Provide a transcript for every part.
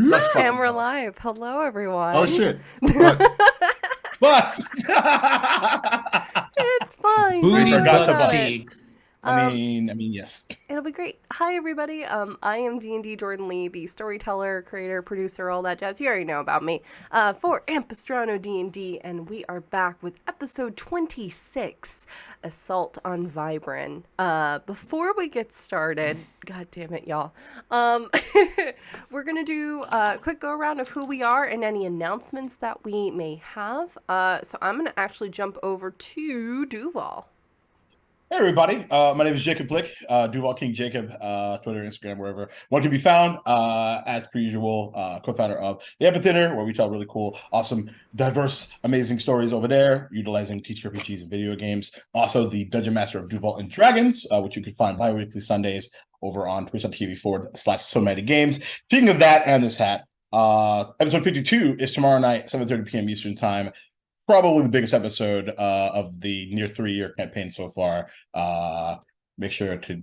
Let's fucking And we're go. live. Hello, everyone. Oh shit. But It's fine. Booty Don't worry forgot to about butt bust. it. cheeks. I mean, yes. It'll be great. Hi, everybody. I am D&D Jordan Lee, the storyteller, creator, producer, all that jazz. You already know about me. For AmpistranoDND, and we are back with episode 26, Assault on Vybrin. Before we get started, god damn it, y'all. We're gonna do a quick go around of who we are and any announcements that we may have. So I'm gonna actually jump over to Duval. Hey everybody, my name is Jacob Blick, Duval King Jacob, Twitter, Instagram, wherever one can be found. As per usual, co-founder of the Epicenter, where we tell really cool, awesome, diverse, amazing stories over there, utilizing TTRPGs and video games. Also, the Dungeon Master of Duval and Dragons, which you can find bi-weekly Sundays over on twitch.tv/so-many-games. Speaking of that and this hat, episode 52 is tomorrow night, 7:30 p.m. Eastern Time. Probably the biggest episode of the near 3-year campaign so far. Make sure to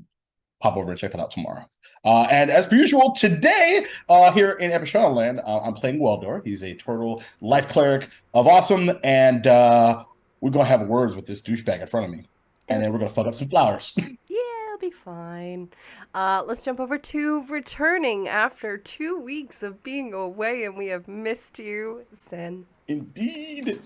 pop over and check that out tomorrow. And as per usual, today here in Ampistrano land, I'm playing Weldor. He's a turtle life cleric of awesome, and we're gonna have words with this douchebag in front of me, and then we're gonna fuck up some flowers. Yeah, it'll be fine. Let's jump over to returning after 2 weeks of being away, and we have missed you, Sen. Indeed.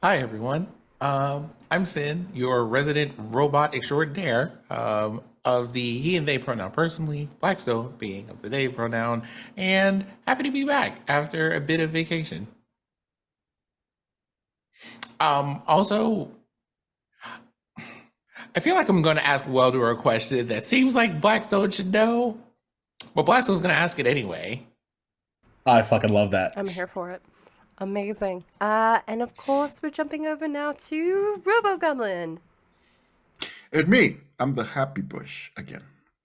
Hi, everyone. I'm Sin, your resident robot extraordinaire of the he and they pronoun personally, Blackstone being of the they pronoun, and happy to be back after a bit of vacation. Also, I feel like I'm going to ask Welder a question that seems like Blackstone should know, but Blackstone's going to ask it anyway. I fucking love that. I'm here for it. Amazing. And of course, we're jumping over now to Robo-Goblin. It's me. I'm the Happy Bush again.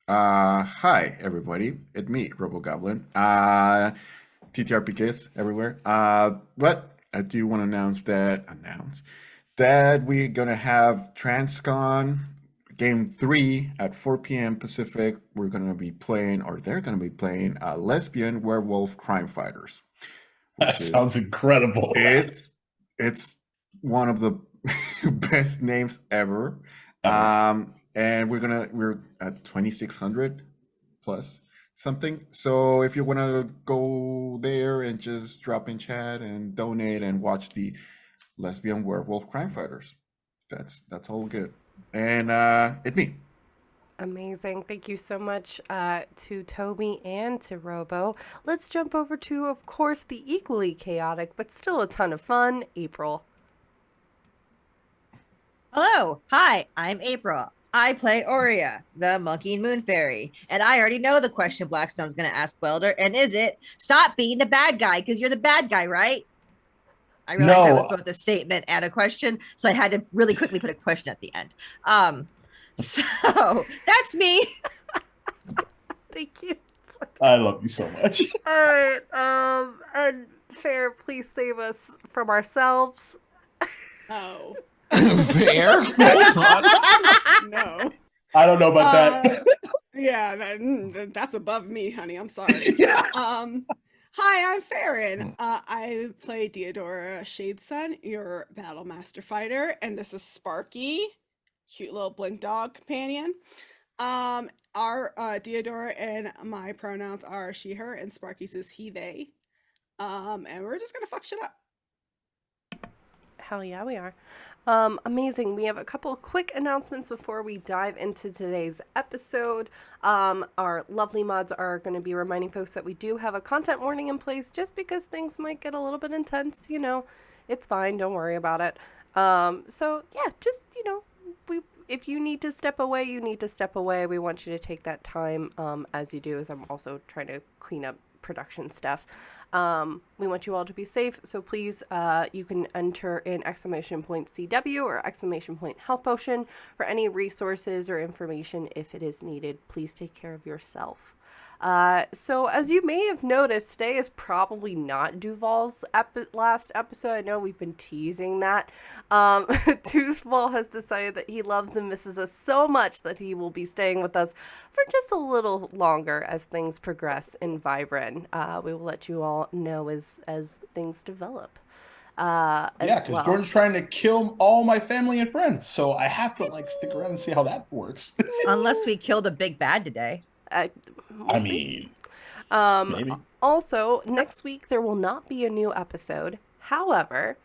Hi, everybody. It's me, Robo-Goblin. TTRPGs everywhere. But I do want to announce that we're going to have TransCon Game 3 at 4 p.m. Pacific. We're going to be playing, or they're going to be playing, Lesbian Werewolf Crime Fighters. That sounds incredible. It's one of the best names ever. And we're at 2,600 plus something. So if you want to go there and just drop in chat and donate and watch the Lesbian Werewolf Crime Fighters, that's all good. And it's me. Amazing. Thank you so much to Toby and to Robo. Let's jump over to, of course, the equally chaotic, but still a ton of fun, April. Hello. Hi, I'm April. I play Aurea, the Monkey and Moon Fairy. And I already know the question Blackstone's going to ask Welder. And is it, stop being the bad guy, because you're the bad guy, right? I realized that was both a statement and a question, so I had to really quickly put a question at the end. So that's me. Thank you. I love you so much. All right. And Fair, please save us from ourselves. Oh. Fair? No. I don't know about that. Yeah, that's above me, honey. I'm sorry. Yeah. Hi, I'm Farron. I play Deodora Shadesun, your Battle Master Fighter, and this is Sparky, cute little blink dog companion. Our Deodora and my pronouns are she, her, and Sparky's is he, they. And we're just gonna fuck shit up. Hell yeah, we are. Amazing. We have a couple of quick announcements before we dive into today's episode. Our lovely mods are going to be reminding folks that we do have a content warning in place just because things might get a little bit intense. You know, it's fine. Don't worry about it. So yeah, just, you know, if you need to step away, you need to step away. We want you to take that time as you do, as I'm also trying to clean up production stuff. We want you all to be safe, so please, you can enter in !CW or !health potion for any resources or information if it is needed. Please take care of yourself. So as you may have noticed, today is probably not Duval's last episode. I know we've been teasing that. Duval has decided that he loves and misses us so much that he will be staying with us for just a little longer as things progress in Vybrin. We will let you all know as things develop. Yeah, because Jordan's trying to kill all my family and friends, so I have to like stick around and see how that works. Unless we kill the big bad today. We'll see. Maybe. Also, next week there will not be a new episode. However,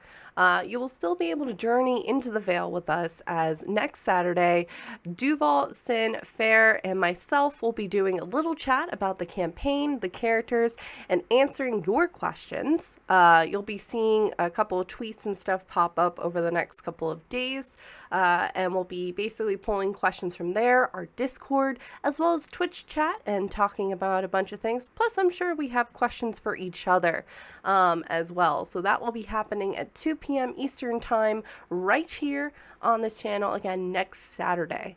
you will still be able to journey into the Vale with us, as next Saturday, Duval, Sin, Fair, and myself will be doing a little chat about the campaign, the characters, and answering your questions. You'll be seeing a couple of tweets and stuff pop up over the next couple of days, and we'll be basically pulling questions from there, our Discord, as well as Twitch chat, and talking about a bunch of things. Plus, I'm sure we have questions for each other as well. So that will be happening at 2 p.m. Eastern Time right here on this channel again next Saturday.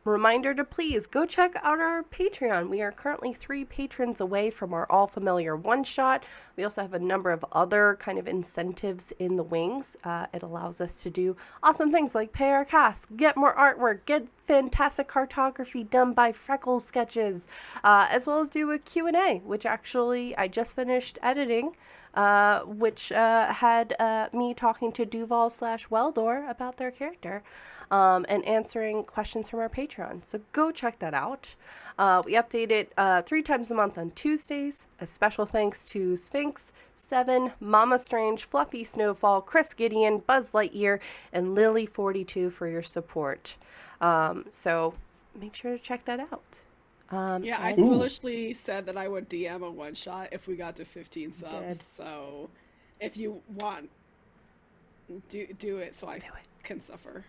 Reminder to please go check out our Patreon. We are currently 3 patrons away from our all familiar one-shot. We also have a number of other kind of incentives in the wings. It allows us to do awesome things like pay our cast, get more artwork, get fantastic cartography done by Freckle Sketches, as well as do a Q&A, which actually I just finished editing, which had me talking to Duval/Weldor about their character. And answering questions from our Patreon. So go check that out. We update it 3 times a month on Tuesdays. A special thanks to Sphinx, Seven, Mama Strange, Fluffy Snowfall, Chris Gideon, Buzz Lightyear, and Lily42 for your support. So make sure to check that out. Yeah, I foolishly said that I would DM a one-shot if we got to 15 subs. So if you want, do it so I can suffer.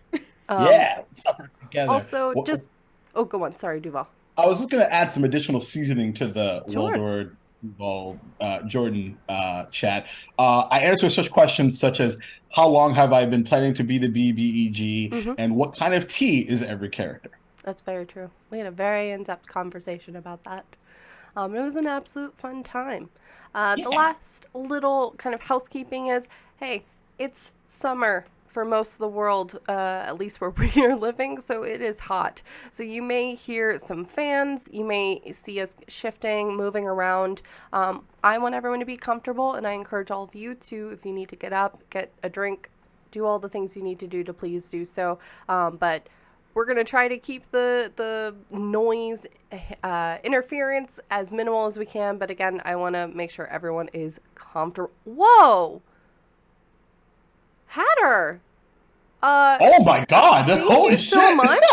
Yeah, suffer together. Also, go on. Sorry, Duval. I was just going to add some additional seasoning to the Sure. Weldor, Duval, Jordan chat. I answer such questions such as, how long have I been planning to be the BBEG, and what kind of tea is every character? That's very true. We had a very in-depth conversation about that. It was an absolute fun time. The last little kind of housekeeping is, hey, it's summer for most of the world, at least where we are living, so it is hot. So you may hear some fans, you may see us shifting, moving around. I want everyone to be comfortable, and I encourage all of you to, if you need to get up, get a drink, do all the things you need to do to please do so. But we're going to try to keep the noise interference as minimal as we can. But again, I want to make sure everyone is comfortable. Whoa! Hatter! Oh my god! Holy shit! So much.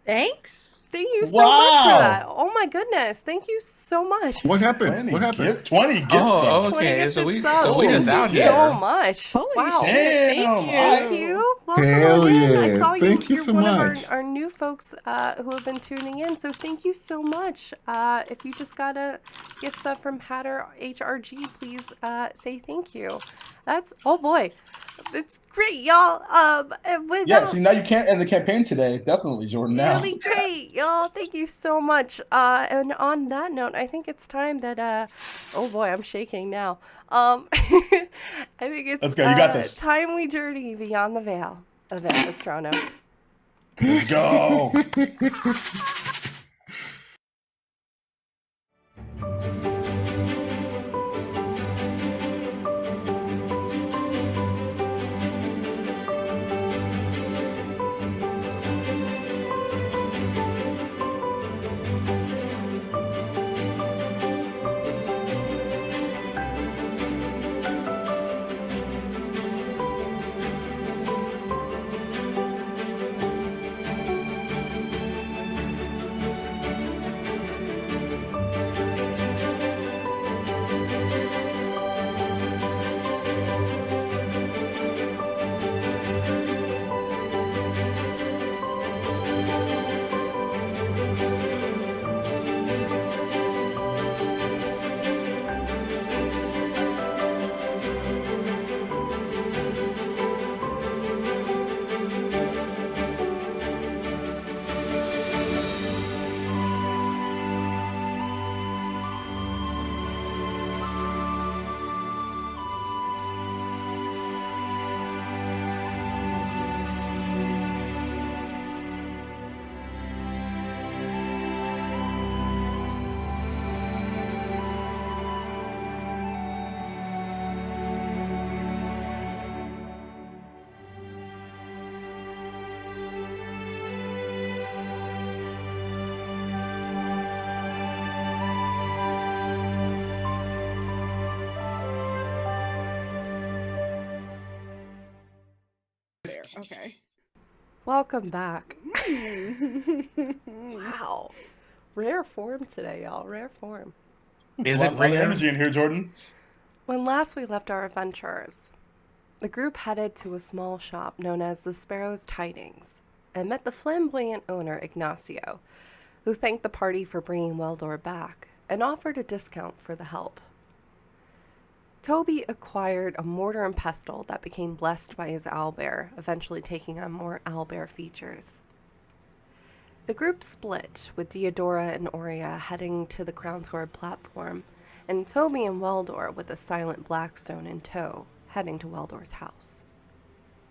Thanks. Thank you so much for that. Oh my goodness. Thank you so much. What happened? 20 gifts. Oh, okay. So we just out here. So much. Holy wow. shit. Thank you. Welcome Hell on in. I yeah. saw Thank you you're so one much. of our new folks who have been tuning in. So thank you so much. If you just got a gift sub from Hatter HRG, please say thank you. That's, oh boy. It's great, y'all. Yeah, see, now you can't end the campaign today. Definitely, Jordan, now. It'll be great, y'all. Thank you so much. And on that note, I think it's time that, oh boy, I'm shaking now. I think it's Let's go, you got this. Time we journey beyond the veil of Ampistrano. Let's go. fair. Okay. Welcome back. Mm. Wow. Rare form today, y'all. Rare form. Is a it lot of rare? energy in here, Jordan. When last we left our adventurers, the group headed to a small shop known as the Sparrow's Tidings and met the flamboyant owner, Ignacio, who thanked the party for bringing Weldor back and offered a discount for the help. Toby acquired a mortar and pestle that became blessed by his owlbear, eventually taking on more owlbear features. The group split, with Diodora and Aurea heading to the Crown's Guard platform, and Toby and Weldor, with a silent Blackstone in tow, heading to Weldor's house.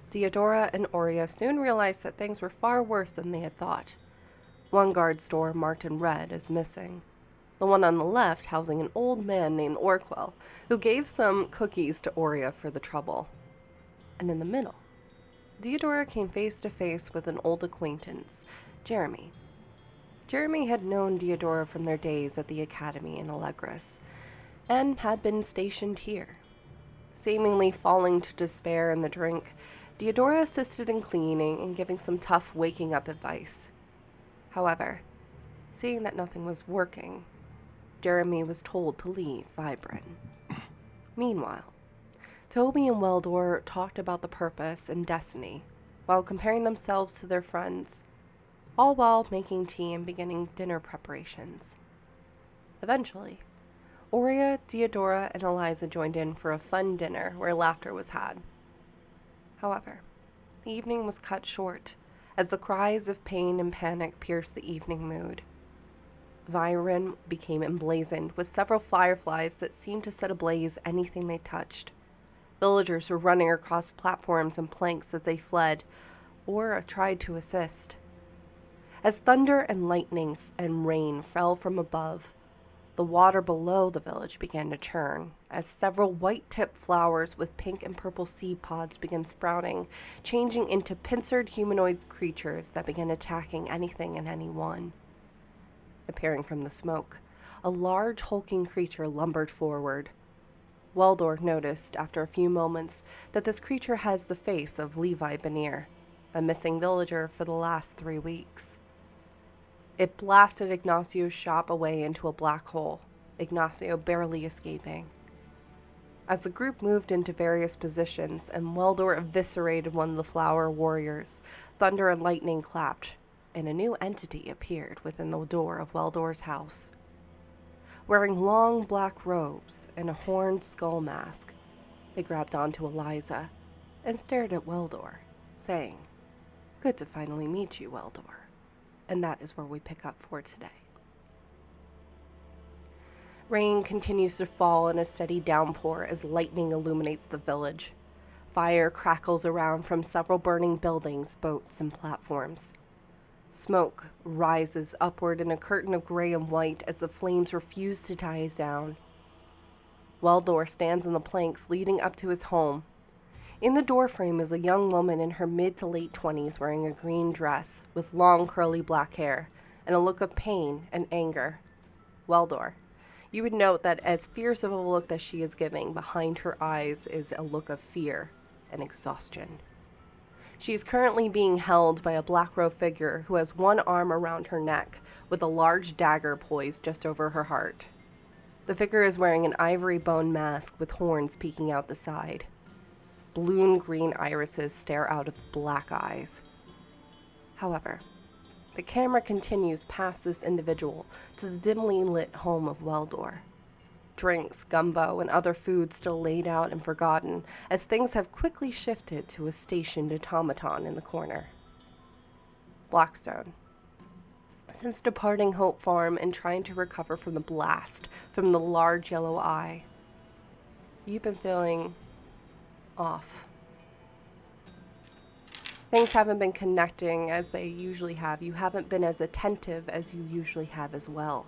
Diodora and Aurea soon realized that things were far worse than they had thought. One guard's door marked in red as missing. The one on the left housing an old man named Orquel, who gave some cookies to Aurea for the trouble. And in the middle, Diodora came face to face with an old acquaintance, Jeremy. Jeremy had known Diodora from their days at the academy in Allegris, and had been stationed here. Seemingly falling to despair in the drink, Diodora assisted in cleaning and giving some tough waking up advice. However, seeing that nothing was working, Jeremy was told to leave Vybrin. Meanwhile, Toby and Weldor talked about the purpose and destiny while comparing themselves to their friends, all while making tea and beginning dinner preparations. Eventually, Aurea, Diodora, and Eliza joined in for a fun dinner where laughter was had. However, the evening was cut short as the cries of pain and panic pierced the evening mood. Vybrin became emblazoned with several fireflies that seemed to set ablaze anything they touched. Villagers were running across platforms and planks as they fled or tried to assist. As thunder and lightning and rain fell from above, the water below the village began to churn as several white-tipped flowers with pink and purple seed pods began sprouting, changing into pincered humanoid creatures that began attacking anything and anyone. Appearing from the smoke, a large hulking creature lumbered forward. Weldor noticed after a few moments that this creature has the face of Levi Benir, a missing villager for the last 3 weeks. It blasted Ignacio's shop away into a black hole, Ignacio barely escaping. As the group moved into various positions and Weldor eviscerated one of the flower warriors, thunder and lightning clapped, and a new entity appeared within the door of Weldor's house. Wearing long black robes and a horned skull mask, they grabbed onto Eliza and stared at Weldor, saying, "Good to finally meet you, Weldor." And that is where we pick up for today. Rain continues to fall in a steady downpour as lightning illuminates the village. Fire crackles around from several burning buildings, boats, and platforms. Smoke rises upward in a curtain of gray and white as the flames refuse to die down. Weldor stands on the planks leading up to his home. In the doorframe is a young woman in her mid to late 20s wearing a green dress with long curly black hair and a look of pain and anger. Weldor, you would note that as fierce of a look that she is giving, behind her eyes is a look of fear and exhaustion. She is currently being held by a black-robed figure who has one arm around her neck with a large dagger poised just over her heart. The figure is wearing an ivory bone mask with horns peeking out the side. Blue and green irises stare out of black eyes. However, the camera continues past this individual to the dimly lit home of Weldor. Drinks, gumbo, and other food still laid out and forgotten, as things have quickly shifted to a stationed automaton in the corner. Blackstone. Since departing Hope Farm and trying to recover from the blast from the large yellow eye, you've been feeling off. Things haven't been connecting as they usually have. You haven't been as attentive as you usually have as well.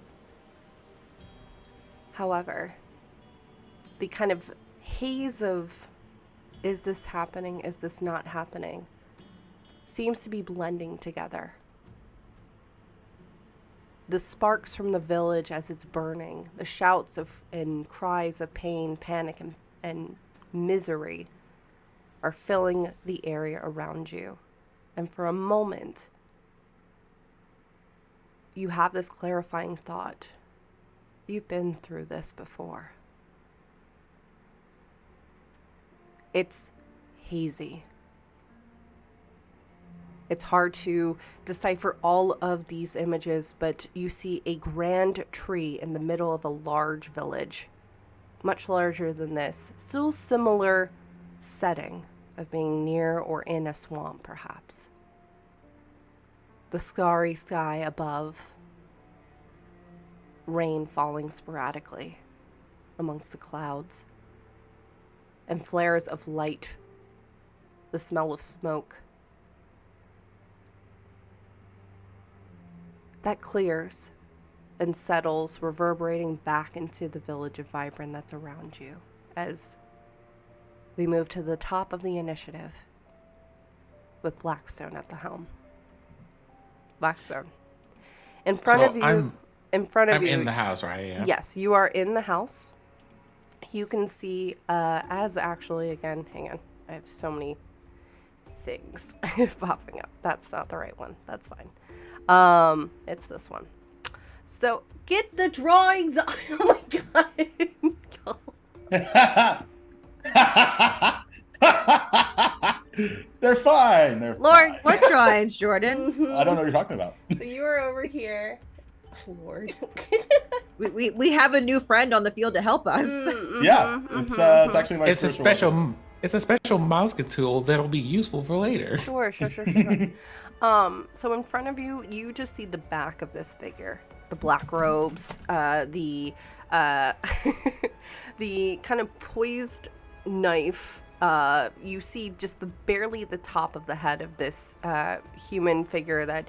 However, the kind of haze of, is this happening, is this not happening, seems to be blending together. The sparks from the village as it's burning, the shouts of and cries of pain, panic, and misery are filling the area around you. And for a moment, you have this clarifying thought. You've been through this before. It's hazy. It's hard to decipher all of these images, but you see a grand tree in the middle of a large village, much larger than this, still similar setting of being near or in a swamp, perhaps. The starry sky above, rain falling sporadically amongst the clouds, and flares of light, the smell of smoke. That clears and settles, reverberating back into the village of Vybrin that's around you as we move to the top of the initiative with Blackstone at the helm. Blackstone. In front of you, I'm in the house, right? Yeah. Yes, you are in the house. You can see, as actually, again, hang on. I have so many things popping up. That's not the right one. That's fine. It's this one. So get the drawings. Oh my god. They're fine. They're Lord, fine. What drawings, Jordan? I don't know what you're talking about. So you are over here. Lord. We have a new friend on the field to help us. Yeah, it's actually my. It's a spiritual weapon. it's a special mouse tool that'll be useful for later. Sure. So in front of you, you just see the back of this figure. The black robes, the the kind of poised knife. You see just barely the top of the head of this human figure that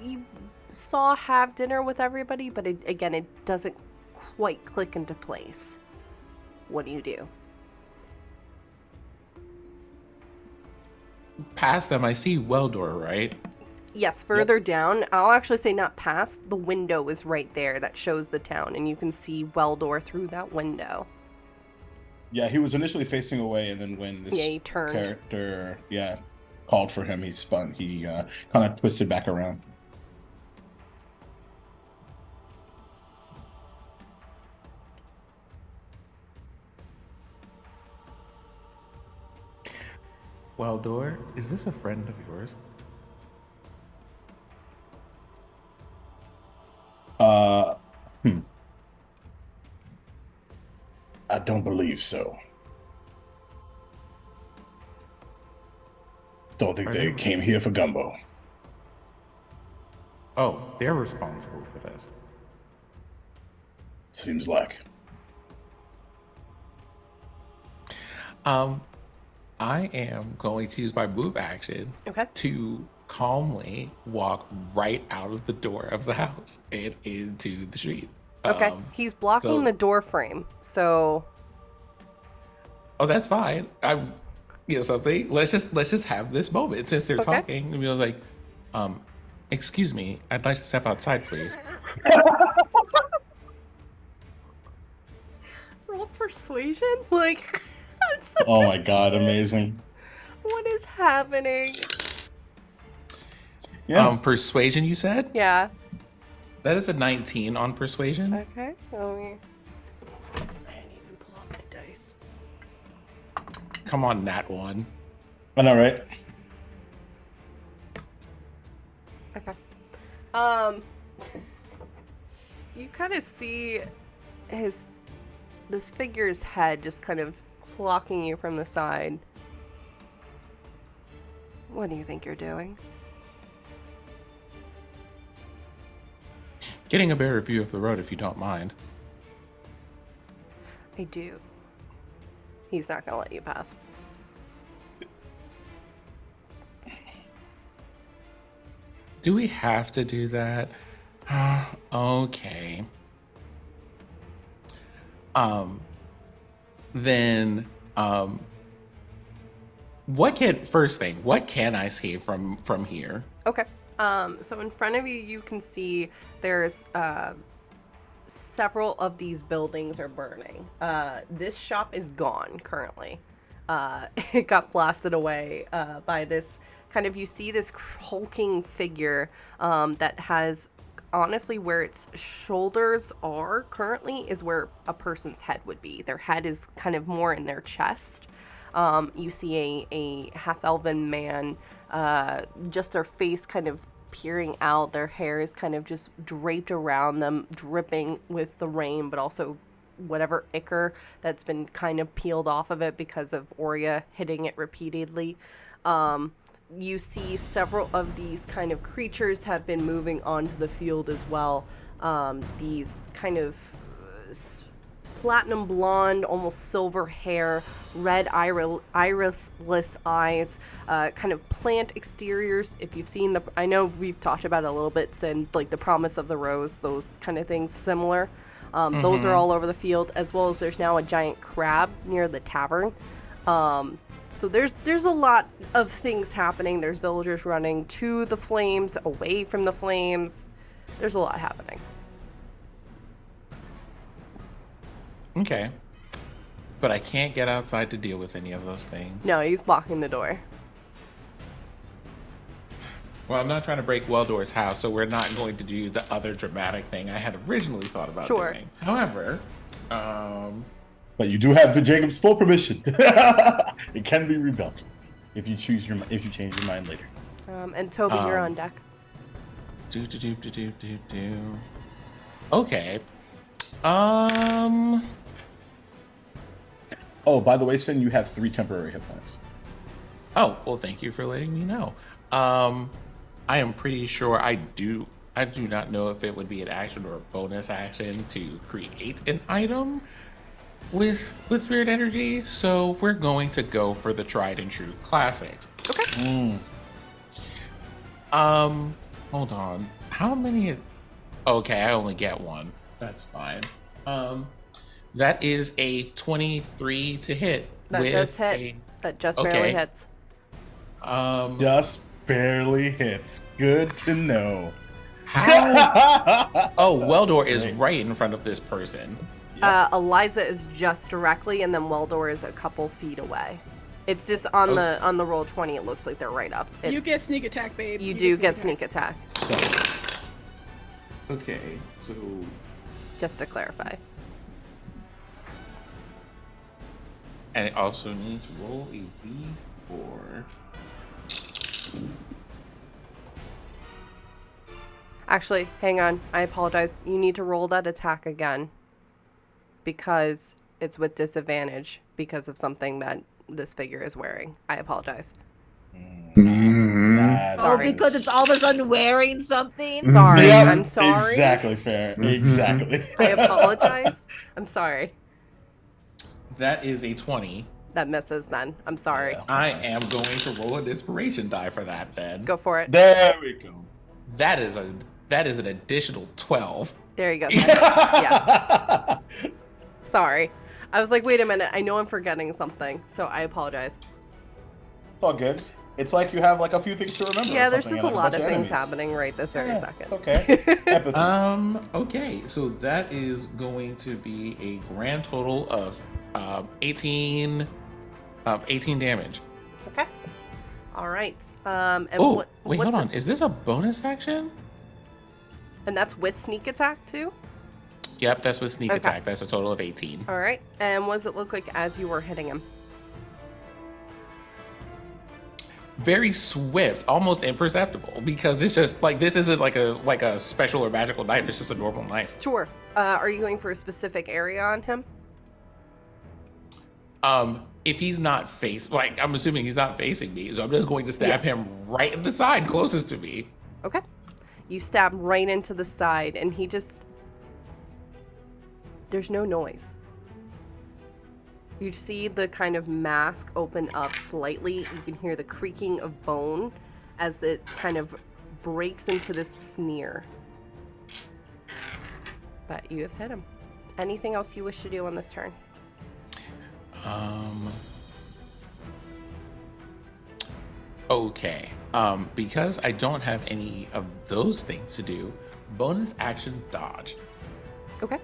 you saw have dinner with everybody, but it doesn't quite click into place. What do you do? Past them, I see Weldor, right? Yes, further down. I'll actually say not past. The window is right there that shows the town, and you can see Weldor through that window. Yeah, he was initially facing away, and then when this he turned. character, called for him, he spun. He kind of twisted back around. Weldor, is this a friend of yours? I don't believe so. Don't think they came here for gumbo. Oh, they're responsible for this. Seems like. I am going to use my move action to calmly walk right out of the door of the house and into the street. Okay, he's blocking the door frame, so. Oh, that's fine. Something. Let's just have this moment since they're talking. And we're like, excuse me, I'd like to step outside, please. Roll persuasion? Like, oh my god, amazing. What is happening? Yeah. Persuasion, you said? Yeah. That is a 19 on persuasion. Okay. I didn't even pull out my dice. Come on, Nat 1. I know, right? Okay. You kind of see this figure's head just kind of clocking you from the side. What do you think you're doing? Getting a better view of the road, if you don't mind. I do. He's not gonna let you pass. Do we have to do that? Okay. Then, what can I see from here? Okay. So in front of you, you can see there's several of these buildings are burning. This shop is gone currently. it got blasted away by this kind of, you see this hulking figure that has, honestly, where its shoulders are currently is where a person's head would be. Their head is kind of more in their chest. You see a half-elven man, just their face kind of peering out. Their hair is kind of just draped around them, dripping with the rain, but also whatever ichor that's been kind of peeled off of it because of Aurea hitting it repeatedly. You see several of these kind of creatures have been moving onto the field as well. These kind of platinum blonde, almost silver hair, red irisless eyes, kind of plant exteriors. If you've seen I know we've talked about it a little bit, since like the Promise of the Rose, those kind of things similar. Those are all over the field, as well as there's now a giant crab near the tavern. So there's a lot of things happening. There's villagers running to the flames, away from the flames. There's a lot happening. Okay. But I can't get outside to deal with any of those things. No, he's blocking the door. Well, I'm not trying to break Weldor's house, so we're not going to do the other dramatic thing I had originally thought about doing. However, but you do have Jacob's full permission. It can be rebuilt if you change your mind later. And Toby, you're on deck. Okay. Oh, by the way, Sin, you have 3 temporary hit points. Oh, well, thank you for letting me know. I am pretty sure I do not know if it would be an action or a bonus action to create an item with spirit energy, so we're going to go for the tried and true classics. Okay. Hold on. How many? Okay, I only get 1. That's fine. That is a 23 to hit. That does hit. That just barely hits. Just barely hits. Good to know. How? Oh, Weldor is right in front of this person. Eliza is just directly, and then Weldor is a couple feet away. It's just on the roll 20. It looks like they're right up. You get sneak attack, babe. You do get sneak attack. Okay, so just to clarify. And I also need to roll a d4. Actually, hang on. I apologize. You need to roll that attack again. Because it's with disadvantage because of something that this figure is wearing. I apologize. Sorry. Because it's all of a sudden wearing something? Sorry. Yep, I'm sorry. Exactly fair. Exactly. I apologize. I'm sorry. That is a 20. That misses then. I'm sorry. Yeah. I am going to roll an inspiration die for that then. Go for it. There we go. That is an additional 12. There you go. Yeah. Sorry. I was like, wait a minute. I know I'm forgetting something, so I apologize. It's all good. It's like you have like a few things to remember. Yeah, there's just a lot of things happening right this very second. Okay. Okay, so that is going to be a grand total of 18 damage. Okay. All right. Oh, wait, hold on. Is this a bonus action? And that's with sneak attack too? Yep, that's with sneak attack. That's a total of 18. All right. And what does it look like as you were hitting him? Very swift, almost imperceptible, because it's just like this isn't like a special or magical knife. It's just a normal knife. Sure. Are you going for a specific area on him? If he's not I'm assuming he's not facing me, so I'm just going to stab him right in the side closest to me. Okay. You stab right into the side, and he just... There's no noise. You see the kind of mask open up slightly. You can hear the creaking of bone as it kind of breaks into this sneer. But you have hit him. Anything else you wish to do on this turn? Okay. Because I don't have any of those things to do, bonus action dodge. Okay.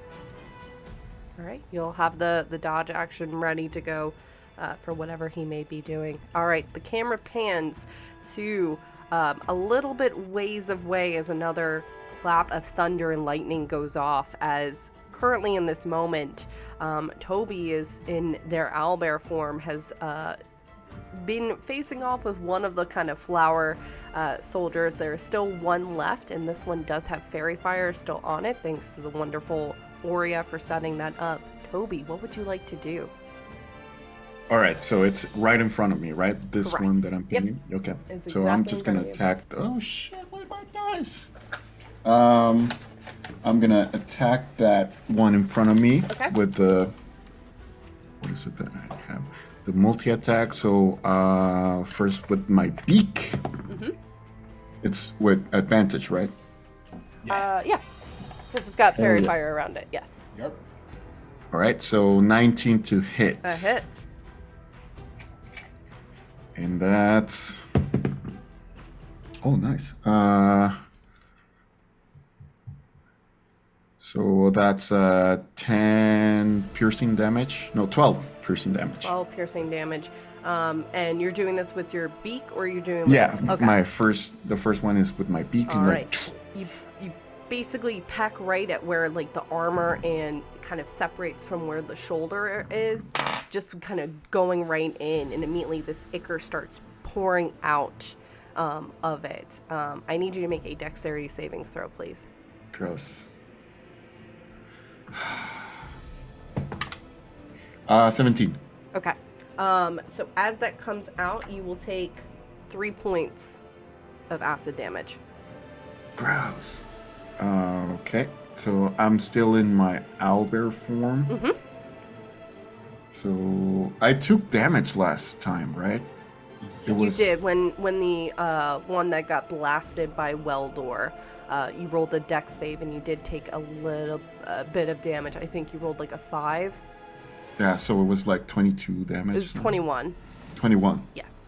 All right. You'll have the dodge action ready to go. for whatever he may be doing. All right, the camera pans to a little bit ways away as another clap of thunder and lightning goes off as currently in this moment, Toby is in their owlbear form, has been facing off with one of the kind of flower soldiers. There is still one left, and this one does have fairy fire still on it, thanks to the wonderful Aurea for setting that up. Toby, what would you like to do? All right, so it's right in front of me, right? This Correct. one that I'm Yep. pinning. Okay, It's so I'm exactly just in front gonna of you. attack. Oh shit! Where are my dice? I'm gonna attack that one in front of me Okay. with the. What is it that I have? The multi attack. So first with my beak. Mm-hmm. It's with advantage, right? Yeah, because it's got fairy yeah. fire around it. Yes, Yep. All right, so 19 to hit. that hits. And that's. Oh, nice. So that's 10 piercing damage. No, 12 piercing damage. 12 piercing damage. And you're doing this with your beak, or you're doing? With... Yeah, Okay. the first one is with my beak. All and right. You basically peck right at where like the armor and kind of separates from where the shoulder is, just kind of going right in, and immediately this ichor starts pouring out of it. I need you to make a dexterity savings throw, please. Gross. 17. Okay. So as that comes out, you will take 3 points of acid damage. Gross. Okay, so I'm still in my owlbear form. Mm-hmm. So I took damage last time, right? You did when the one that got blasted by Weldor. You rolled a dex save and you did take a bit of damage. I think you rolled like a 5. Yeah, so it was like 22 damage. It was 21. 21. Yes.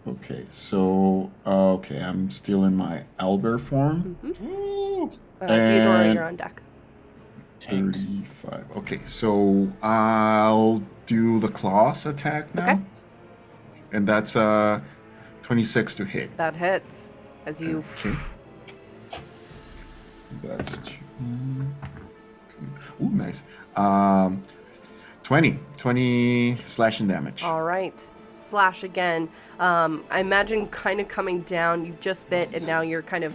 Okay, so I'm still in my owlbear form. Woo! Theodora, And- you're on deck. 35. Okay, so I'll do the claws attack now. Okay. And that's 26 to hit. That hits as you. Okay. That's 2. Ooh, nice. 20 slashing damage. All right. Slash again. I imagine kind of coming down. You just bit, and now you're kind of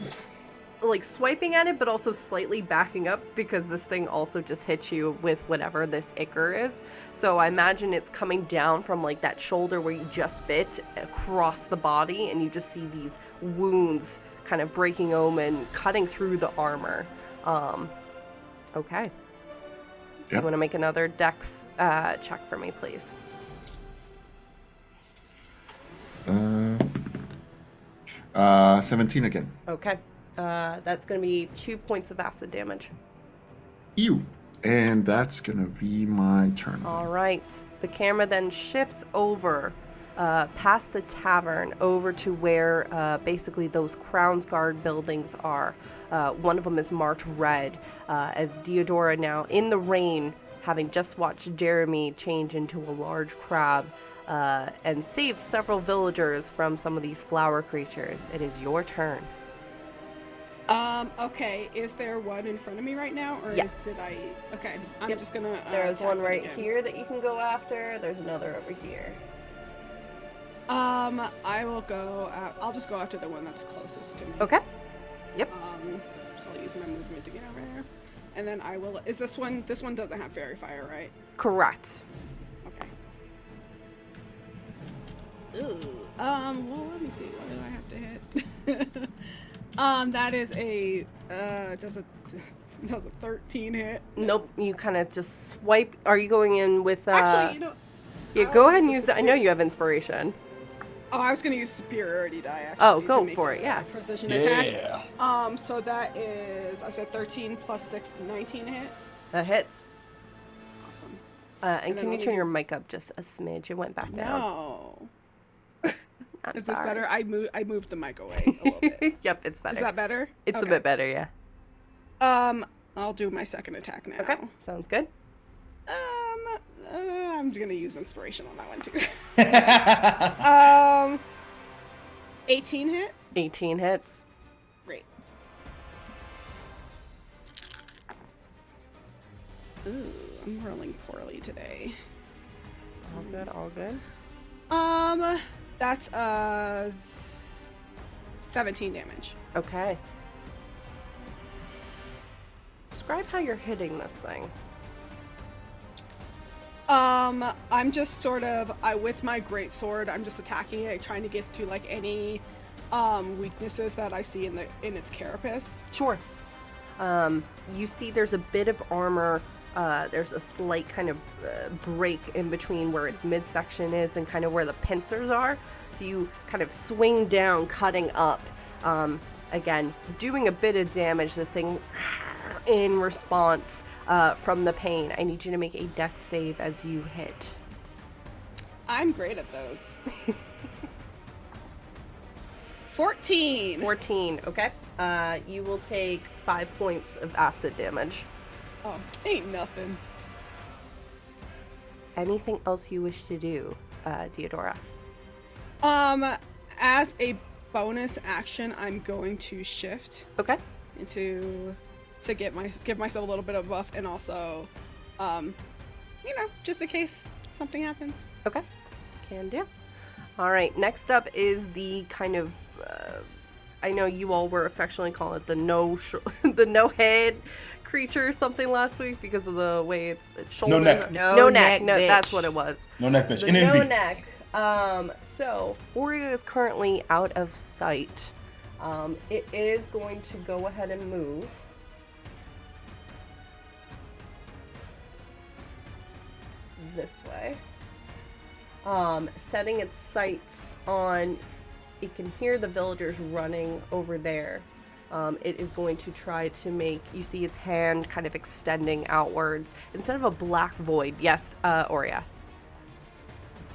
like swiping at it, but also slightly backing up because this thing also just hits you with whatever this ichor is. So I imagine it's coming down from like that shoulder where you just bit across the body, and you just see these wounds kind of breaking open, cutting through the armor. Okay. You Yep. want to make another dex check for me, please? 17 again. Okay. That's going to be 2 points of acid damage. Ew. And that's gonna be my turn. All right. The camera then shifts over past the tavern over to where basically those Crown's Guard buildings are. One of them is marked red as Theodora now in the rain, having just watched Jeremy change into a large crab and save several villagers from some of these flower creatures. It is your turn. Okay, is there one in front of me right now, or Yes. did I? Okay, I'm Yep. just gonna. There's attack one them right again. here that you can go after. There's another over here. I will go. I'll just go after the one that's closest to me. Okay. Yep. So I'll use my movement to get over there, and then I will. Is this one? This one doesn't have fairy fire, right? Correct. Okay. Ooh. Well, let me see. What do I have to hit? That is a does a 13 hit. Nope. You kind of just swipe. Are you going in with? Actually, you know. Yeah. I'll Go ahead and use use. a I know you have inspiration. Oh, I was gonna use superiority die. Actually, Oh, to go make for a it, yeah. Precision attack. Yeah. So that is, I said 13 plus 6, 19 hit. That hits. Awesome. And then can you I'll turn do- your mic up just a smidge? It went back down. No. I'm Is this sorry. better? I moved the mic away a little bit. Yep, it's better. Is that better? It's Okay. a bit better, yeah. I'll do my second attack now. Okay, sounds good. I I'm gonna use inspiration on that one too. All 18 hit. 18 hits. Great. Ooh, I'm rolling poorly today. All good, all good. That's 17 damage. Okay. Describe how you're hitting this thing. I'm just sort of, with my great sword, I'm just attacking it, trying to get to like any weaknesses that I see in its carapace. Sure. You see there's a bit of armor. There's a slight kind of break in between where its midsection is and kind of where the pincers are. So you kind of swing down, cutting up. Again, doing a bit of damage. This thing in response from the pain. I need you to make a dex save as you hit. I'm great at those. 14. 14, okay. You will take 5 points of acid damage. Oh, ain't nothing. Anything else you wish to do, Theodora? As a bonus action, I'm going to shift Okay. to give myself a little bit of buff, and also, just in case something happens. Okay. Can do. All right. Next up is the kind of, I know you all were affectionately calling it the the no head creature or something last week because of the way its shoulders. No neck. No neck. neck, No, bitch. that's what it was. No neck, bitch. The In no NB. neck. So Oreo is currently out of sight. It is going to go ahead and move. This way. Setting its sights on, it can hear the villagers running over there. It is going to try to make, you see its hand kind of extending outwards. Instead of a black void, yes, Oria.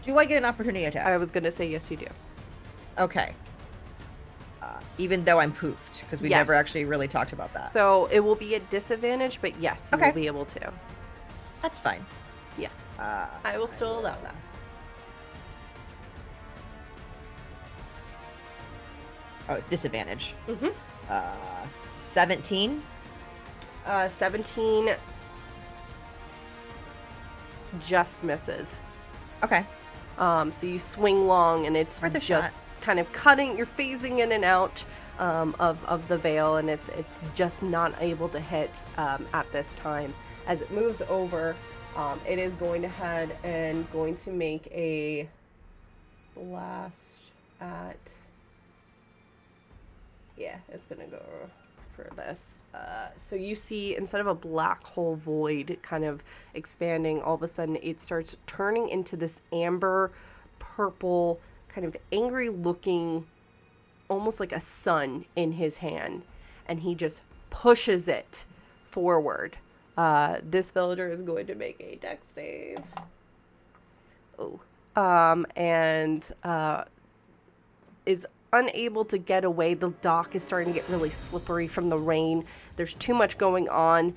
Do I get an opportunity attack? I was going to say yes, you do. Okay. Even though I'm poofed, because we Yes. never actually really talked about that. So it will be at disadvantage, but yes, you Okay. will be able to. That's fine. Yeah. Uh, I will still allow that. Oh, disadvantage. Mm-hmm. 17. 17 just misses. Okay. So you swing long, and it's Worth a just shot. kind of cutting. You're phasing in and out of the veil, and it's just not able to hit at this time. As it moves over, it is going to head and going to make a blast at. Yeah, it's gonna go for this. So you see, instead of a black hole void kind of expanding, all of a sudden it starts turning into this amber, purple, kind of angry looking, almost like a sun in his hand. And he just pushes it forward. This villager is going to make a dex save. Oh. And is unable to get away. The dock is starting to get really slippery from the rain. There's too much going on.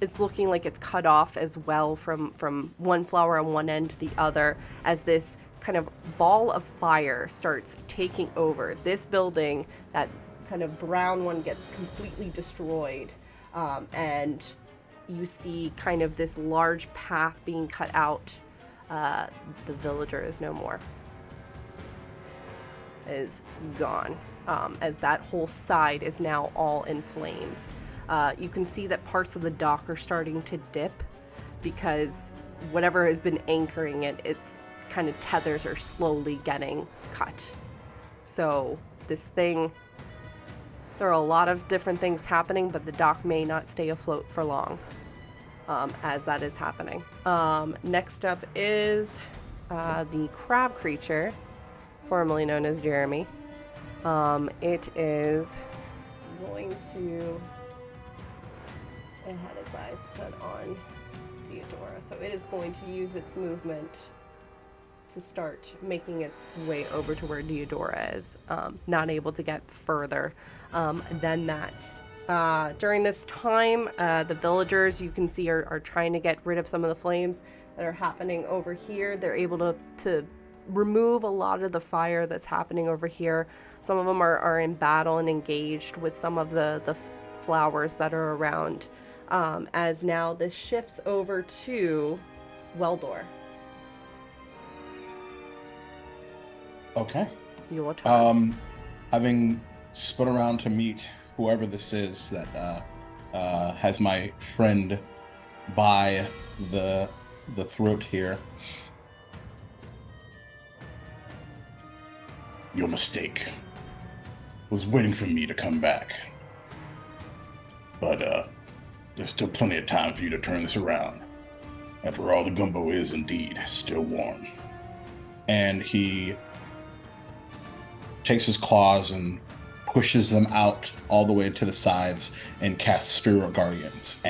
It's looking like it's cut off as well from one flower on one end to the other as this kind of ball of fire starts taking over. This building, that kind of brown one, gets completely destroyed. And you see kind of this large path being cut out. The villager is no more. Is gone, as that whole side is now all in flames. You can see that parts of the dock are starting to dip because whatever has been anchoring it, its kind of tethers are slowly getting cut. So this thing, there are a lot of different things happening, but the dock may not stay afloat for long as that is happening. Next up is the crab creature, formerly known as Jeremy. It is going to, it had its eyes set on Theodora, so it is going to use its movement to start making its way over to where Theodora is, not able to get further than that. During this time, the villagers, you can see, are trying to get rid of some of the flames. that are happening over here. They're able to remove a lot of the fire that's happening over here. Some of them are in battle and engaged with some of the flowers that are around. As now this shifts over to Weldor. Okay. Your turn. Having spun around to meet whoever this is that has my friend by the throat here. Your mistake was waiting for me to come back. But there's still plenty of time for you to turn this around. After all, the gumbo is indeed still warm. And he takes his claws and pushes them out all the way to the sides and casts Spirit Guardians.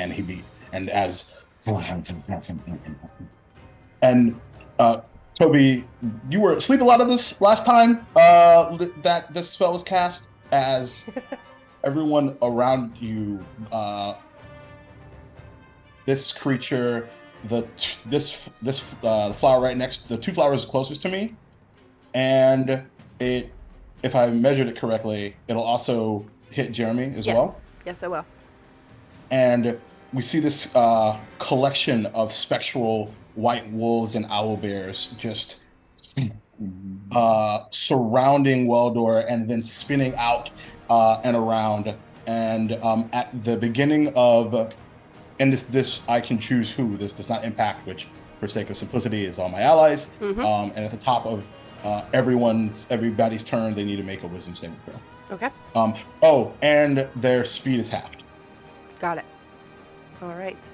Toby, you were asleep a lot of this last time that this spell was cast, as everyone around you, this creature, the flower right next, the two flowers closest to me, and it, if I measured it correctly, it'll also hit Jeremy as well. Yes, I will. And we see this collection of spectral white wolves and owl bears just surrounding Weldor and then spinning out and around. And at the beginning of, and this I can choose who, this does not impact, which for sake of simplicity is all my allies. And at the top of everybody's turn, they need to make a wisdom saving throw. Okay. And their speed is halved. Got it. All right.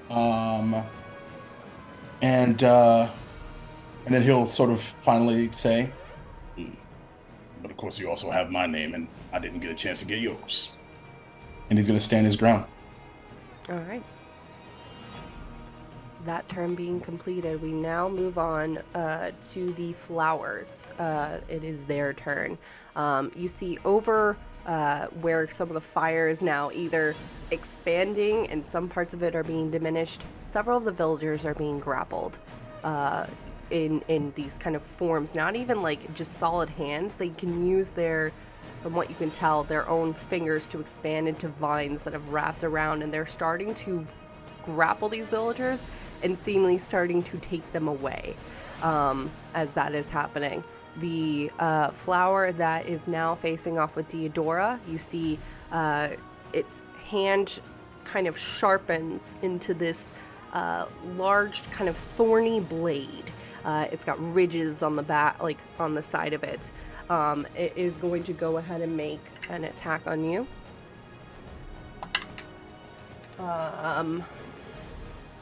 And then he'll sort of finally say, but of course you also have my name, and I didn't get a chance to get yours. And he's going to stand his ground. All right. That turn being completed, we now move on to the flowers. It is their turn. You see over where some of the fire is now either expanding and some parts of it are being diminished, several of the villagers are being grappled in these kind of forms, not even like just solid hands. They can use their, from what you can tell, their own fingers to expand into vines that have wrapped around, and they're starting to grapple these villagers and seemingly starting to take them away as that is happening. The flower that is now facing off with Deodora, you see its hand kind of sharpens into this large kind of thorny blade. It's got ridges on the back, like on the side of it. It is going to go ahead and make an attack on you.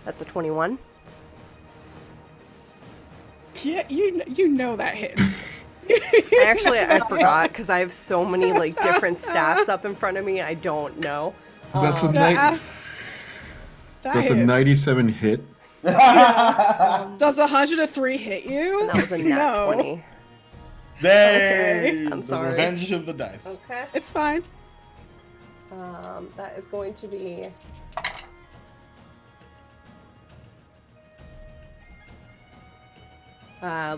That's a 21. Yeah, you know that hits. I forgot because I have so many like different stats up in front of me. I don't know. That's a That's a 97 hit. Does 103 hit you? And that was a nat 20. Dang! I'm sorry. The revenge of the dice. Okay. It's fine. That is going to be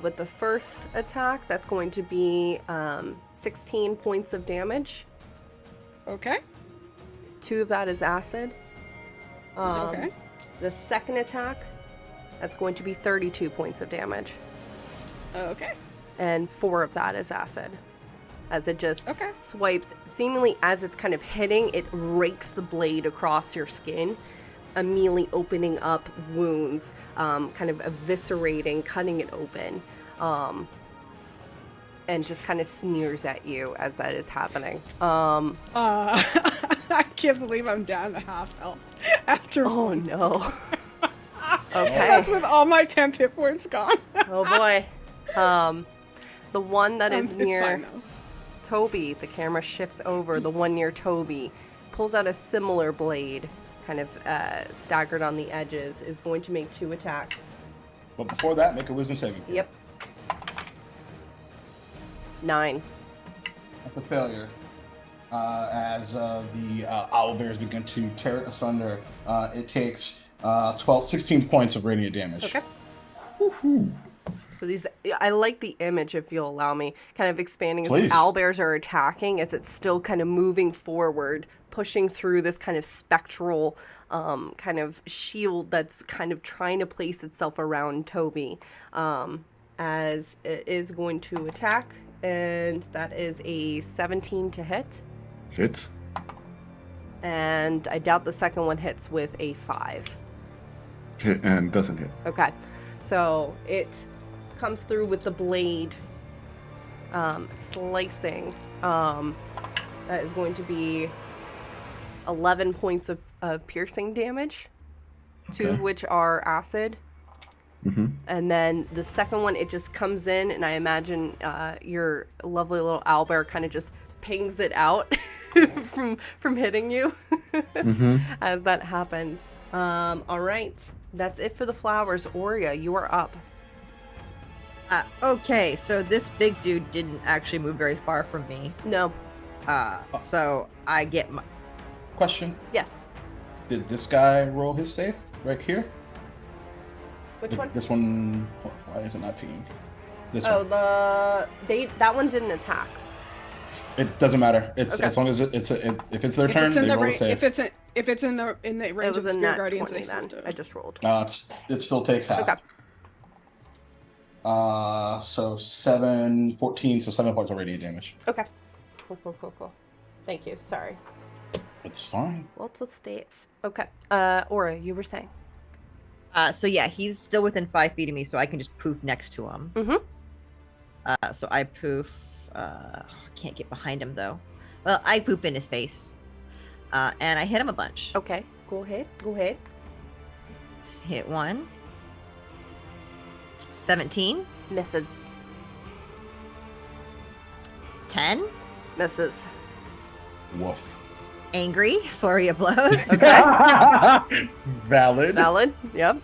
with the first attack, that's going to be 16 points of damage. Okay. 2 of that is acid. Okay. The second attack, that's going to be 32 points of damage. Okay. And 4 of that is acid. As it just Okay. swipes, seemingly as it's kind of hitting, it rakes the blade across your skin, immediately opening up wounds, kind of eviscerating, cutting it open, and just kind of sneers at you as that is happening. I can't believe I'm down to half health after. Oh no. Okay. That's with all my temp hit points gone. Oh boy. The one that is It's near fine though. Toby, the camera shifts over. The one near Toby pulls out a similar blade, kind of staggered on the edges, is going to make 2 attacks. But before that, make a wisdom saving. Yep. 9. That's a failure. As the owl bears begin to tear it asunder, it takes 16 points of radiant damage. Okay. Woohoo. So these, I like the image, if you'll allow me, kind of expanding as Please. the owlbears are attacking, as it's still kind of moving forward, pushing through this kind of spectral kind of shield that's kind of trying to place itself around Toby, as it is going to attack, and that is a 17 to hit. Hits. And I doubt the second one hits with a 5. Hit and doesn't hit. Okay, so it comes through with the blade slicing. That is going to be 11 points of piercing damage, 2 of which are acid. Mm-hmm. And then the second one, it just comes in, and I imagine your lovely little owlbear kind of just pings it out from hitting you as that happens. All right, that's it for the flowers. Aurea, you are up. Okay, so this big dude didn't actually move very far from me. No. So I get my... Question: Yes. did this guy roll his save right here? Which one? This one. Why is it not pinging? This Oh, one. that one didn't attack. It doesn't matter. It's Okay. as long as if it's their If turn, it's in they the roll a ra- save. if it's in the It range of was the a Spirit nat Guardians, 20 they still then. do. I just rolled. It still takes half. Okay. So 7, 14, so 7 points of radiant damage. Okay. Cool. Thank you. Sorry. It's fine. Lots of states. Okay. Aura, you were saying. So yeah, he's still within 5 feet of me, so I can just poof next to him. Mm-hmm. So I poof. Can't get behind him though. Well, I poop in his face. And I hit him a bunch. Okay. Go ahead. Hit 1. 17. Misses. 10. Misses. Woof. Angry. Flurry of blows. Okay. Valid. Valid. Yep.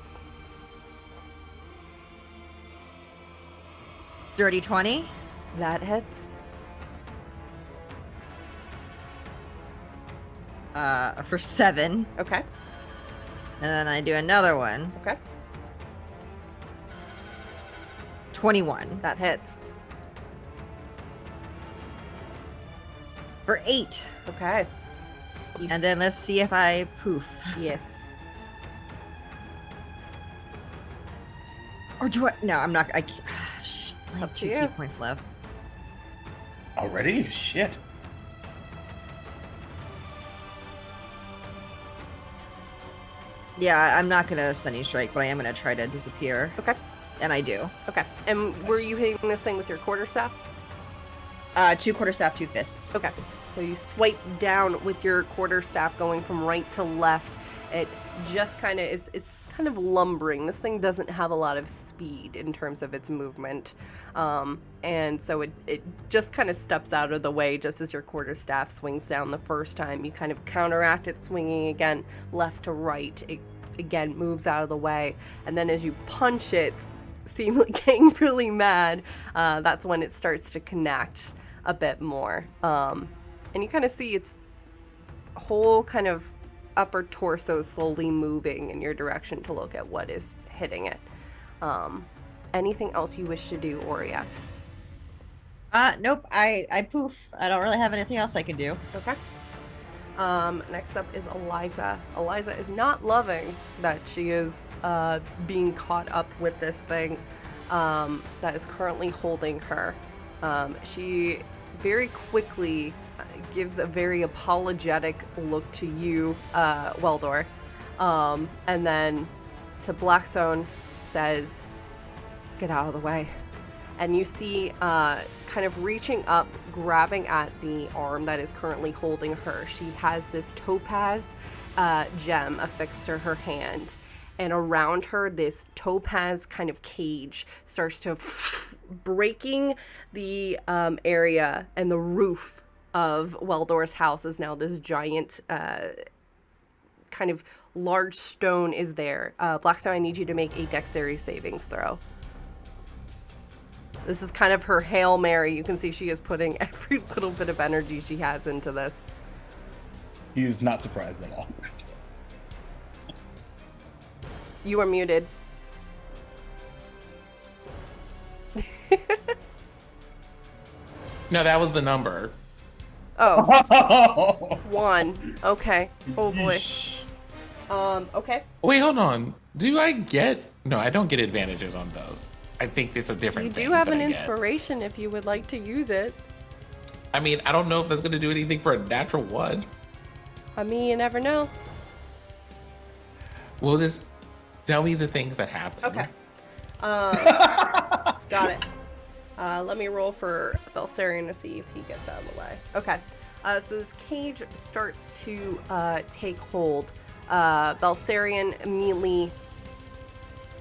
Dirty 20. That hits. For 7. Okay. And then I do another one. Okay. 21. That hits. For 8. Okay. And then let's see if I poof. Yes. Or do I? No, I'm not. I can't. Shit, I It's have up to 2 you. key points left. Already? Shit. Yeah, I'm not gonna stunning strike, but I am gonna try to disappear. Okay. And I do. Okay. And were you hitting this thing with your quarterstaff? 2 quarterstaff, 2 fists. Okay. So you swipe down with your quarterstaff going from right to left. It just kind of is, it's kind of lumbering. This thing doesn't have a lot of speed in terms of its movement. And so it just kind of steps out of the way just as your quarterstaff swings down the first time. You kind of counteract it swinging again left to right. It again moves out of the way. And then as you punch it, seemingly getting really mad, that's when it starts to connect a bit more. And you kind of see its whole kind of upper torso slowly moving in your direction to look at what is hitting it. Anything else you wish to do, Aurea? Nope. I poof. I don't really have anything else I can do. Okay. Next up is Eliza. Eliza is not loving that she is being caught up with this thing that is currently holding her. She very quickly gives a very apologetic look to you, Weldor, and then to Blackstone says, "Get out of the way." And you see kind of reaching up, grabbing at the arm that is currently holding her. She has this topaz gem affixed to her hand. And around her, this topaz kind of cage starts to breaking the area, and the roof of Weldor's house is now this giant kind of large stone is there. Blackstone, I need you to make a dexterity savings throw. This is kind of her Hail Mary. You can see she is putting every little bit of energy she has into this. He's not surprised at all. You are muted. No, that was the number. Oh, 1. Okay. Oh boy. Okay. Wait, hold on. Do I get? No, I don't get advantages on those. I think it's a different You thing. do have that an I get. inspiration if you would like to use it. I mean, I don't know if that's going to do anything for a natural 1. I mean, you never know. We'll just tell me the things that happen. Okay. Got it. Let me roll for Belsarian to see if he gets out of the way. Okay. So this cage starts to take hold. Belsarian immediately,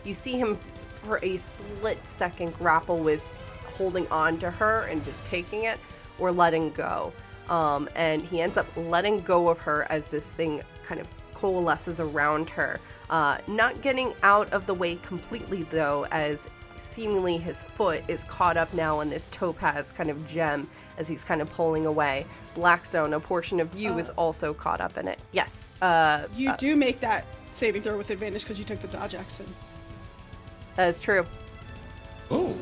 you see him for a split second grapple with holding on to her and just taking it or letting go. And he ends up letting go of her as this thing kind of coalesces around her. Not getting out of the way completely though, as seemingly his foot is caught up now in this topaz kind of gem as he's kind of pulling away. Blackstone, a portion of you is also caught up in it. Yes. You do make that saving throw with advantage because you took the dodge action. That is true. Oh,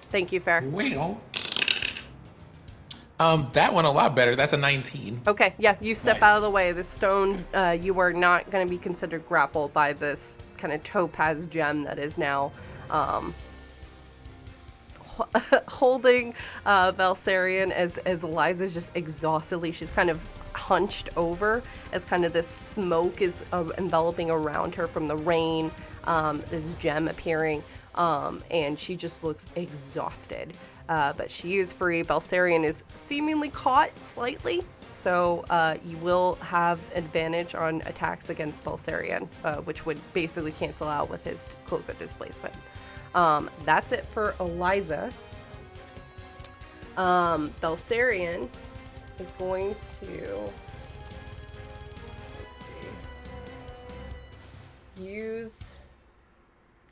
Thank you, Fair. well. That one a lot better. That's a 19. Okay, yeah, you step Nice. out of the way. The stone, you are not going to be considered grappled by this kind of topaz gem that is now holding Belsarian as Eliza's just exhaustedly. She's kind of hunched over as kind of this smoke is enveloping around her from the rain, this gem appearing, and she just looks exhausted. But she is free. Belsarian is seemingly caught slightly, so you will have advantage on attacks against Belsarian, which would basically cancel out with his cloak of displacement. That's it for Eliza. Belsarian is going to, use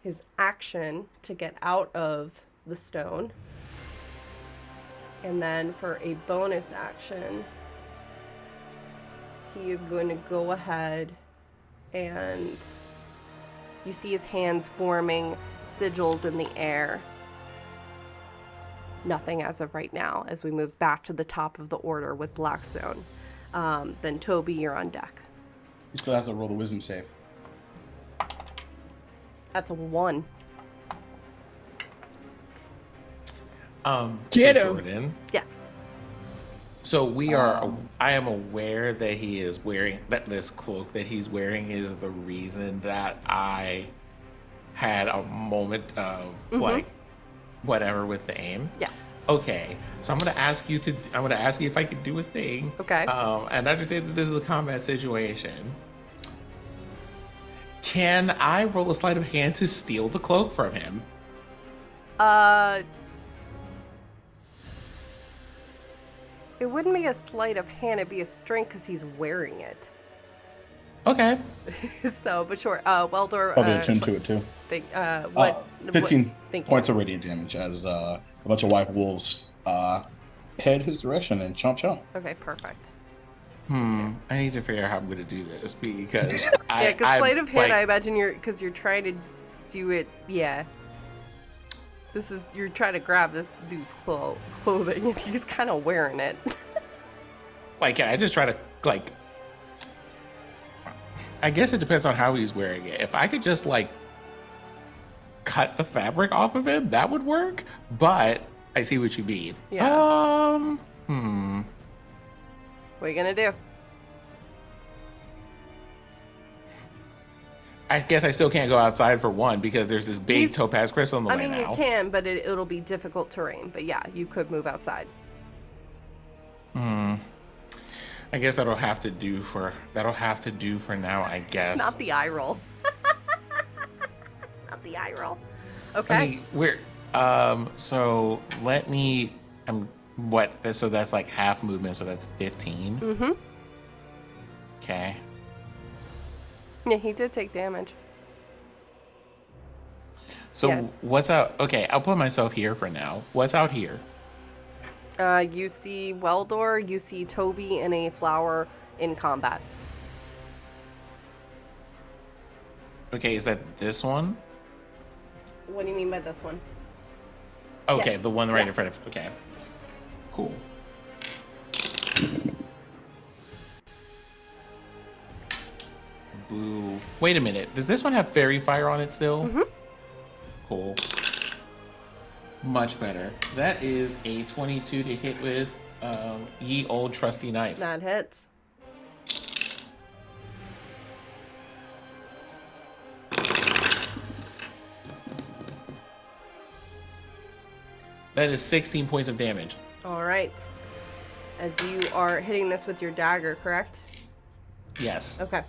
his action to get out of the stone. And then for a bonus action, he is going to go ahead and you see his hands forming sigils in the air. Nothing as of right now as we move back to the top of the order with Blackstone. Then Toby, you're on deck. He still has to roll the wisdom save. That's a 1. Get So him. Jordan. Yes. So I am aware that he is wearing, that this cloak that he's wearing is the reason that I had a moment of like whatever with the aim. Yes. Okay, so I'm gonna ask you if I could do a thing. Okay. And I understand that this is a combat situation. Can I roll a sleight of hand to steal the cloak from him? It wouldn't be a sleight of hand, it'd be a strength because he's wearing it. Okay. So, but sure. Weldor. Probably attune to it too. What? 15 thank you. points of radiant damage as a bunch of white wolves head his direction and chomp. Okay, perfect. I need to figure out how I'm gonna do this because Yeah, because sleight of hand, like, I imagine you're trying to do it. Yeah. You're trying to grab this dude's clothing, and he's kind of wearing it. Like, I just try to, like, I guess it depends on how he's wearing it. If I could just, like, cut the fabric off of him, that would work. But I see what you mean. Yeah. What are you gonna do? I guess I still can't go outside for one because there's this big topaz crystal in the way I mean, now. you can, but it'll be difficult terrain. But yeah, you could move outside. I guess that'll have to do for now, I guess. Not the eye roll. Not the eye roll. Okay. I mean, so let me, so that's like half movement, so that's 15. Mm-hmm. Okay. Yeah, he did take damage. So Yeah. what's out? Okay, I'll put myself here for now. What's out here? You see Weldor, you see Toby and a flower in combat. Okay, is that this one? What do you mean by this one? Okay, Yes. the one right Yeah. in front of. Okay. Cool. Boo. Wait a minute. Does this one have fairy fire on it still? Mm-hmm. Cool. Much better. That is a 22 to hit with ye old trusty knife. That hits. That is 16 points of damage. All right. As you are hitting this with your dagger, correct? Yes. Okay.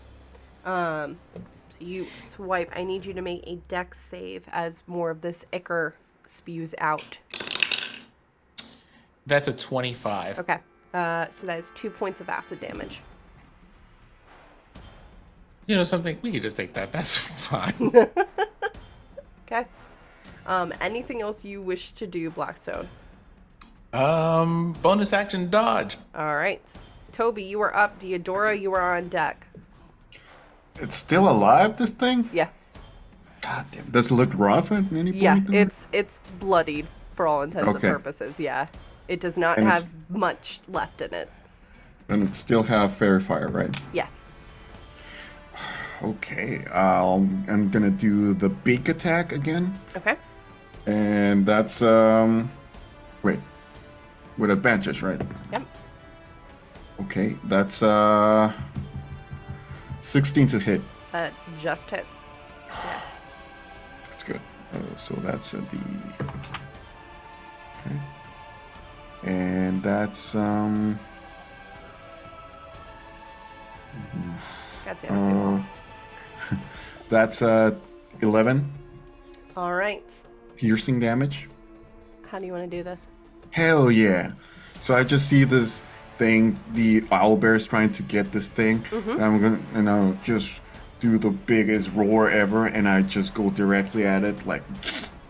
So you swipe. I need you to make a dex save as more of this ichor spews out. That's a 25. Okay. So that is 2 points of acid damage. You know something? We could just take that. That's fine. Okay. Anything else you wish to do, Blackstone? Bonus action dodge. All right. Toby, you are up. Diodora, you are on deck. It's still alive, this thing? Yeah. God damn. Does it look rough at any point? Yeah, or- it's bloodied for all intents Okay. and purposes, yeah. It does not And have it's- much left in it. And it still have fairy fire, right? Yes. Okay. I'm gonna do the beak attack again. Okay. And that's wait. With advantage, right? Yep. Okay, that's 16 to hit. That just hits. Yes. That's good. So that's the okay. And that's God damn it, Tim. that's 11 All right. piercing damage. How do you want to do this? Hell yeah. So I just see this thing, the owlbear is trying to get this thing, and I'll just do the biggest roar ever, and I just go directly at it, like,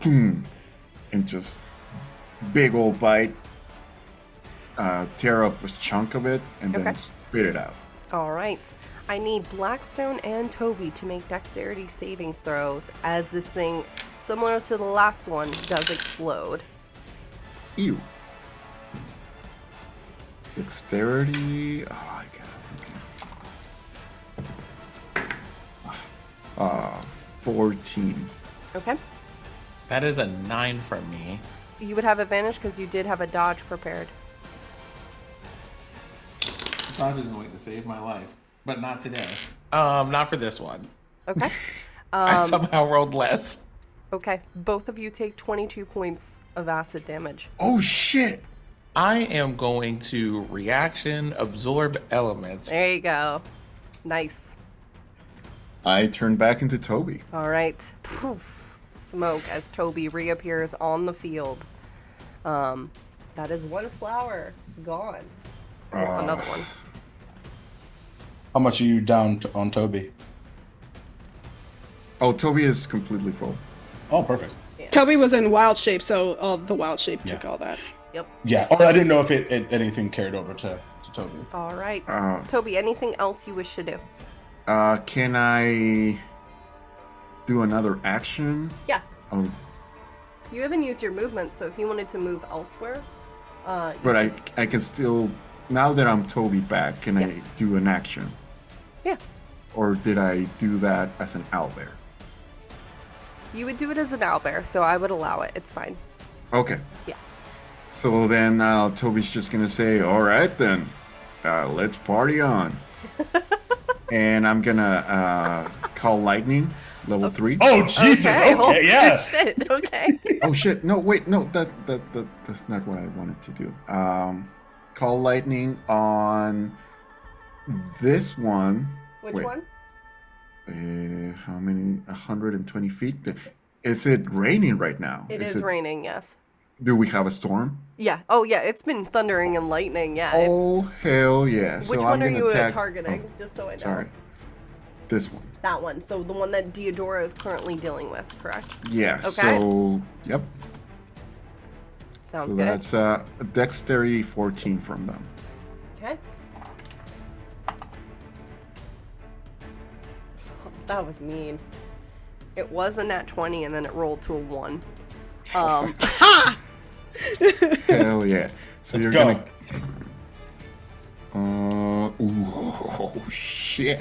boom, and just big old bite, tear up a chunk of it, and then Okay. spit it out. All right. I need Blackstone and Toby to make dexterity savings throws as this thing, similar to the last one, does explode. Ew. Dexterity. Oh, I got it. Okay. 14. Okay. That is a 9 from me. You would have advantage because you did have a dodge prepared. Dodge is going to save my life, but not today. Not for this one. Okay. I somehow rolled less. Okay. Both of you take 22 points of acid damage. Oh shit! I am going to reaction absorb elements. There you go. Nice. I turn back into Toby. All right. Poof. Smoke as Toby reappears on the field. That is one flower gone. Oh, another one. How much are you down on Toby? Oh, Toby is completely full. Oh, perfect. Toby was in wild shape, so all the wild shape took Yeah. all that. Yep. Yeah. Oh, I didn't know if it anything carried over to Toby. All right. Uh, Toby, anything else you wish to do? Can I do another action? Yeah. Oh, You haven't used your movement, so if you wanted to move elsewhere, you but could- I can still, now that I'm Toby back, can I do an action? Yeah. Or did I do that as an owlbear? You would do it as an owlbear, so I would allow it. It's fine. Okay. Yeah. So then Toby's just gonna say, "All right then, let's party on," and I'm gonna call lightning, level 3. Oh Jesus! Okay, holy yeah. shit, okay. Oh shit! No, wait, no, that's not what I wanted to do. Call lightning on this one. Which Wait. one? How many? 120 feet. Is it raining right now? It is raining, yes. Do we have a storm? Yeah. Oh, yeah, it's been thundering and lightning, yeah. Oh hell yeah! Which So one I'm are gonna you attack... targeting? oh, Just so I know. sorry. This one. That one. So the one that Diodora is currently dealing with, correct? Yeah. Okay. So yep. Sounds So good. that's a dexterity 14 from them. Okay. That was mean. It was a nat 20 and then it rolled to a 1. Hell yeah! So Let's you're go. gonna. Oh shit.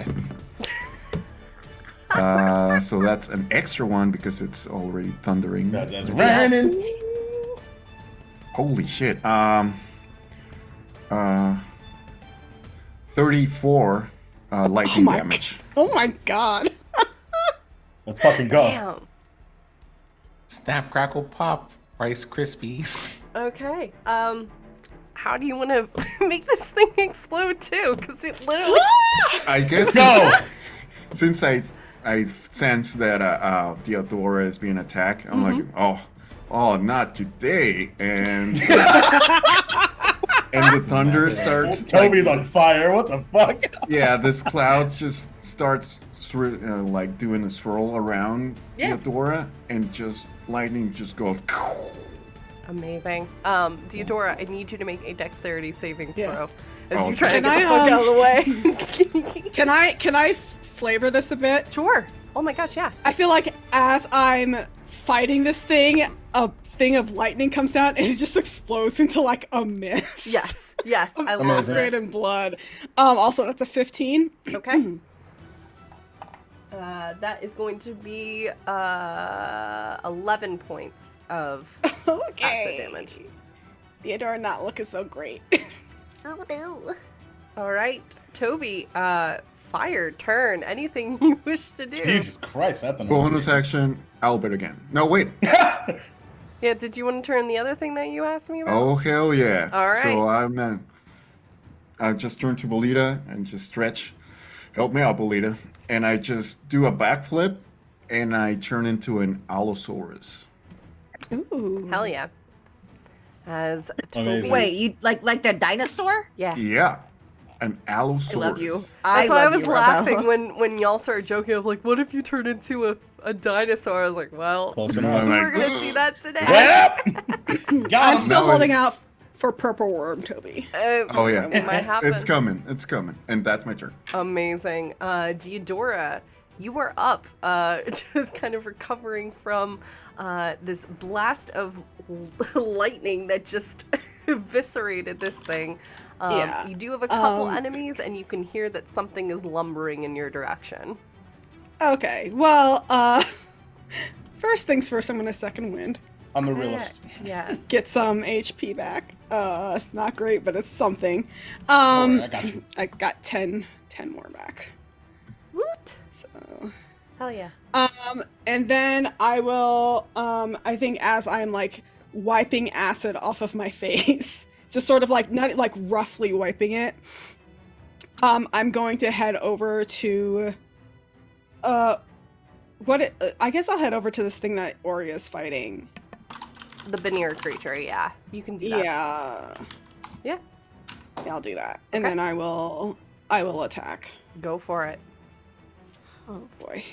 So that's an extra one because it's already thundering. That's raining. Holy shit. 34 lightning my damage. Oh my god. Let's fucking go. Damn. Snap, crackle, pop, Rice Krispies. Okay. How do you want to make this thing explode too? Because it literally. I guess Go. since I sense that Theodora is being attacked, I'm like, oh, not today, and the thunder starts. Toby's on fire. What the fuck? Yeah, this cloud just starts like doing a swirl around Theodora, and just lightning just goes. Amazing. Theodora, I need you to make a dexterity savings throw as Oh, you try to Can get the I, fuck out of the way. Can I flavor this a bit? Sure. Oh my gosh, yeah. I feel like as I'm fighting this thing, a thing of lightning comes out and it just explodes into like a mist. Yes. Yes. I love Amazing. Acid this. and blood. Also, that's a 15. Okay. That is going to be 11 points of Okay. acid damage. Theodora not looking so great. Oh no. All right, Toby. Fire turn. Anything you wish to do? Jesus Christ, that's an Bonus action, Albert again. No, wait. Yeah. Did you want to turn the other thing that you asked me about? Oh hell yeah! All right. So I just turn to Bolita and just stretch. Help me out, Bolita. And I just do a backflip, and I turn into an Allosaurus. Ooh. Hell yeah. As Toby. Amazing. Wait, you like the dinosaur? Yeah. Yeah, an Allosaurus. I love you. That's why I love was you, laughing Robo. when y'all started joking of like, what if you turn into a dinosaur? I was like, well, Close I'm enough. like, we're gonna see that today. Yep. Got I'm him. still No, holding out for purple worm, Toby. Oh yeah, It might happen. it's coming. It's coming, and that's my turn. Amazing. Theodora, you are up, just kind of recovering from this blast of lightning that just eviscerated this thing. Yeah. You do have a couple enemies, and you can hear that something is lumbering in your direction. Okay, well, first things first, I'm gonna second wind. I'm the realist. Yes. Get some HP back. It's not great, but it's something. Don't worry, I got you. I got 10 more back. Woot! So, Hell yeah. and then I will, I think as I'm like wiping acid off of my face, just sort of like, not like roughly wiping it, I'm going to head over to, I guess I'll head over to this thing that Oria's fighting. The veneer creature, yeah. You can do that. Yeah. Yeah. Yeah, I'll do that. And Okay. then I will attack. Go for it. Oh boy.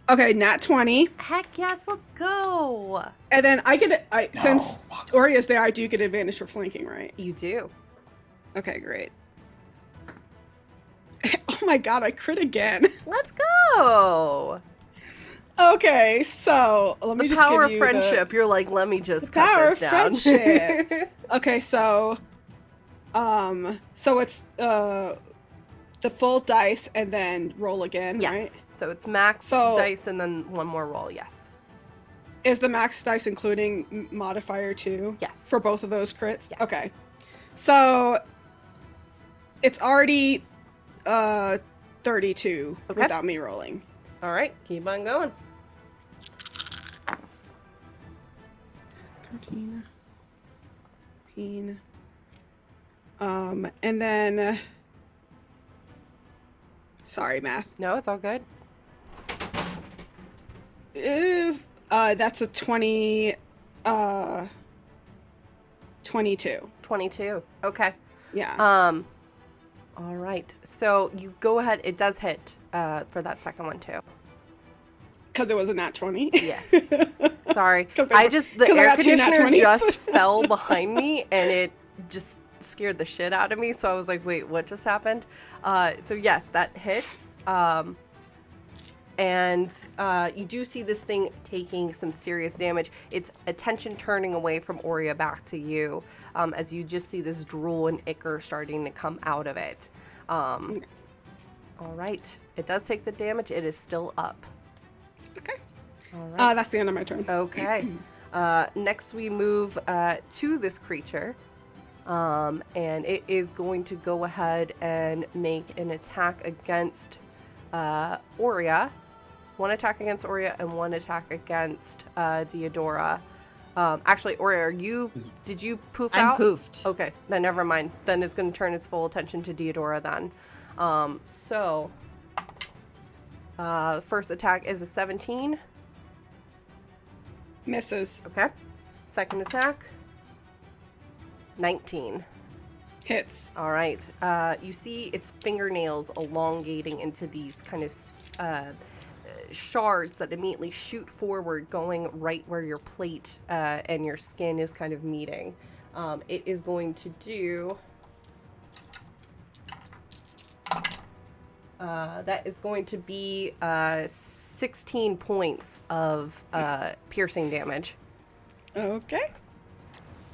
Okay, nat 20. Heck yes, let's go. And then I get since fuck. Oria's there, I do get advantage for flanking, right? You do. Okay, great. Oh my god, I crit again. Let's go. Okay, so let me The just power give of you friendship. You're like, let me just the cut power this of down. friendship. Okay, so it's the full dice and then roll again, Yes. right? So it's max So- dice and then one more roll. Yes. Is the max dice including modifier 2? Yes. For both of those crits? Yes. Okay. So it's already 32 Okay. without me rolling. All right. Keep on going. 13. 15. And then sorry, math. No, it's all good. That's a 22. 22. Okay. Yeah. All right. So you go ahead. It does hit for that second one too. Because it was a nat 20. Yeah. Sorry. 'Cause I I- just the 'cause I air got two nat conditioner 20s. just fell behind me and it just scared the shit out of me. So I was like, wait, what just happened? So yes, that hits. And you do see this thing taking some serious damage. Its attention turning away from Aurea back to you, as you just see this drool and ichor starting to come out of it. All right. It does take the damage. It is still up. Okay. All right. That's the end of my turn. Okay. Next, we move to this creature. And it is going to go ahead and make an attack against Aurea. One attack against Aurea and one attack against Diodora. Actually, Aurea, did you poof I'm out? poofed. Okay, then never mind. Then it's going to turn its full attention to Diodora then. First attack is a 17. Misses. Okay. Second attack, 19. Hits. All right. You see its fingernails elongating into these kind of shards that immediately shoot forward, going right where your plate and your skin is kind of meeting. It is going to do... that is going to be 16 points of piercing damage. Okay.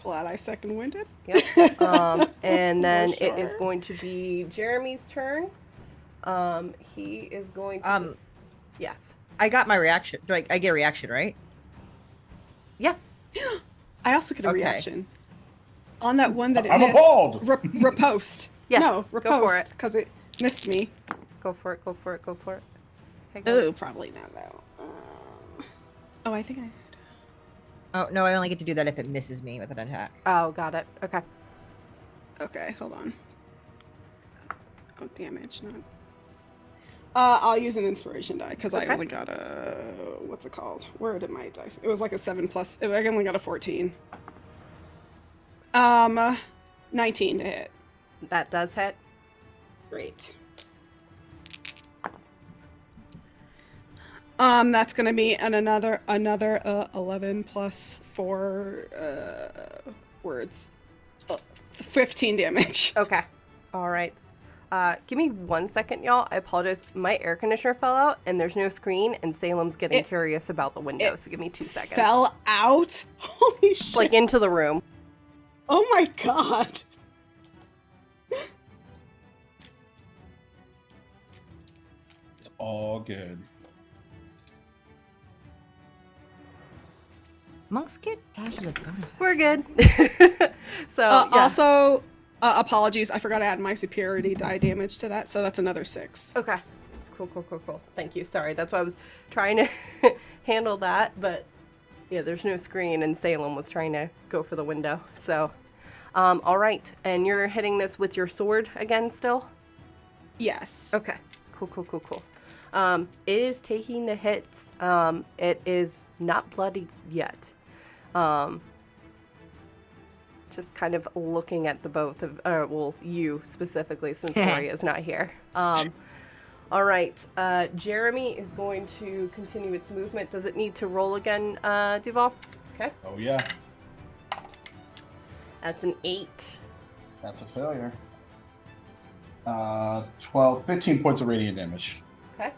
Glad I second winded. Yep. And then For it is sure. going to be Jeremy's turn. He is going to... Yes. I got my reaction. Do I get a reaction, right? Yeah. I also get a Okay. reaction. On that one that it I'm missed. appalled. Repost. Yes, No, go repost. for it. Because it missed me. Go for it, go for it, go for it. Okay, go. Oh, probably not though. Oh, I think I. Oh no, I only get to do that if it misses me with an attack. Oh, got it. Okay. Okay, hold on. Oh, damage, not. I'll use an inspiration die because Okay. I only got a what's it called? Where did my dice? It was like a 7+. I only got a 14. 19 to hit. That does hit. Great. That's gonna be another 11 plus 4 words. 15 damage. Okay. All right. Give me 1 second, y'all. I apologize. My air conditioner fell out, and there's no screen, and Salem's getting curious about the window, so give me 2 seconds. Fell out? Holy shit. Like, into the room. Oh my god. It's all good. Monks get dashes of bonus. We're good. So, yeah. Also, apologies. I forgot to add my superiority die damage to that, so that's another 6. Okay. Cool. Thank you. Sorry, that's why I was trying to handle that, but yeah, there's no screen, and Salem was trying to go for the window. So, all right. And you're hitting this with your sword again still? Yes. Okay. Cool. It is taking the hits. It is not bloody yet. Just kind of looking at the both of, well, you specifically, since Aurea is not here. All right. Jeremy is going to continue its movement. Does it need to roll again, Duval? Okay. Oh yeah, That's an 8. that's a failure. 15 points of radiant damage. Okay.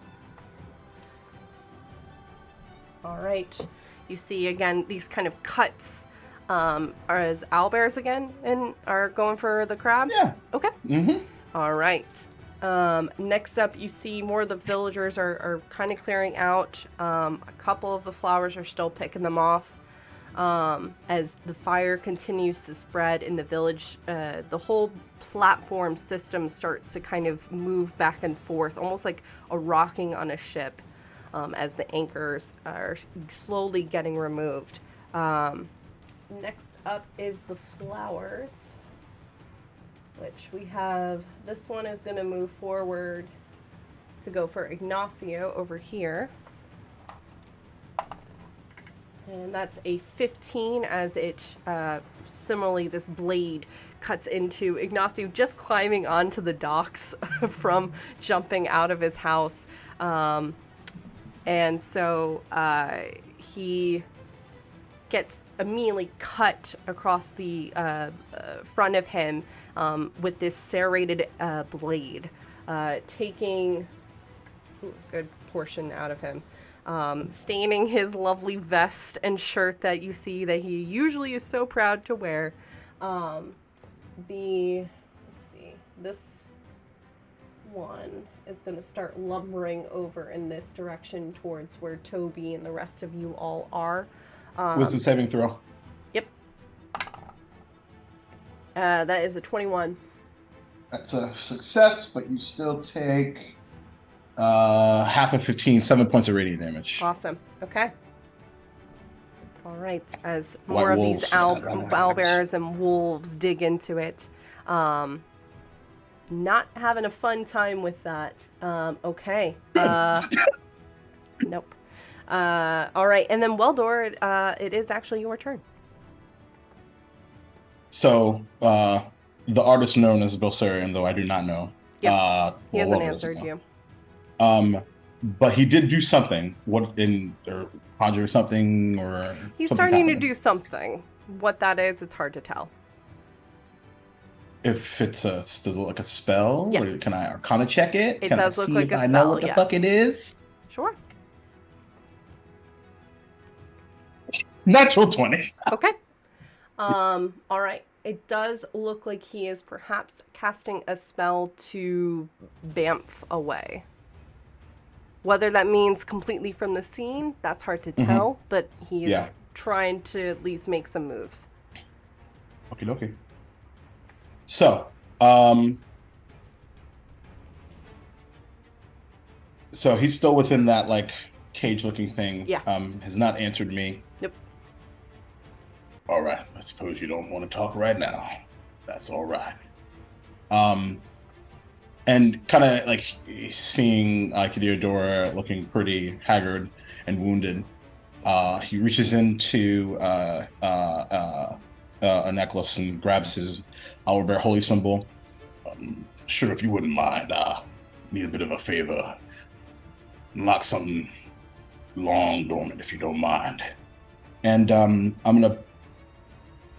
All right. You see again these kind of cuts. Are as owlbears again and are going for the crab? Yeah. Okay. Mm-hmm. All right. Next up, you see more of the villagers are kind of clearing out. A couple of the flowers are still picking them off. As the fire continues to spread in the village, the whole platform system starts to kind of move back and forth, almost like a rocking on a ship, as the anchors are slowly getting removed. Next up is the flowers, which we have. This one is going to move forward to go for Ignacio over here. And that's a 15 as it, similarly, this blade cuts into Ignacio just climbing onto the docks from jumping out of his house. And so he gets immediately cut across the front of him with this serrated blade, taking... Ooh, good portion out of him, staining his lovely vest and shirt that you see that he usually is so proud to wear. This one is going to start lumbering over in this direction towards where Toby and the rest of you all are. Wisdom saving throw. Yep. That is a 21. That's a success, but you still take half of 15, 7 points of radiant damage. Awesome. Okay. All right. As White more of wolves. these owlbears and wolves dig into it. Not having a fun time with that. Okay. Nope. All right. And then Weldor, it is actually your turn. So, the artist known as Bilsarian, though I do not know. Yep. He hasn't Weldor answered doesn't you. know. But he did do something. Or conjure something, or He's something's starting to happening. do something. What that is, it's hard to tell. If it's does it look like a spell? Yes. Or can I Arcana check it? It Can does I look see like if a I know spell, what the yes. fuck it is? Sure. Natural 20. Okay. All right. It does look like he is perhaps casting a spell to bamf away. Whether that means completely from the scene, that's hard to tell, but he is trying to at least make some moves. Okay. So, so he's still within that like cage-looking thing. Yeah. Has not answered me. Yep. All right. I suppose you don't want to talk right now. That's all right. And kind of like seeing Theodora looking pretty haggard and wounded, he reaches into a necklace and grabs his owlbear holy symbol. Sure, if you wouldn't mind, need a bit of a favor. Unlock something long dormant, if you don't mind. And I'm gonna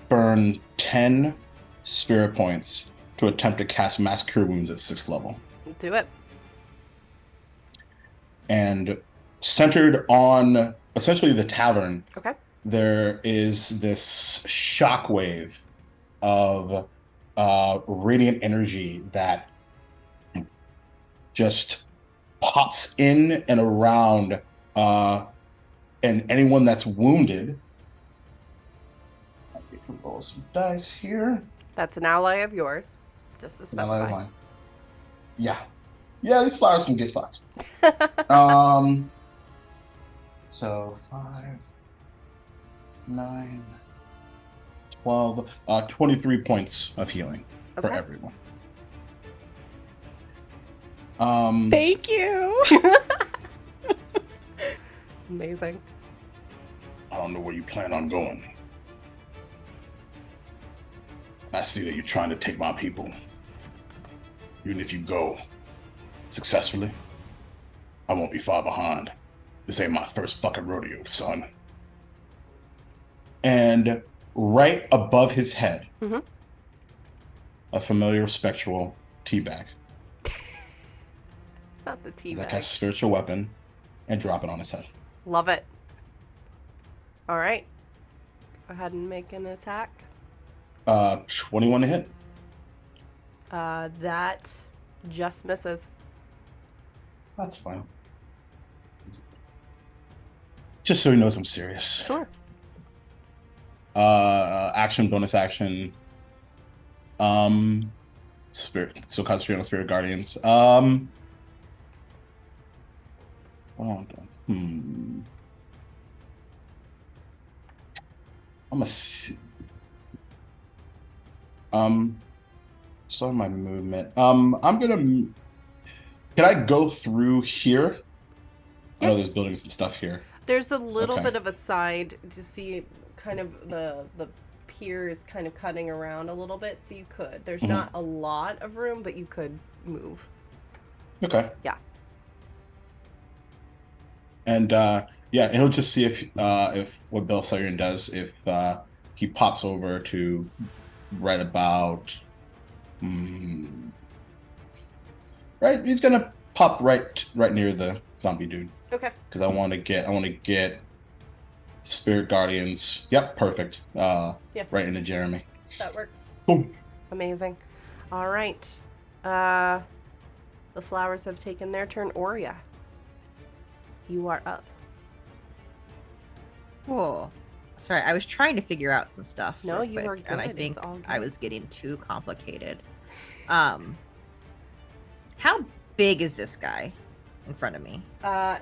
burn 10 spirit points to attempt to cast Mass Cure Wounds at 6th level. Do it. And centered on essentially the tavern, Okay. there is this shockwave of radiant energy that just pops in and around and anyone that's wounded. I get to roll some dice here. That's an ally of yours. Just to specify. Yeah, these flowers can get fucked. So 5, 9, 12, 23 points of healing for Okay. everyone. Thank you. Amazing. I don't know where you plan on going. I see that you're trying to take my people. Even if you go successfully, I won't be far behind. This ain't my first fucking rodeo, son. And right above his head, a familiar spectral teabag. Not the tea That bag. has spiritual weapon and drop it on his head. Love it. All right. Go ahead and make an attack. 21 to hit. That just misses. That's fine. Just so he knows I'm serious. Sure. Action, bonus action. Spirit. So concentrate on Spirit Guardians. I'm a. So my movement. I'm gonna. Can I go through here? I know there's buildings and stuff here. There's a little Okay. bit of a side to see kind of the pier is kind of cutting around a little bit, so you could. There's not a lot of room, but you could move. Okay. Yeah. And and he'll just see if what Bilsarian does, if he pops over to right about right, he's gonna pop right near the zombie dude Okay. because I want to get Spirit Guardians. Yep, perfect. Right into Jeremy. That works. Boom. Amazing. All right. The flowers have taken their turn. Oria, you are up. Cool. Sorry, I was trying to figure out some stuff. No, real you are quick, and I good. think It's all I good. was getting too complicated. How big is this guy in front of me?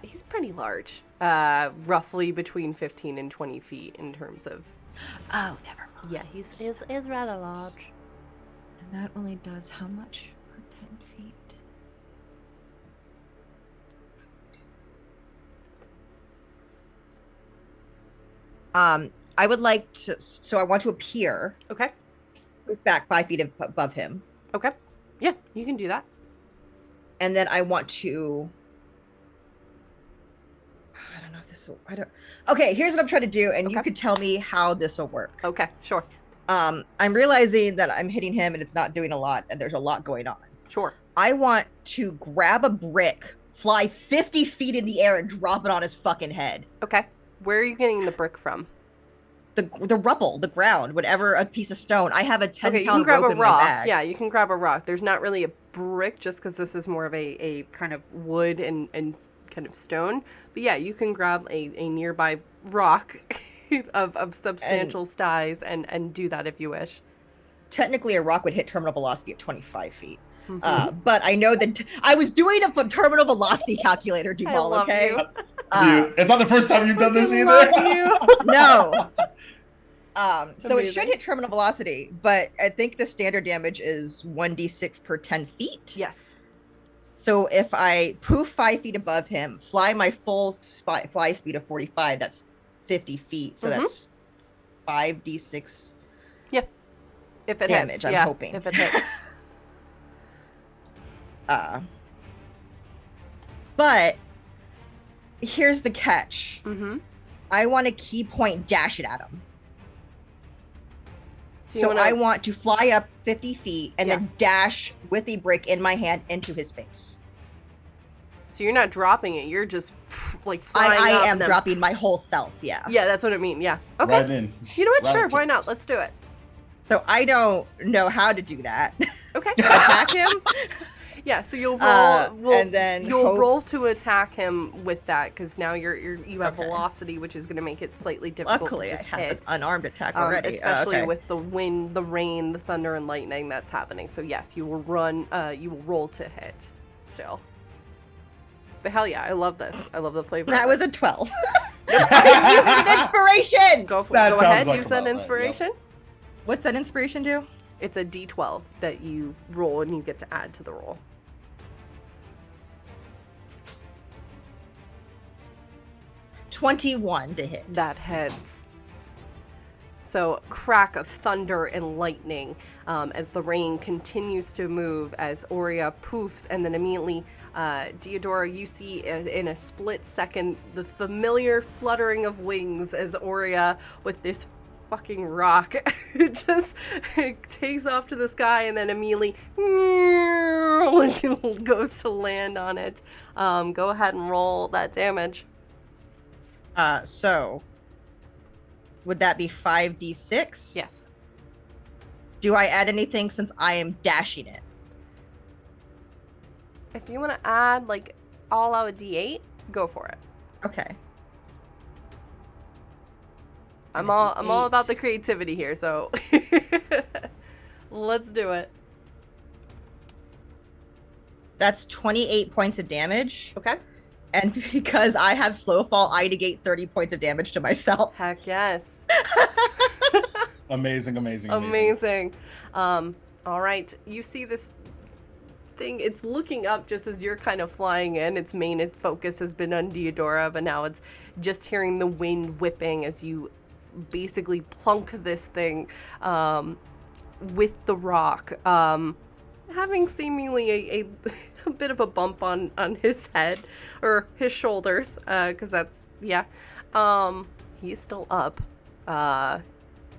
He's pretty large. Roughly between 15 and 20 feet in terms of. Oh, never mind. Yeah, he's rather large. And that only does how much per 10 feet? I would like to. So I want to appear. Okay. Move back 5 feet above him, Okay. Yeah, you can do that. and then I want to. I don't know if this will. I don't. Okay, here's what I'm trying to do, and you Okay. could tell me how this will work. Okay, sure. I'm realizing that I'm hitting him, and it's not doing a lot, and there's a lot going on. Sure. I want to grab a brick, fly 50 feet in the air, and drop it on his fucking head. Okay. Where are you getting the brick from? The rubble, the ground, whatever, a piece of stone. I have a 10 Okay, you can pound grab rope a in my rock. bag. Yeah, you can grab a rock. There's not really a brick just because this is more of a kind of wood and kind of stone. But yeah, you can grab a nearby rock of substantial size and do that if you wish. Technically, a rock would hit terminal velocity at 25 feet. Mhm. But I know that I was doing a terminal velocity calculator, I Duval, love okay? you. Dude, it's not the first time you've done this I either. love you. No. So it should Amazing. hit terminal velocity, but I think the standard damage is 1d6 per 10 feet. Yes. So if I poof 5 feet above him, fly my full fly speed of 45, that's 50 feet. So Mhm. that's 5d6 If it damage, hits. I'm Yeah, hoping. if it hits. But here's the catch. Mm-hmm. I want to key point dash it at him. So, you So wanna, I want to fly up 50 feet and Yeah. then dash with a brick in my hand into his face. so you're not dropping it. You're just like flying I up am and then- dropping my whole self, yeah. Yeah, that's what I mean. Yeah. Okay. Right in. You know what? Right Sure. in. Why not? Let's do it. So I don't know how to do that. Okay. Attack him? Yeah. So you'll roll. And then you'll hope- roll to attack him with that because now you have Okay. velocity, which is going to make it slightly difficult Luckily, to I just have hit. an unarmed attack already. Especially Okay. with the wind, the rain, the thunder, and lightning that's happening. So yes, you will run. You will roll to hit. Still. But hell yeah, I love this. I love the flavor. That of was it. a 12. I'm using an inspiration! Go for That Go sounds ahead. like Use about an right, yep. inspiration. What's that inspiration do? It's a D12 that you roll, and you get to add to the roll. 21 to hit. That heads. So, crack of thunder and lightning as the rain continues to move as Oria poofs, and then immediately, Deodora, you see in a split second the familiar fluttering of wings as Oria, with this fucking rock, just takes off to the sky and then immediately goes to land on it. Go ahead and roll that damage. So would that be 5d6? Yes. Do I add anything since I am dashing it? If you want to add like all out a D8, go for it. Okay. I'm all about the creativity here, so let's do it. That's 28 points of damage. Okay. And because I have slow fall, I negate 30 points of damage to myself. Heck yes. Amazing. Amazing. All right. You see this thing. It's looking up just as you're kind of flying in. Its main focus has been on Deodora, but now it's just hearing the wind whipping as you basically plunk this thing with the rock. Having seemingly a bit of a bump on his head or his shoulders, because that's, yeah. He's still up.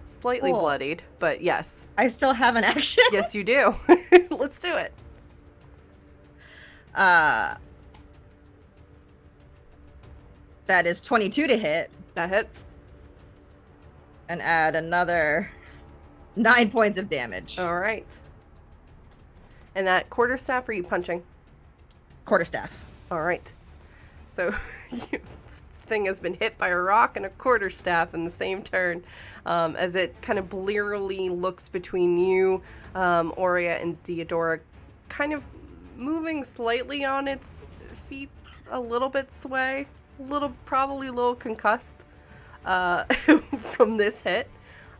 Slightly Cool. bloodied, but yes. I still have an action. Yes, you do. Let's do it. That is 22 to hit, That hits. and add another 9 points of damage. All right. And that quarterstaff, or are you punching? Quarterstaff. All right. So this thing has been hit by a rock and a quarterstaff in the same turn, as it kind of blearily looks between you, Aurea, and Diodora, kind of moving slightly on its feet, a little bit sway, probably a little concussed from this hit.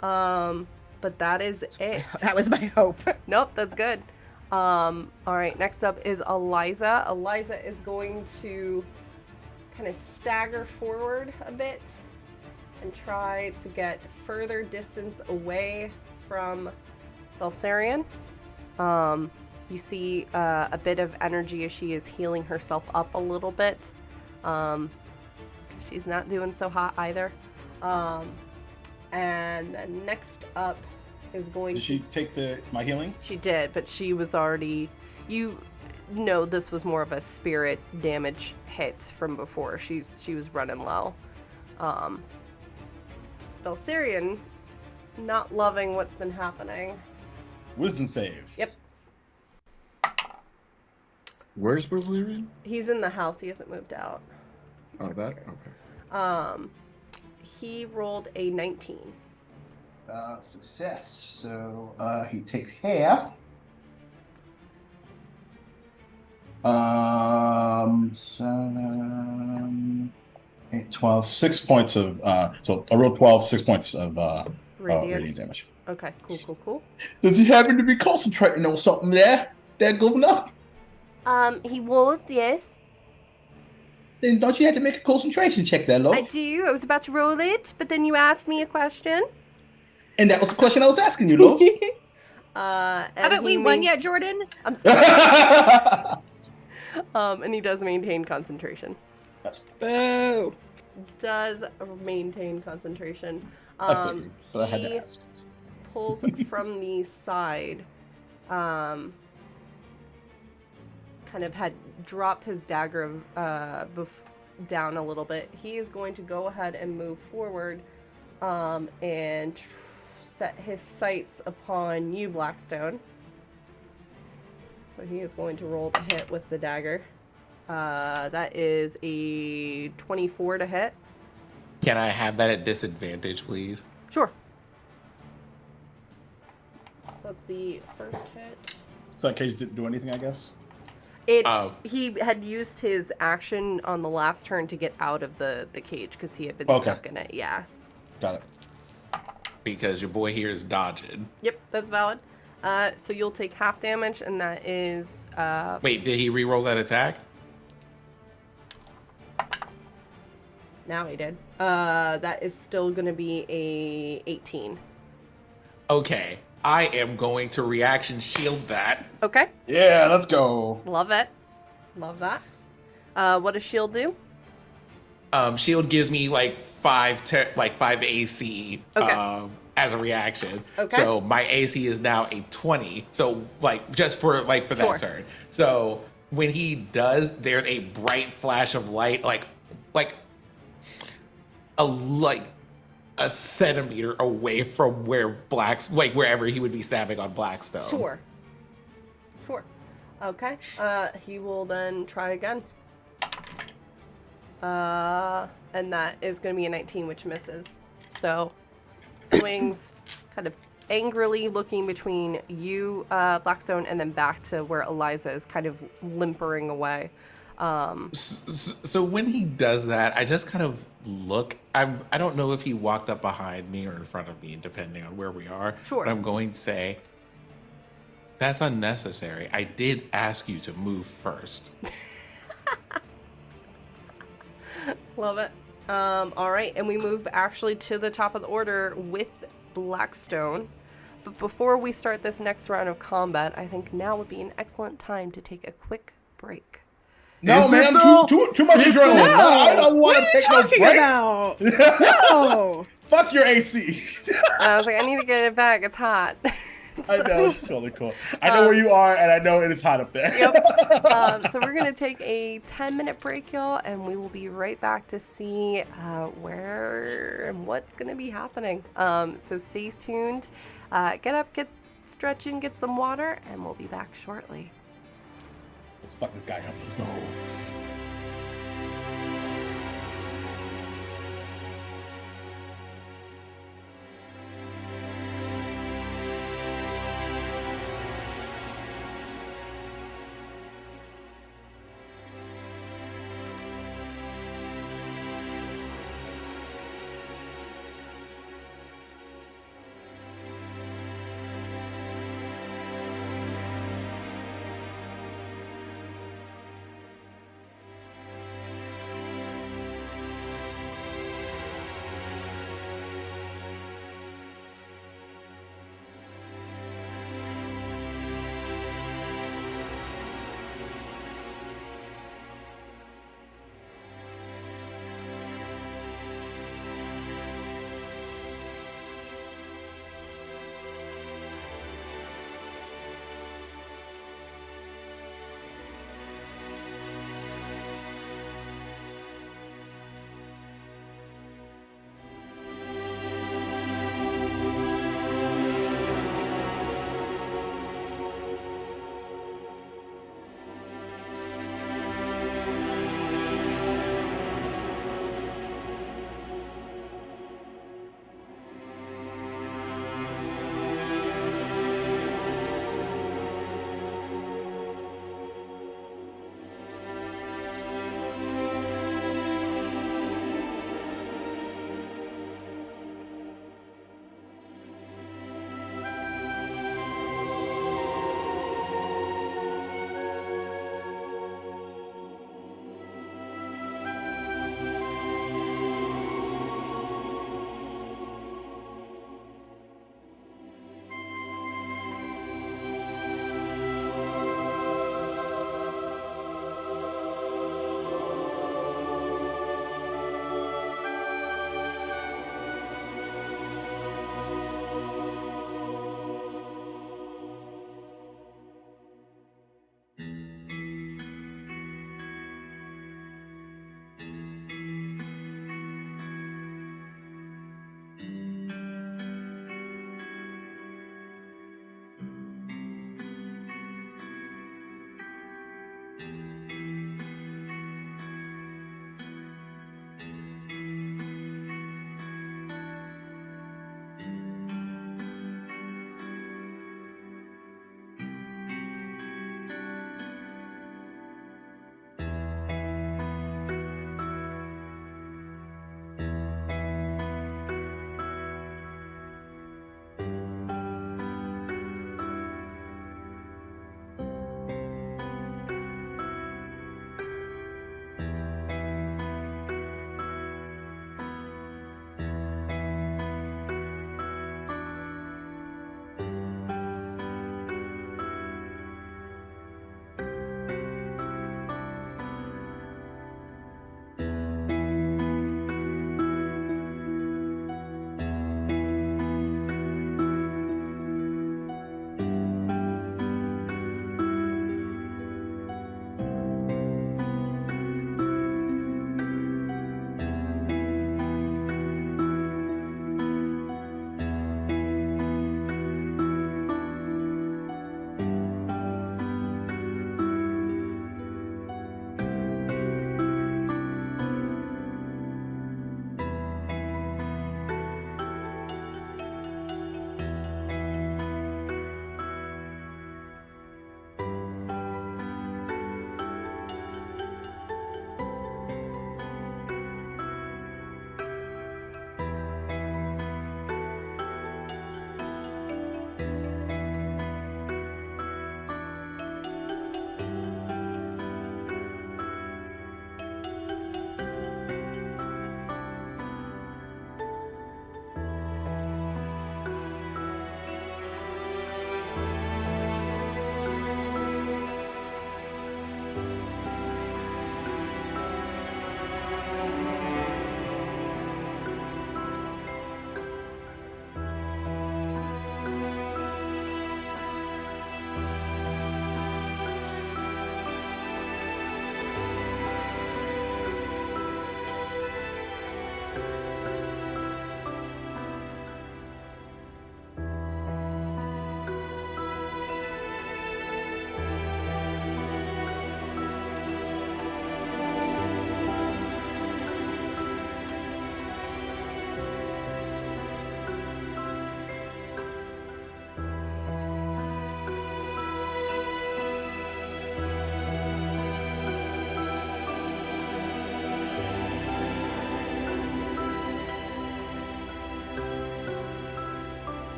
But that is it. That was my hope. Nope, that's good. All right, next up is Eliza. Eliza is going to kind of stagger forward a bit and try to get further distance away from Belsarion. You see a bit of energy as she is healing herself up a little bit. She's not doing so hot either. And then next up is going Did she take my healing? She did, but she was already... You know this was more of a spirit damage hit from before. She was running low. Belsarion, not loving what's been happening. Wisdom save. Yep. Where's Brazilian? He's in the house. He hasn't moved out. Oh, that? Okay. He rolled a 19. Success. So he takes half. 7, 8, 12, 6 points of so I rolled 12, 6 points of radiant damage. Okay, cool. Does he happen to be concentrating on something there, Governor? He was, yes. Then don't you have to make a concentration check there, love? I do. I was about to roll it, but then you asked me a question. And that was the question I was asking you, love. Haven't we won yet, Jordan? I'm sorry. And he does maintain concentration. That's Boo. Does maintain concentration. I figured, but I had to he ask. pulls from the side. Kind of had dropped his dagger down a little bit. He is going to go ahead and move forward and set his sights upon you, Blackstone. So he is going to roll to hit with the dagger. That is a 24 to hit. Can I have that at disadvantage, please? Sure. So that's the first hit. So that case didn't do anything, I guess? He had used his action on the last turn to get out of the cage because he had been stuck in it. Yeah. Got it. Because your boy here is dodging. Yep, that's valid. So you'll take half damage, and that is... Wait, did he re-roll that attack? Now he did. That is still going to be a 18. Okay, I am going to reaction shield that. Okay. Yeah, let's go. Love it. Love that. What does shield do? Shield gives me like 5 AC as a reaction. Okay. So my AC is now a 20. So just for that Sure. turn. So when he does, there's a bright flash of light, like a centimeter away from where wherever he would be stabbing on Blackstone. Sure. Okay. He will then try again. And that is going to be a 19, which misses. So, swings, kind of angrily looking between you, Blackstone, and then back to where Eliza is kind of limpering away. So when he does that, I just kind of look. I don't know if he walked up behind me or in front of me, depending on where we are. Sure. But I'm going to say, that's unnecessary. I did ask you to move first. Love it. All right, and we move actually to the top of the order with Blackstone. But before we start this next round of combat, I think now would be an excellent time to take a quick break. No, Is man, it though? too much Is adrenaline. it? No, I don't want What to are you take no talking breaks. about? No. Fuck your AC. I was like, I need to get it back. It's hot. I know, it's totally cool. I know where you are, and I know it is hot up there. Yep. So we're going to take a 10-minute break, y'all, and we will be right back to see where and what's going to be happening. So stay tuned. Get up, get stretching, get some water, and we'll be back shortly. Let's fuck this guy up. Let's go.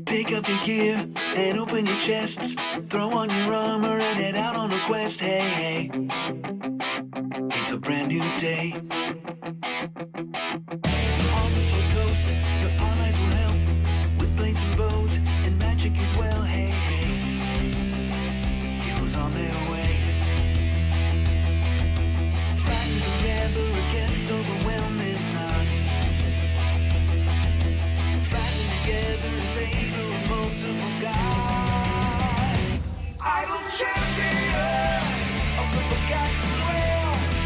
Pick up your gear and open your chests. Throw on your armor and head out on a quest. Hey, hey. It's a brand new day. On the South Coast, your allies will help with blades and bows and magic as well. Hey, hey. Heroes on their way. Fighting together against overwhelming odds. Fighting together in favor of multiple gods. Idle champions of the forgotten realms.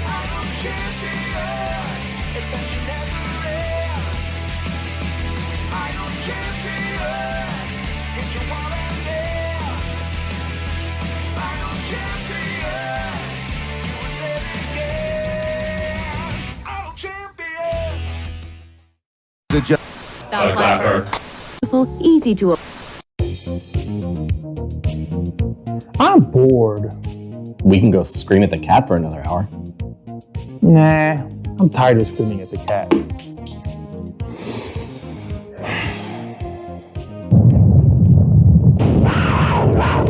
Idle champions, adventure never ends. Idle champions, get your wall and there. Idle champions, you will say it again. Idle champions. Easy to. I'm bored. We can go scream at the cat for another hour. Nah, I'm tired of screaming at the cat.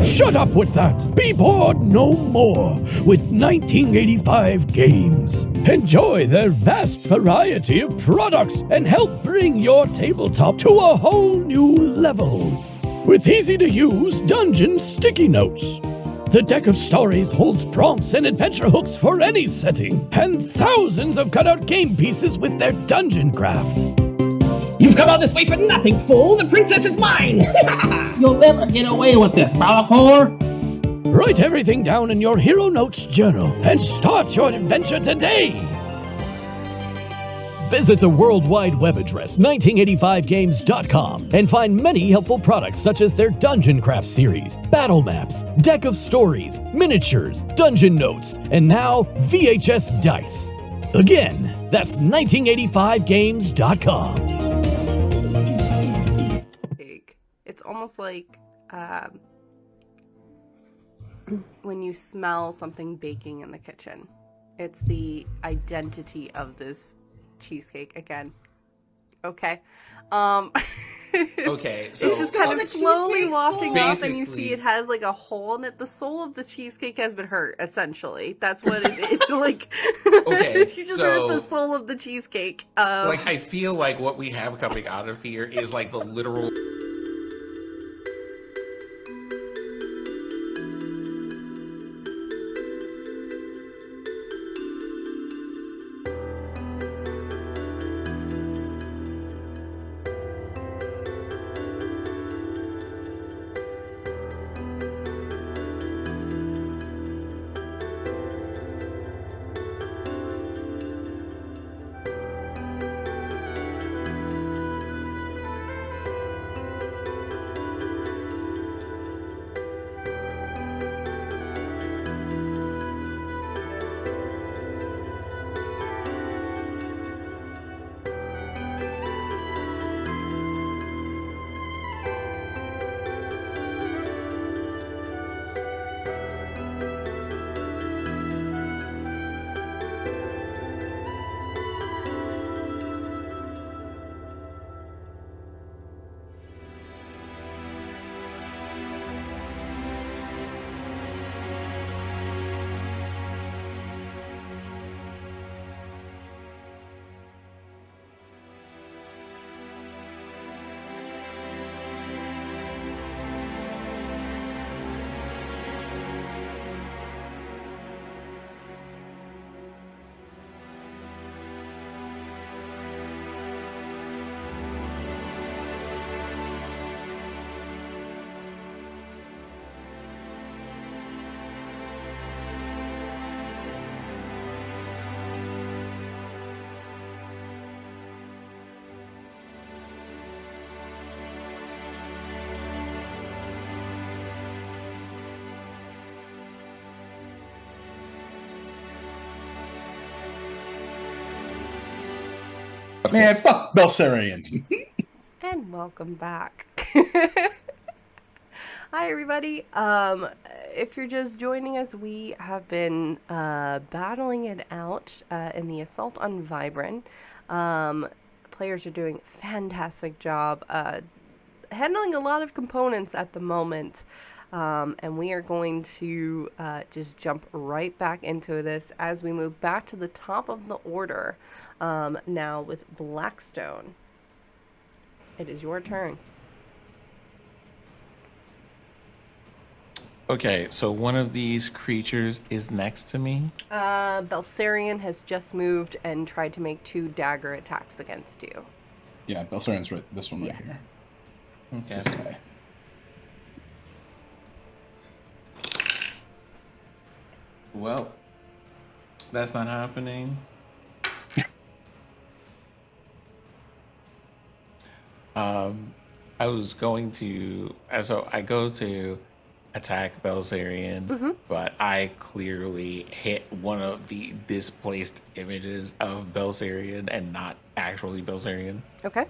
Shut up with that! Be bored no more with 1985 games. Enjoy their vast variety of products and help bring your tabletop to a whole new level. With easy-to-use dungeon sticky notes. The deck of stories holds prompts and adventure hooks for any setting, and thousands of cutout game pieces with their dungeon craft. You've come all this way for nothing, fool! The princess is mine! You'll never get away with this, Balakor! Write everything down in your Hero Notes journal and start your adventure today! Visit the World Wide Web address 1985games.com and find many helpful products such as their Dungeon Craft series, battle maps, deck of stories, miniatures, dungeon notes, and now VHS dice. Again, that's 1985games.com. It's almost like when you smell something baking in the kitchen. It's the identity of this cheesecake again. Okay. Okay, so it's just kind of slowly wafting up, and you see Basically- it has like a hole in it. The soul of the cheesecake has been hurt, essentially. That's what it's like. Okay, you just hurt the so- soul of the cheesecake. like, I feel like what we have coming out of here is like the literal. Man, fuck Belsarian. And welcome back. Hi, everybody. If you're just joining us, we have been battling it out in the assault on Vybrin, players are doing a fantastic job handling a lot of components at the moment. And we are going to just jump right back into this as we move back to the top of the order. Now with Blackstone. It is your turn. Okay, so one of these creatures is next to me. Belsarian has just moved and tried to make 2 dagger attacks against you. Yeah, Belsarian's right. This one right here. Okay. This guy. Well, that's not happening. I was going to, so I go to attack Belsarian, but I clearly hit one of the displaced images of Belsarian and not actually Belsarian. Okay.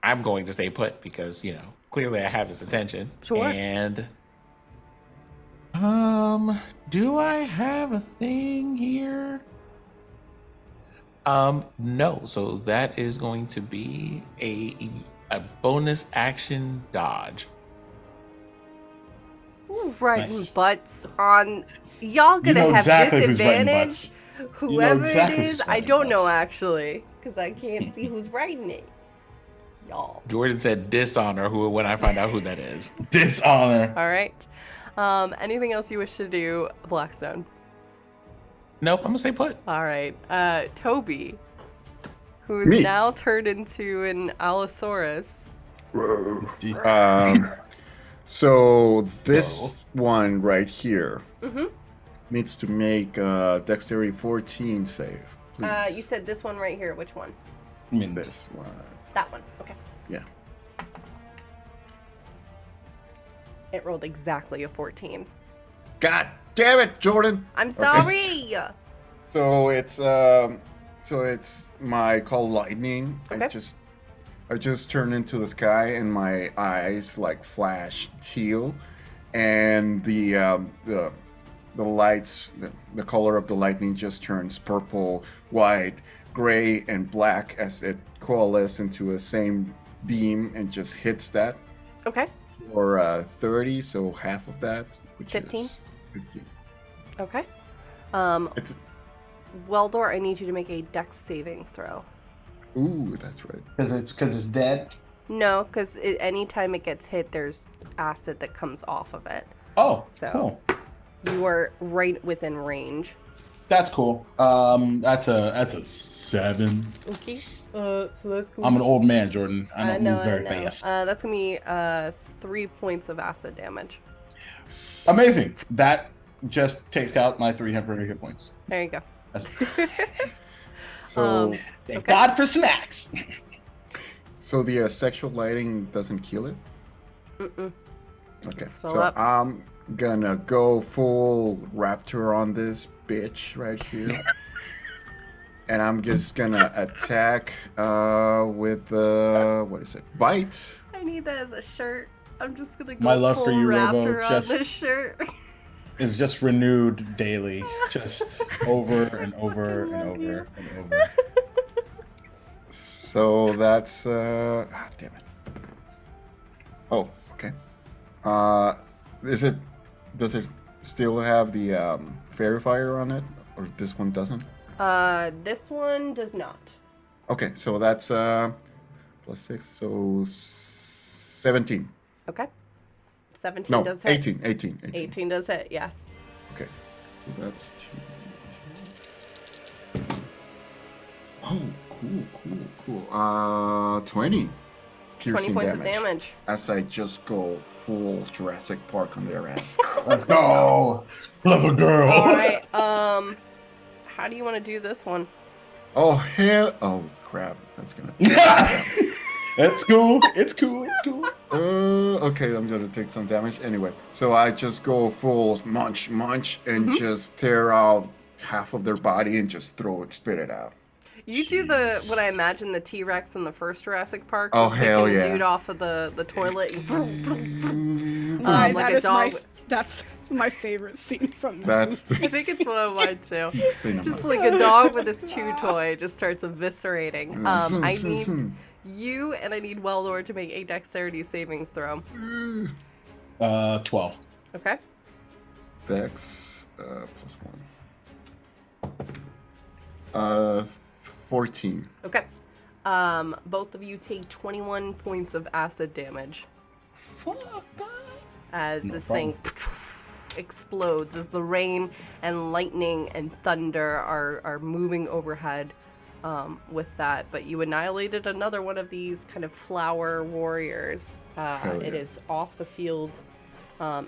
I'm going to stay put because, clearly I have his attention. Sure. And do I have a thing here? No. So that is going to be a bonus action dodge. Ooh, writing Nice. butts on y'all gonna have exactly who's writing disadvantage. butts. Whoever exactly it who's is, I writing don't know butts. actually, because I can't see who's writing it. Y'all. Jordan said dishonor when I find out who that is. Dishonor. All right. Anything else you wish to do, Blackstone? Nope, I'm gonna stay put. All right. Toby, who is Me. now turned into an Allosaurus. So this one right here needs to make dexterity 14 save. Please. You said this one right here. Which one? I mean, This one. That one. Okay. Yeah. It rolled exactly a 14. God damn it, Jordan. I'm sorry. So it's my call lightning. Okay. I just turn into the sky and my eyes like flash teal, and the lights, the color of the lightning just turns purple, white, gray, and black as it coalesces into a same beam and just hits that Okay. for 30, so half of that, which 15? is 15. Okay. It's Weldor, I need you to make a Dex savings throw. ooh, that's right. because it's dead. No, because anytime it gets hit, there's acid that comes off of it. Oh, So- cool. You are right within range. That's cool. That's a 7. Okay. So that's cool. I'm an old man, Jordan. I don't know, move very I know. fast. That's gonna be 3 points of acid damage. Amazing. That just takes out my 3 temporary hit points. There you go. That's, So thank Okay. God for snacks. so the sexual lighting doesn't kill it. Mm-mm. Okay, Still so up. I'm gonna go full raptor on this bitch right here. And I'm just gonna attack with the, what is it? Bite. I need that as a shirt. I'm just gonna go My love full for you, Robo, raptor on just- this shirt. Is just renewed daily, just over and over and love over you. and over. So that's damn it. Oh, okay. Does it still have the fairy fire on it? Or this one doesn't? This one does not. Okay, so that's plus 6, so 17. Okay. 17 No, does hit. 18. 18 does hit, yeah. Okay, so that's 2. Oh, cool. 20 piercing 20 points of damage. as I just go full Jurassic Park on their ass. Let's go, clever girl. All right. How do you want to do this one? Oh hell! Oh crap! That's gonna. It's cool. It's cool. It's cool. Okay, I'm gonna take some damage anyway. So I just go full munch, and just tear out half of their body and just spit it out. You do what I imagine the T-Rex in the first Jurassic Park. Oh, was hell picking yeah. Dude off of the toilet. Hi, like that a is my dog. That's my favorite scene from that. That's I think it's one of mine too. cinema. Just like a dog with his chew toy just starts eviscerating. I need you and I need Weldor to make a dexterity savings throw. 12. Okay. Dex +1. 14. Okay. Both of you take 21 points of acid damage. Fuck, As No this problem. thing explodes, as the rain and lightning and thunder are moving overhead with that. But you annihilated another one of these kind of flower warriors. Hell It yeah. is off the field.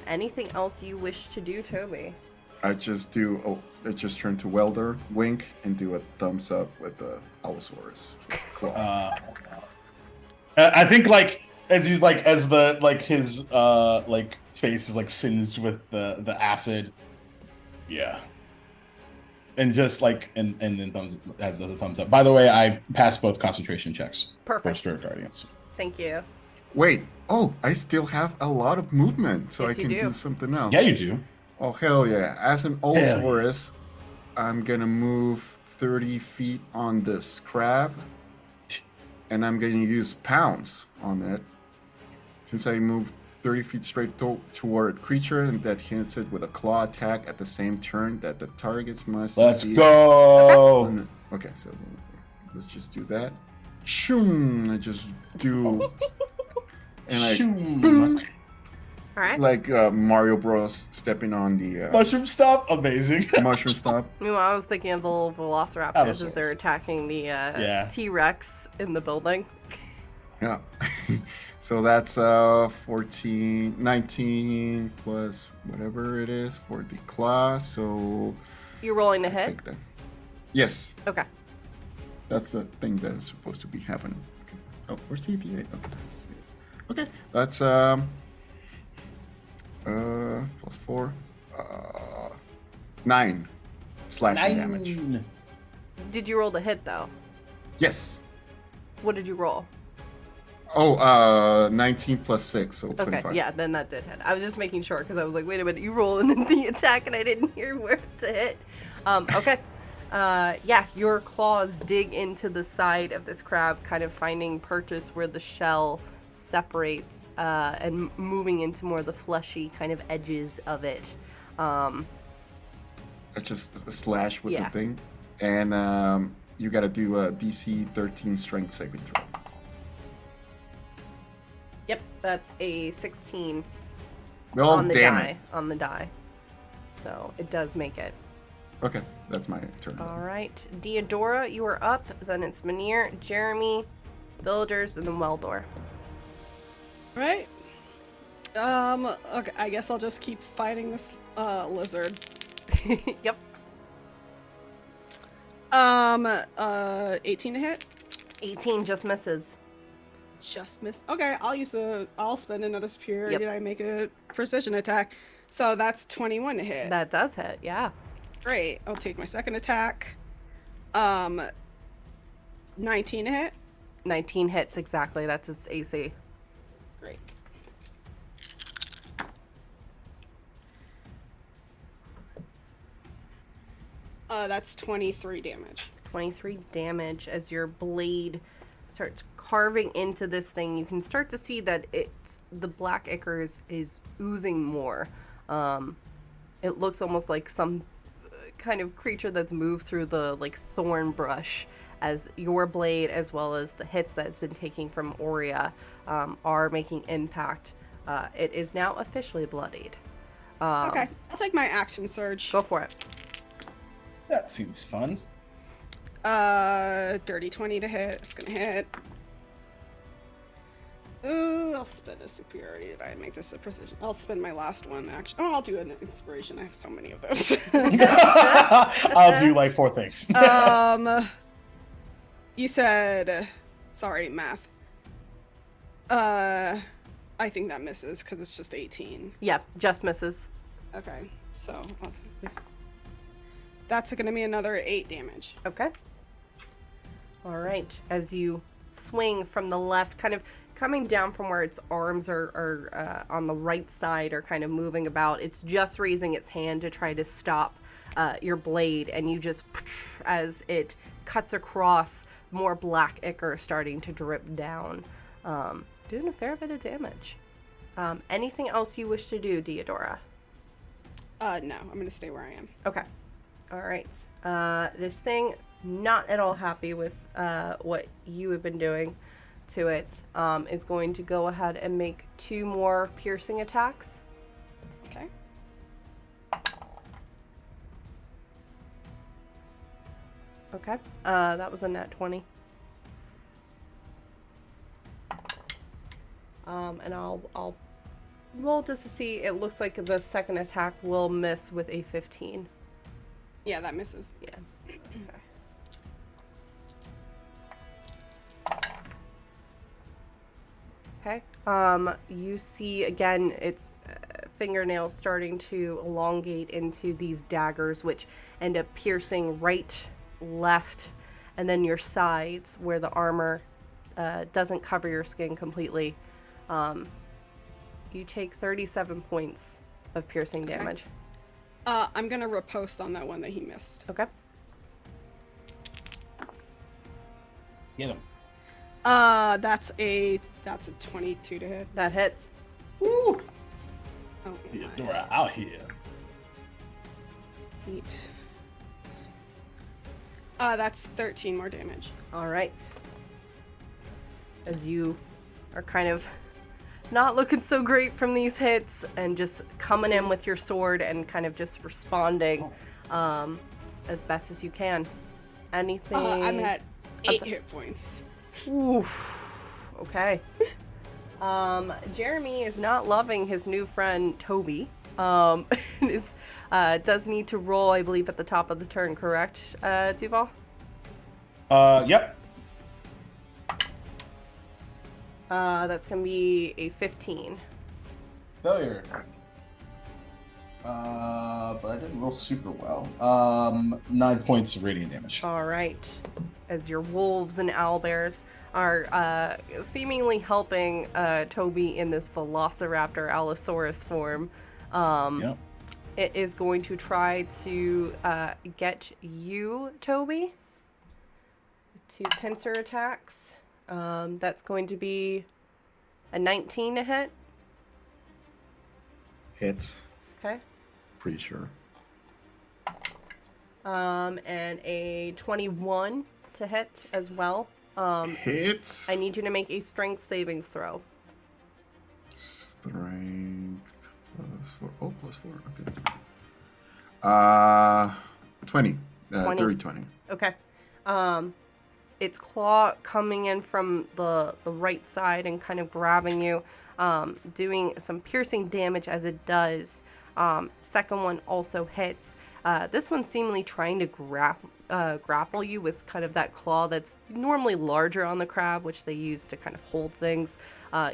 Anything else you wish to do, Toby? I just turn to Welder, wink, and do a thumbs up with the Allosaurus claw. I think like as he's like as the like his like face is like singed with the acid. Yeah. And just like and then does a thumbs up. By the way, I passed both concentration checks for Perfect. Spirit Guardians. Thank you. Wait, I still have a lot of movement, so Yes, I you can do. do something else. Yeah, you do. Oh, hell yeah. As an Hell yeah. Allosaurus, I'm gonna move 30 feet on this crab, and I'm gonna use pounce on it. Since I moved 30 feet straight toward creature, and that hits it with a claw attack at the same turn that the targets must Let's succeed go. on- Okay, so let's just do that. Shoom! I just do... and I... Shoom. All right. Like Mario Bros. Stepping on the Mushroom stop, amazing. mushroom stop. Meanwhile, I was thinking of the little velociraptors as Allosaurus. they're attacking the Yeah. T-Rex in the building. Yeah. So that's 14, 19 plus whatever it is for the claw. So You're rolling to I hit? think that. Yes, Okay. that's the thing that is supposed to be happening. Okay. Oh, where's the ETA? Okay, that's plus 4, 9 slashing damage. 9. Did you roll to hit, though? Yes. What did you roll? Oh, 19 plus 6, so 25. Okay, yeah, then that did hit. I was just making sure because I was like, wait a minute, you rolling in the attack and I didn't hear where to hit. Okay. Yeah, your claws dig into the side of this crab, kind of finding purchase where the shell separates and moving into more of the fleshy kind of edges of it. I just slash with Yeah. the thing. And you gotta do a DC 13 strength saving throw. Yep, that's a 16 Oh, on the damn die. it. On the die. So it does make it. Okay, that's my turn. All right, Deodora, you are up. Then it's Manir, Jeremy, Villagers, and then Weldor. Right? Okay, I guess I'll just keep fighting this lizard. Yep. 18 to hit. 18 just misses. Just missed. Okay, I'll spend another superiority Yep. and I make a precision attack. So that's 21 to hit. That does hit, yeah. Great. I'll take my second attack. 19 to hit. 19 hits exactly. That's its AC. Great. That's 23 damage. 23 damage as your blade starts carving into this thing. You can start to see that the black ichor is oozing more. It looks almost like some kind of creature that's moved through the like thorn brush, as your blade as well as the hits that it's been taking from Aurea are making impact. It is now officially bloodied. Okay, I'll take my action surge. Go for it. That seems fun. Dirty 20 to hit. It's gonna hit. Ooh, I'll spend a superiority. Did I make this a precision? I'll spend my last one, actually. Oh, I'll do an inspiration. I have so many of those. I'll do like 4 things. You said, sorry, math. I think that misses because it's just 18. Yeah, just misses. Okay, so that's gonna be another 8 damage. Okay. All right. As you swing from the left, kind of coming down from where its arms are on the right side, are kind of moving about. It's just raising its hand to try to stop your blade, and you just, as it cuts across, more black ichor starting to drip down, doing a fair bit of damage. Anything else you wish to do, Deodora? No, I'm gonna stay where I am. Okay. All right. This thing, not at all happy with what you have been doing to it, is going to go ahead and make 2 more piercing attacks. Okay. Okay. That was a nat 20. And I'll roll just to see. It looks like the second attack will miss with a 15. Yeah, that misses. Yeah. Okay. You see again its fingernails starting to elongate into these daggers, which end up piercing right, left, and then your sides where the armor doesn't cover your skin completely. You take 37 points of piercing damage. I'm gonna riposte on that one that he missed. Okay. Get him. That's a 22 to hit. That hits. Woo! Oh, Theodora out here. Neat. That's 13 more damage. All right. As you are kind of not looking so great from these hits and just coming in with your sword and kind of just responding as best as you can. Anything? I'm at 8 hit points. Oof. Okay. Jeremy is not loving his new friend Toby. Is does need to roll, I believe, at the top of the turn, correct, Duval? Yep. That's gonna be a 15. Failure. But I didn't roll super well. 9 points of radiant damage. All right. As your wolves and owlbears are seemingly helping Toby in this Velociraptor Allosaurus form, Yep. it is going to try to get you, Toby, 2 pincer attacks. That's going to be a 19 to hit. Hits. Okay. Pretty sure. And a 21 to hit as well. Hits. I need you to make a strength savings throw. Strength +4. Oh, +4. Okay. 20. 30, 20. Okay. Its claw coming in from the right side and kind of grabbing you, doing some piercing damage as it does. Second one also hits. This one seemingly trying to grapple you with kind of that claw that's normally larger on the crab, which they use to kind of hold things.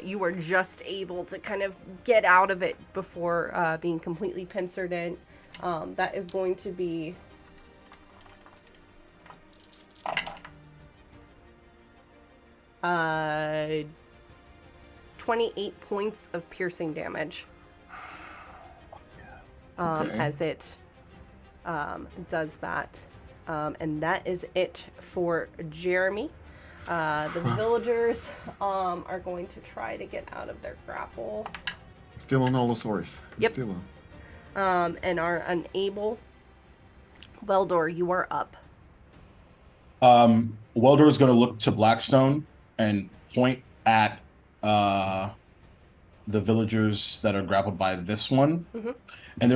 You were just able to kind of get out of it before being completely pincered in. That is going to be 28 points of piercing damage. Okay. As it does that. And that is it for Jeremy. The villagers are going to try to get out of their grapple. Still on Allosaurus. Yep. Still on. And are unable. Weldor, you are up. Weldor is going to look to Blackstone and point at the villagers that are grappled by this one. Mm-hmm. And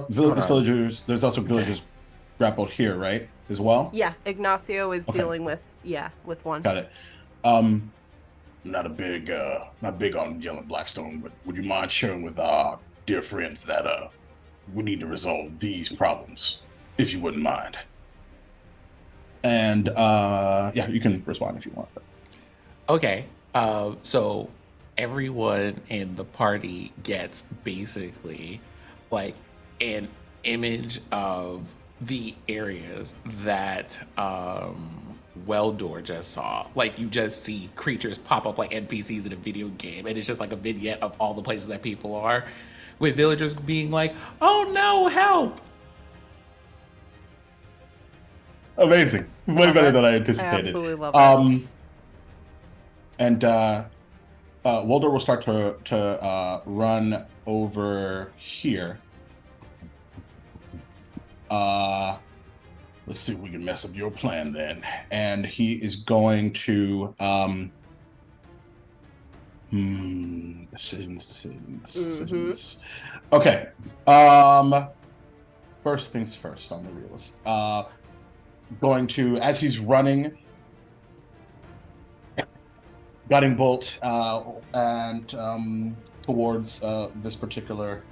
villagers. There's also villagers grappled here, right? As well. Yeah, Ignacio is Okay. dealing with one. Got it. Not big on yelling Blackstone, but would you mind sharing with our dear friends that we need to resolve these problems, if you wouldn't mind? And yeah, you can respond if you want. Okay. So everyone in the party gets basically like an image of the areas that Weldor just saw. Like, you just see creatures pop up like NPCs in a video game, and it's just like a vignette of all the places that people are, with villagers being like, "Oh no, help!" Amazing. Way better than I anticipated. absolutely love it. And Weldor will start to run over here. Let's see if we can mess up your plan then. And he is going to decisions. Okay. First things first on the realist. Going to, as he's running, Guiding Bolt and towards this particular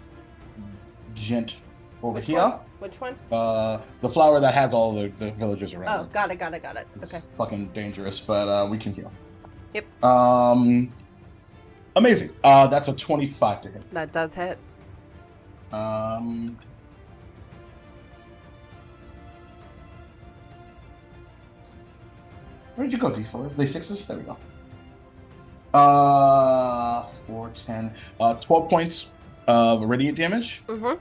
gent over here. Which one? The flower that has all the villagers around. Oh, got it. Okay. It's fucking dangerous, but we can heal. Yep. Amazing. That's a 25 to hit. That does hit. Where'd you go, D4? They sixes? There we go. 4, 10, 12 points of radiant damage. Mm-hmm.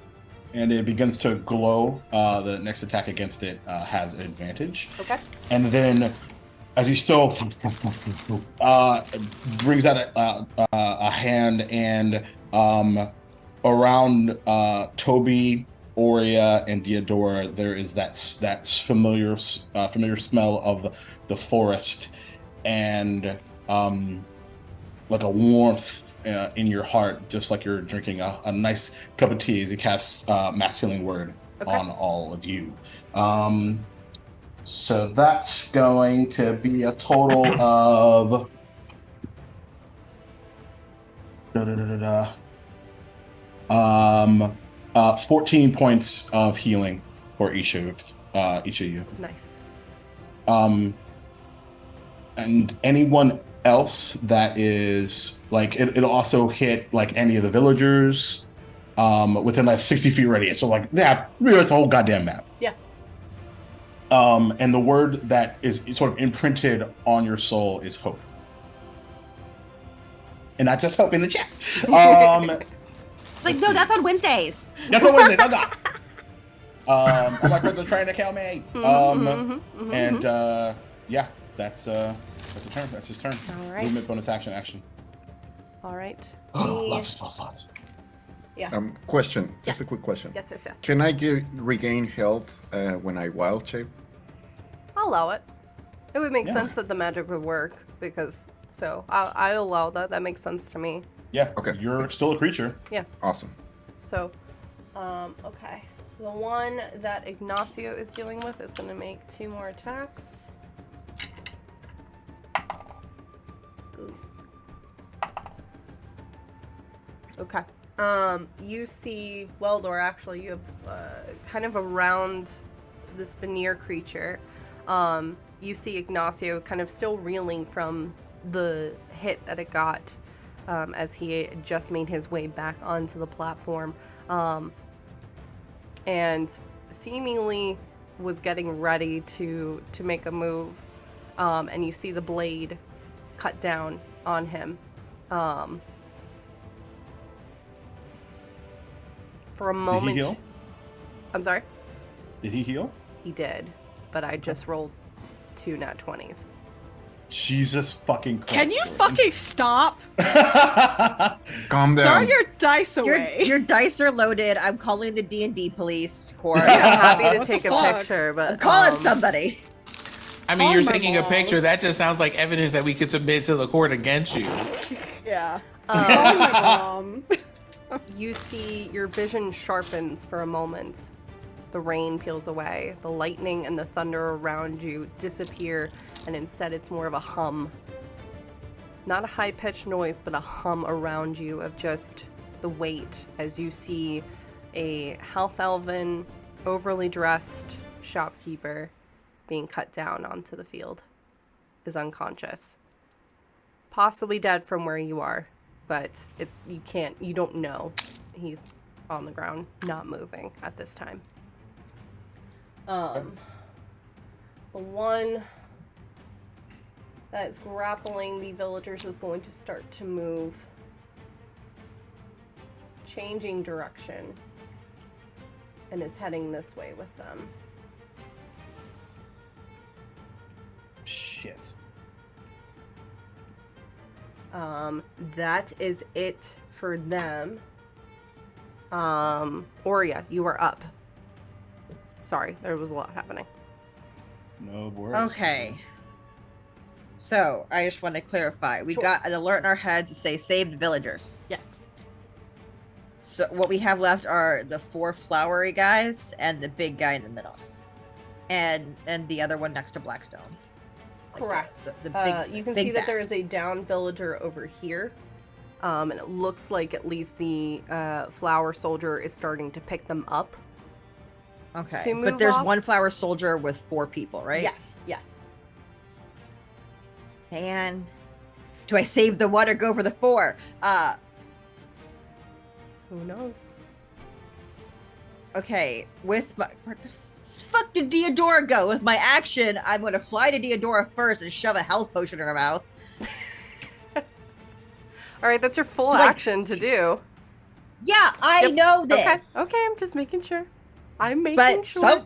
And it begins to glow. The next attack against it has advantage. Okay. And then, as he still brings out a hand, and around Toby, Aurea, and Diodora, there is that familiar smell of the forest, and like a warmth in your heart, just like you're drinking a nice cup of tea, as he casts Mass Healing Word on all of you. So that's going to be a total of 14 points of healing for each of you. Nice. And anyone else that is like, it'll also hit like any of the villagers within like 60 feet radius. So like, yeah, really, it's the whole goddamn map. Yeah. And the word that is sort of imprinted on your soul is hope. And not just hope in the chat. Like, no, that's on Wednesdays. That's on Wednesdays. All my friends are trying to kill me. And yeah, that's a turn. That's his turn. All right. Movement, bonus action. All right. Lots of spell slots. Yeah. Question. Just a Yes. quick question. Yes. Can I regain health when I wild shape? I'll allow it. It would make sense that the magic would work because. So I'll allow that. That makes sense to me. Yeah. Okay. You're still a creature. Yeah. Awesome. So, okay. The one that Ignacio is dealing with is going to make 2 more attacks. Ooh. Okay. You see Weldor, actually, you have kind of around this veneer creature. You see Ignacio kind of still reeling from the hit that it got as he just made his way back onto the platform. And seemingly was getting ready to make a move. And you see the blade cut down on him. For a moment. Did he heal? I'm sorry? Did he heal? He did, but I just rolled 2 nat 20s. Jesus fucking Christ. Can you fucking stop? Calm Throw down. your dice away. Your dice are loaded. I'm calling the D&D police. I'm happy to What take the a fuck? picture, but I'm calling somebody. I mean, Call you're my taking a mom. picture. That just sounds like evidence that we could submit to the court against you. Yeah. Call my mom. You see your vision sharpens for a moment. The rain peels away. The lightning and the thunder around you disappear, and instead it's more of a hum. Not a high-pitched noise, but a hum around you of just the weight as you see a half-elven, overly dressed shopkeeper being cut down onto the field, is unconscious. Possibly dead from where you are, but you don't know. He's on the ground, not moving at this time. The one that is grappling the villagers is going to start to move, changing direction, and is heading this way with them. Shit. That is it for them. Oria, you are up. Sorry, there was a lot happening. No worries. Okay. So, I just want to clarify. We Sure. got an alert in our heads to say save the villagers. Yes. So, what we have left are the 4 flowery guys and the big guy in the middle. And the other one next to Blackstone. Like Correct. the big, you can big see that bad. there is a down villager over here. And it looks like at least the flower soldier is starting to pick them up. Okay. to move But there's off. one flower soldier with 4 people, right? Yes, yes. And do I save the 1 or go for the 4? Who knows? Okay, with my... Where the fuck did Deodora go? With my action, I'm going to fly to Deodora first and shove a health potion in her mouth. All right, that's your full Like- action to do. Yeah, I Yep. know this. Okay, I'm just making sure. I'm making But sure.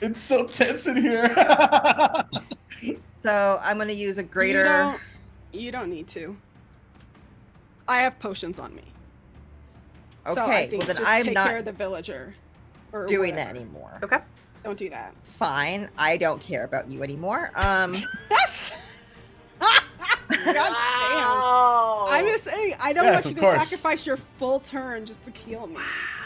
It's so tense in here. So I'm going to use a greater... You don't need to. I have potions on me. Okay, So I think well then just I'm take not care of the villager. Or doing whatever. that anymore. Okay. Don't do that. Fine, I don't care about you anymore. That's... God damn. I'm just saying, I don't Yes, want you of to course. sacrifice your full turn just to kill me.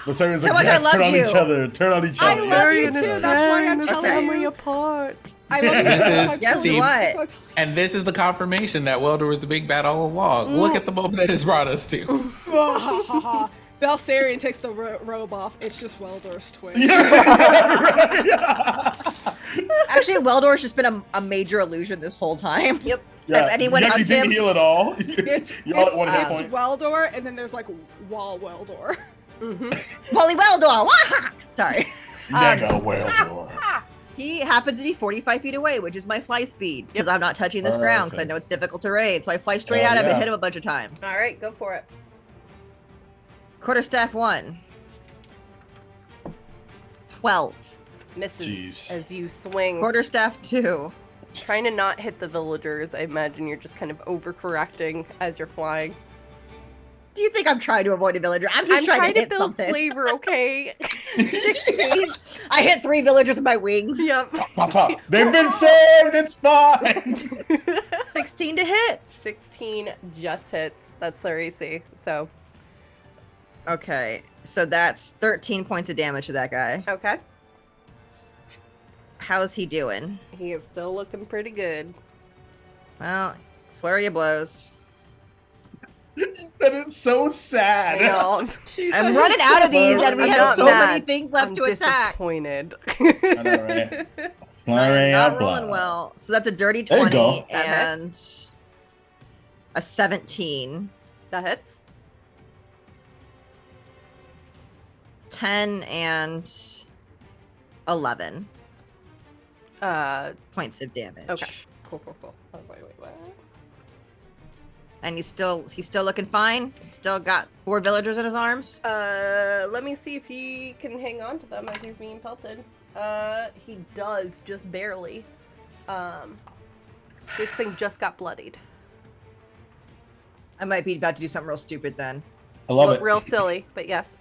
The servant's So like, much I yes, turn love on you. each other. Turn on each I other. love you Serious too, that's why I'm tearing the telling family you. apart. I love you. This so is- much. Guess see, what? And this is the confirmation that Welder was the big bad all along. Look at the moment that it's brought us to. Belsarian takes the robe off. It's just Weldor's twin. Actually, Weldor's just been a major illusion this whole time. Yep. Has anyone you actually hugged didn't him? heal at all. It's You all at one hit it's point. Weldor, and then there's like Wall Weldor. Wally Weldor! Wah! Sorry. Mega Weldor. He happens to be 45 feet away, which is my fly speed, because I'm not touching this ground, because I Perfect. know it's difficult terrain. So I fly straight Hell at him yeah. and hit him a bunch of times. All right, go for it. Quarterstaff 1. 12. Misses Jeez. as you swing. Quarterstaff 2. Trying to not hit the villagers. I imagine you're just kind of overcorrecting as you're flying. Do you think I'm trying to avoid a villager? I'm just I'm trying to hit build something. flavor, okay? 16. I hit 3 villagers with my wings. Yep. Pop, pop. They've been saved. It's fine. 16 to hit. 16 just hits. That's their AC. So, Okay, so that's 13 points of damage to that guy. okay. How's he doing? He is still looking pretty good. Well, flurry of blows. You said it's so I sad. know. I'm running out of these, and we I'm have not so mad. many things left I'm to attack. disappointed. I know, right? Flurry Not of rolling blood. well. So that's a dirty There you 20 go. That and a 17. That hits. 10 and 11 points of damage. Okay. Cool. I was like, wait, what? And he's still looking fine. Still got 4 villagers in his arms. Let me see if he can hang on to them as he's being pelted. He does, just barely. This thing just got bloodied. I might be about to do something real stupid then. I love it. Real silly, but yes.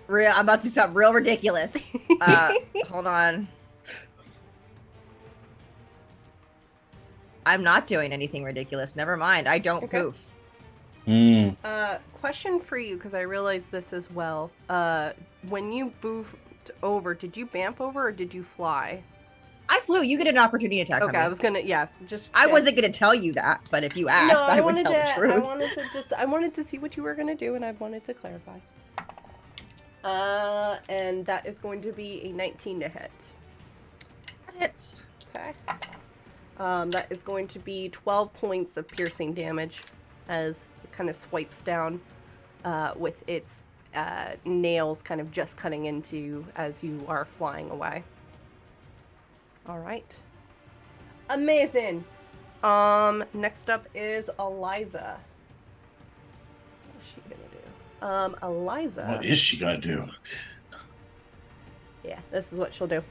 I'm about to do something real ridiculous. Hold on. I'm not doing anything ridiculous. Never mind. I don't Okay. poof. Mm. Question for you, because I realized this as well. When you moved over, did you bamf over or did you fly? I flew. You get an opportunity attack. Okay, on me. I was gonna, just. I wasn't gonna tell you that, but if you asked, I would tell the truth. I wanted to see what you were gonna do, and I wanted to clarify. And that is going to be a 19 to hit. That hits. Okay. That is going to be 12 points of piercing damage as it kind of swipes down with its nails kind of just cutting into as you are flying away. All right. Amazing. Next up is Eliza. What's she gonna do? Eliza. What is she gonna do? Yeah, this is what she'll do.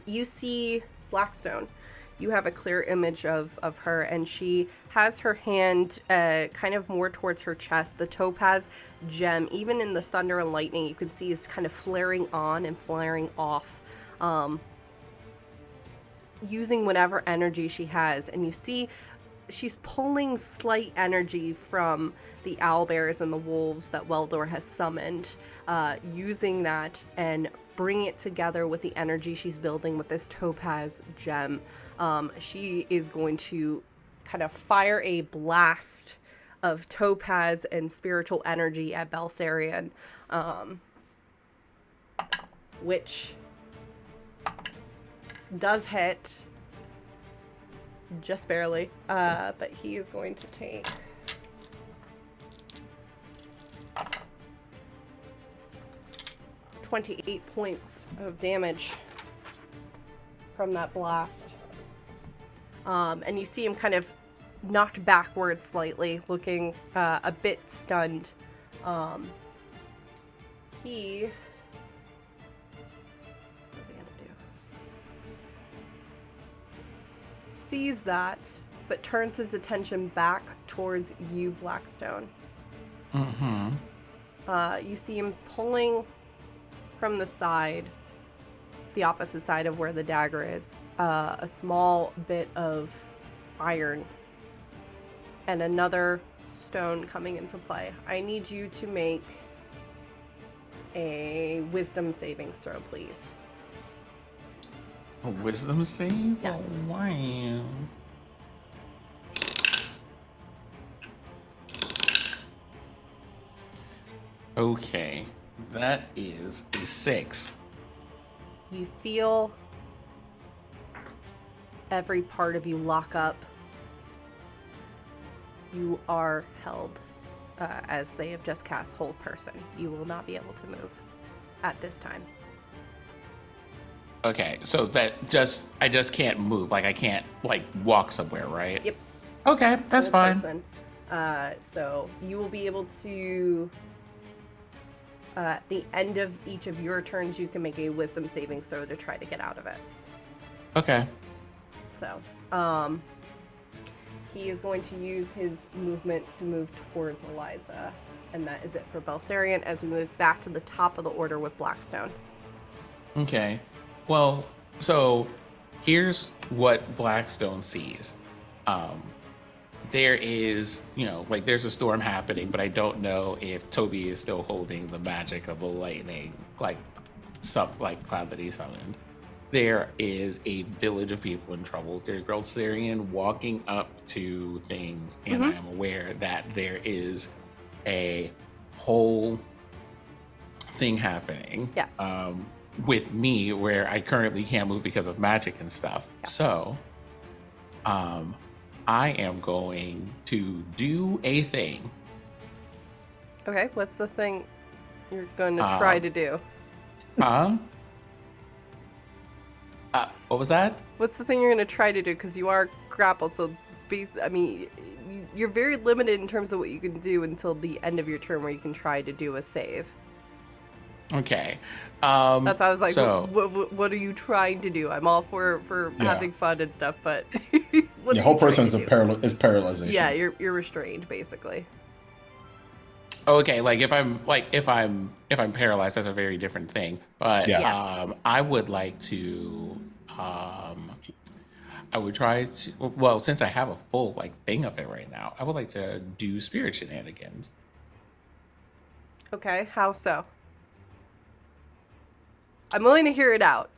You see Blackstone. You have a clear image of her, and she has her hand kind of more towards her chest. The topaz gem, even in the thunder and lightning, you can see is kind of flaring on and flaring off, using whatever energy she has. And you see she's pulling slight energy from the owlbears and the wolves that Weldor has summoned, using that and bringing it together with the energy she's building with this topaz gem. She is going to kind of fire a blast of topaz and spiritual energy at Belsarion, which does hit just barely, but he is going to take 28 points of damage from that blast. And you see him kind of knocked backwards slightly, looking a bit stunned. What's he gonna do? Sees that, but turns his attention back towards you, Blackstone. You see him pulling from the side, the opposite side of where the dagger is, a small bit of iron and another stone coming into play. I need you to make a wisdom savings throw, please. A wisdom save? Yes. Oh, wow. Okay, that is a 6. You feel every part of you lock up. You are held as they have just cast Hold Person. You will not be able to move at this time. Okay, so I just can't move. Like I can't walk somewhere, right? Yep. Okay, that's Hold fine. Person. So you will be able to, at the end of each of your turns, you can make a wisdom saving throw to try to get out of it. Okay. So, he is going to use his movement to move towards Eliza. And that is it for Belsarion as we move back to the top of the order with Blackstone. Okay. Well, so here's what Blackstone sees. There is, there's a storm happening, but I don't know if Toby is still holding the magic of the lightning, cloud that he summoned. There is a village of people in trouble. There's Belsarion walking up to things, and I am aware that there is a whole thing happening. Yes. With me, where I currently can't move because of magic and stuff. Yes. So, I am going to do a thing. Okay, what's the thing you're going to try to do? What was that? What's the thing you're going to try to do? Because you are grappled, so you're very limited in terms of what you can do until the end of your turn, where you can try to do a save. Okay. That's why I was like, so, what are you trying to do? I'm all for having fun and stuff, but what Whole person is is paralyzation. Yeah, you're restrained basically. Okay, if I'm paralyzed, that's a very different thing. But I would like to I would try to, well, since I have a full thing of it right now, I would like to do spirit shenanigans. Okay, how so? I'm willing to hear it out.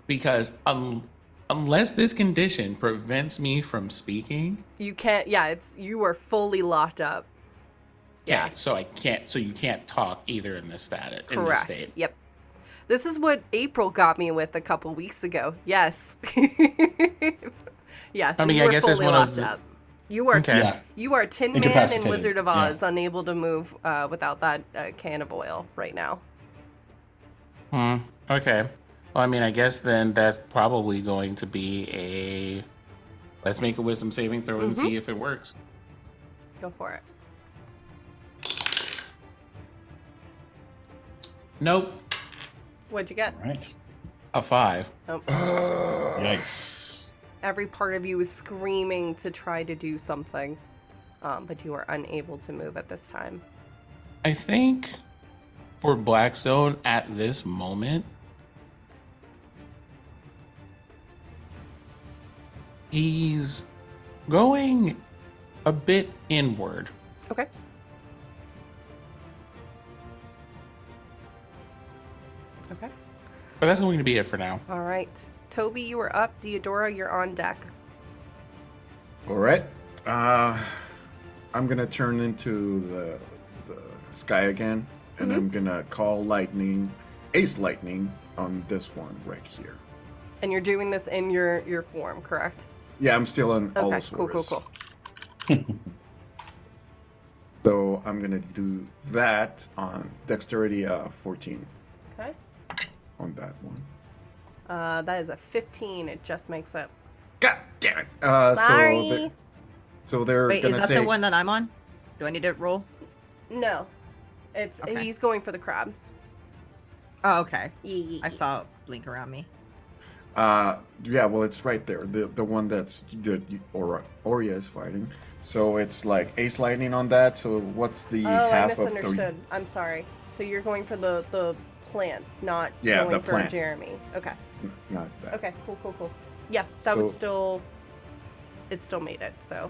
Because unless this condition prevents me from speaking, you can't. Yeah, you are fully locked up. Yeah, so you can't talk either in this status. Correct. In this state. Yep. This is what April got me with a couple weeks ago. Yes. Yes. I mean, I guess it's one of the. Up. You are you are Tin Man and Wizard of Oz, unable to move without that can of oil right now. Okay. Well, I mean, I guess then that's probably going to be a. Let's make a wisdom saving throw and see if it works. Go for it. Nope. What'd you get? All right. A 5. Oh. Yikes. Every part of you is screaming to try to do something, but you are unable to move at this time. I think for Blackstone at this moment, he's going a bit inward. Okay. Okay. But that's going to be it for now. All right. Toby, you are up. Deodora, you're on deck. All right. I'm gonna turn into the sky again, and I'm gonna call lightning, ace lightning on this one right here. And you're doing this in your form, correct? Yeah, I'm still on Okay, Allosaurus. cool. So I'm gonna do that on dexterity 14 Okay. on that one. That is a 15. It just makes it. God damn it! Sorry. So they're Wait, gonna is that take. the one that I'm on? Do I need to roll? No. It's Okay. He's going for the crab. Oh, okay. Yeah. I saw it blink around me. Yeah, well, it's right there. The one that's Oria is fighting. So it's like ace lightning on that. So what's the Oh, I half of misunderstood. I'm sorry. So you're going for the plants, not Yeah, going the for plant. Jeremy. Okay. Not that. Okay, cool. Yeah, that would So- still... It still made it, so...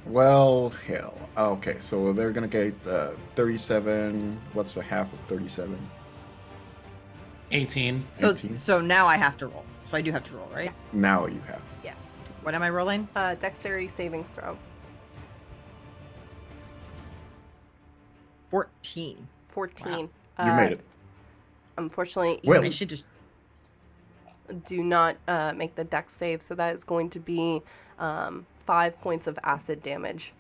Well, hell. Okay, so they're gonna get 37. What's the half of 37? 18. So 18. so now I have to roll. So I do have to roll, right? Now you have. Yes. What am I rolling? Dexterity savings throw. 14. 14. You made it. Unfortunately, Well- I should just. do not make the dex save, so that is going to be 5 points of acid damage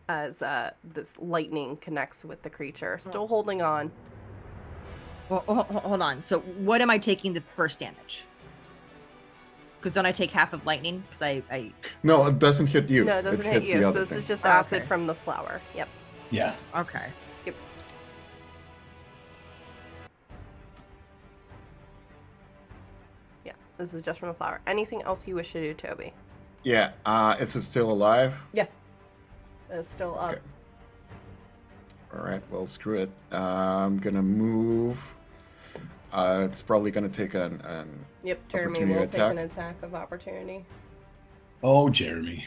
as this lightning connects with the creature. Still holding on. Well, hold on. So what am I taking the first damage? Because don't I take half of lightning? Because I. No, it doesn't hit you. No, it doesn't hit the you, so other this thing. is just Oh, acid okay. from the flower. Yep. Yeah. Okay. Yeah, this is just from the flower. Anything else you wish to do, Toby? Yeah, it's still alive. Yeah. It's still up. Okay. All right, well, screw it. I'm gonna move. It's probably gonna take an Yep, Jeremy opportunity will take an attack. attack of opportunity. Oh, Jeremy.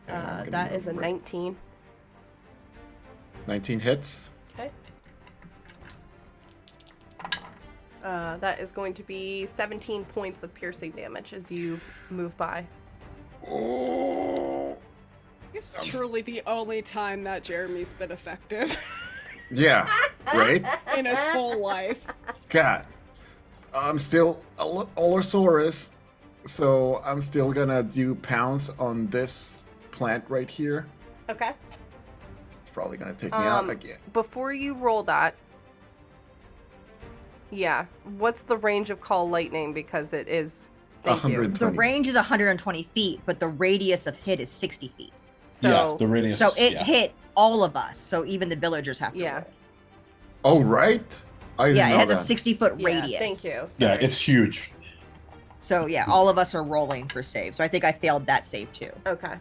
and I'm gonna That is a move 19. 19 hits. Okay. That is going to be 17 points of piercing damage as you move by. Oh. It's truly the only time that Jeremy's been effective Yeah, right? in his whole life. God. I'm still Allosaurus, so I'm still gonna do pounce on this plant right here. Okay. It's probably gonna take me out again. Before you roll that, yeah, what's the range of call lightning? Because it is. Thank you. 120. The range is 120 feet, but the radius of hit is 60 feet. So, yeah, the radius. So it yeah. hit all of us. So even the villagers have to Yeah. roll. Oh, right? I didn't Yeah, it know has a that. yeah,60-foot radius. thank you. Yeah, Sorry. it's huge. So yeah, all of us are rolling for save. So I think I failed that save too. Okay.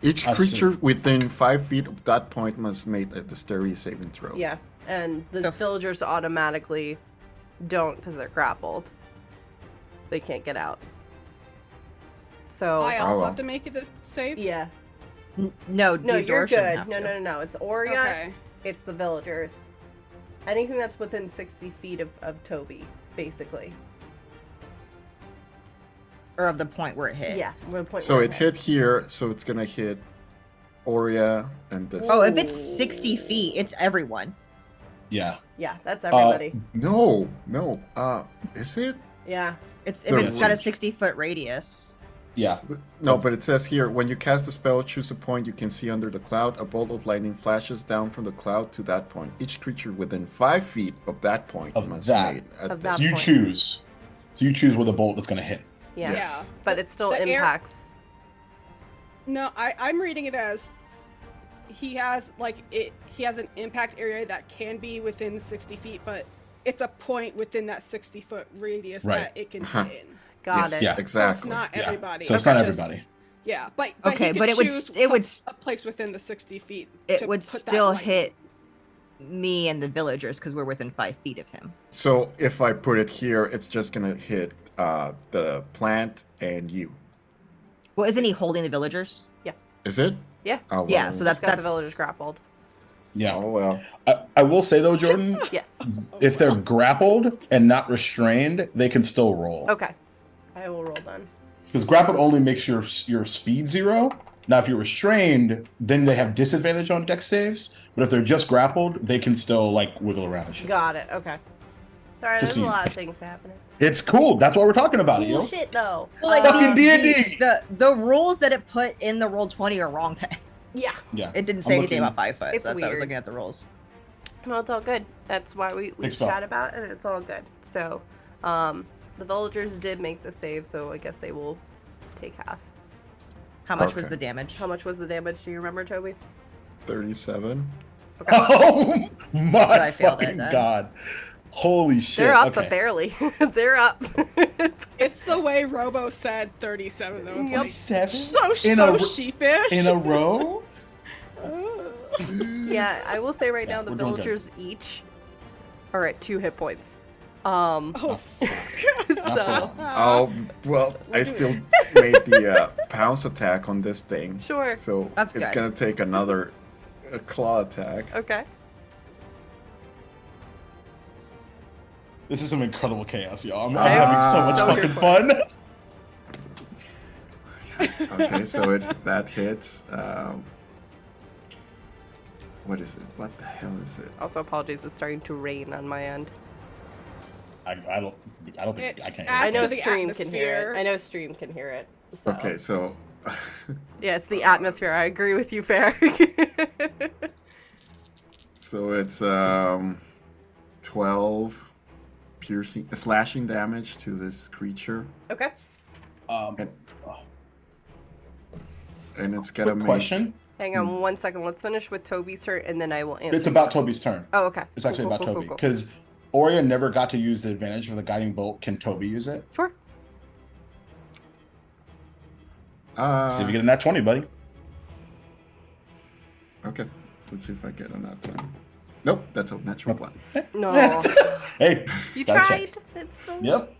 Each I see. creature within 5 feet of that point must make a dexterity saving throw. Yeah, and the So- villagers automatically don't because they're grappled. They can't get out. So I also well. have to make it a save. yeah, No, no, Deodora you're shouldn't good. have No, to. no, no, no. It's Oria. Okay. It's the villagers. Anything that's within 60 feet of Toby, basically. Or of the point where it hit. Yeah, we're the point So where it hit here, so it's gonna hit Oria and this. Oh, if it's 60 feet, it's everyone. Yeah. Yeah, that's everybody. No. Is it? Yeah. If The it's got a range. 60-foot radius. Yeah. No, but it says here, when you cast a spell, choose a point you can see under the cloud. A bolt of lightning flashes down from the cloud to that point. Each creature within 5 feet of that point Of must that. make Of that So you point. choose. So you choose where the bolt is going to hit. Yeah. Yes. But it still The air- impacts. No, I'm reading it as he has he has an impact area that can be within 60 feet, but it's a point within that 60-foot radius Right. that it can Uh-huh. hit in. Got Yeah. it. So it's Exactly. not Yeah. everybody. So it's not just- everybody. Yeah, but Okay, he could but it would choose a place within the 60 feet. It to would put that still lightning. hit me and the villagers because we're within 5 feet of him. So if I put it here, it's just gonna hit the plant and you. Well, isn't he holding the villagers? Is it? Yeah. Oh, Yeah, well. so That's that's got the villagers grappled. Yeah. Oh well. I will say though, Jordan, Yes. if they're grappled and not restrained, they can still roll. Okay. I will roll then. Because grappled only makes your speed 0. Now, if you're restrained, then they have disadvantage on dex saves. But if they're just grappled, they can still like wiggle around and shit. Got it. Okay. Sorry, Just there's so a you- lot of things happening. It's cool. That's why we're talking about it, Cool yo. shit though. Well, like Fucking D&D. the rules that it put in the roll 20 are wrong. Yeah. Yeah. It didn't say I'm anything looking- about 5 foot. It's So that's why I was weird. looking at the rules. Well, it's all good. That's why we Big spell. chat about it, and it's all good. So, the villagers did make the save, so I guess they will take half. How much was Okay. the damage? How much was the damage? Do you remember, Toby? 37. Okay. Oh my I failed it fucking then. god. Holy shit. They're up, okay. but barely. They're up. It's the way Robo said 37 though. It's Yep. like 7 so in a, sheepish. in a row? Yeah, I will say right Yeah, now the we're doing good. villagers each are at 2 hit points. Oh, So, Oh well, I still made the pounce attack on this thing. sure. So That's it's good. gonna take another claw attack. Okay. This is some incredible chaos, y'all. I'm I'm having so much so here fucking for fun. Okay, so that hits. What is it? What the hell is it? Also, apologies, it's starting to rain on my end. I don't think I It's can't. I Adds know to the stream can hear atmosphere. it. I know stream can hear it. So. Okay, so Yeah, it's the atmosphere. I agree with you, Fair. so it's 12 slashing damage to this creature, Okay. And, and it's gonna quick make question. Hang on 1 second. Let's finish with Toby's turn, and then I will answer. It's about Toby's turn. Oh, okay. It's actually Cool, about cool, Toby. cool, cool. Because Oria never got to use the advantage of the guiding bolt. Can Toby use it? Sure. See if you get a nat 20, buddy. Okay, let's see if I get a nat 20. Nope, that's a natural one. No. Hey, You gotta tried. check. It's so. Yep.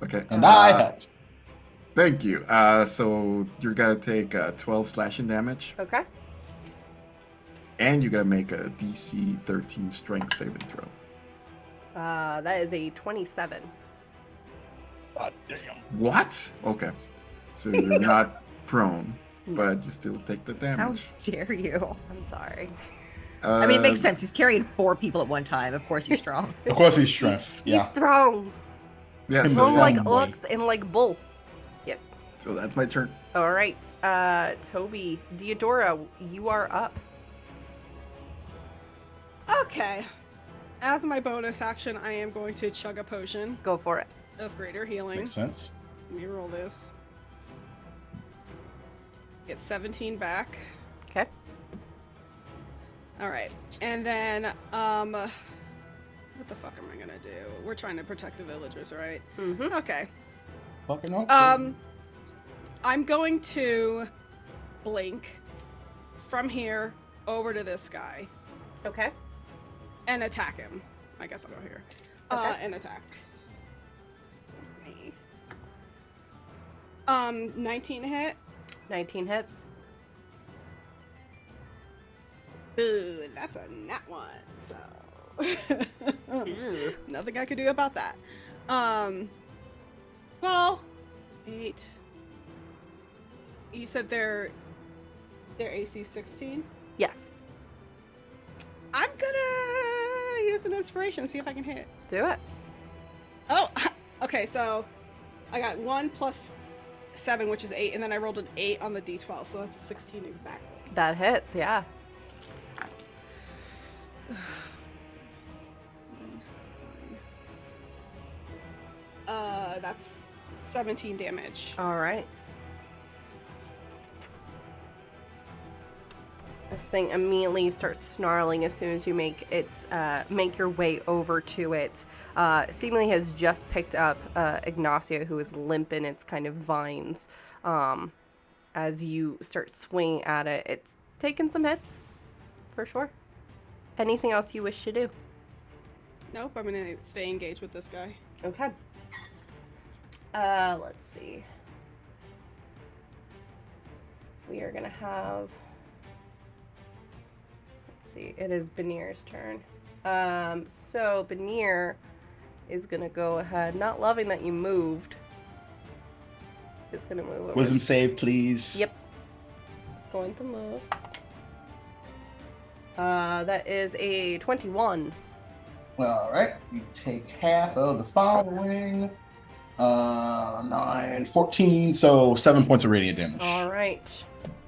Okay, And I helped. Thank you. So you're gonna take 12 slashing damage, Okay. and you gotta make a DC 13 strength saving throw. That is a 27. God damn. What? Okay, so you're not prone, but you still take the How damage. dare you? I'm sorry. I mean, it makes sense. He's carrying 4 people at one time. Of course, he's strong. Of course, he's strength. He's Yeah. strong. Yeah, Him so, Strong like boy. ox and like bull. Yes. so that's my turn. All right. Toby, Theodora, you are up. Okay. As my bonus action, I am going to chug a potion Go for it. of greater healing. Makes sense. Let me roll this. Get 17 back. Okay. All right. And then, what the fuck am I gonna do? We're trying to protect the villagers, right? Mm-hmm. Okay. Fucking up. I'm going to blink from here over to this guy Okay. and attack him. I guess I'll go here. Okay. And attack. Me. 19 hit. 19 hits. Ooh, that's a nat 1. So nothing I could do about that. Well, 8. You said their AC 16. Yes. I'm gonna use an inspiration, see if I can hit. Do it. Oh, okay. So I got 1 plus 7, which is 8, and then I rolled an 8 on the d12, so that's a 16 exactly. That hits, yeah. That's 17 damage. All right. This thing immediately starts snarling as soon as you make your way over to it. Seemingly has just picked up Ignacio, who is limp in its kind of vines. As you start swinging at it, it's taking some hits, for sure. Anything else you wish to do? Nope, I'm gonna stay engaged with this guy. Okay. Let's see. We are gonna have. Let's see. It is Benir's turn. So Benir is gonna go ahead. Not loving that you moved. Is gonna move over. Wisdom save, please. Yep. It's going to move. That is a 21. All right. You take half of the following. 9, 14, so 7 points of radiant damage. All right.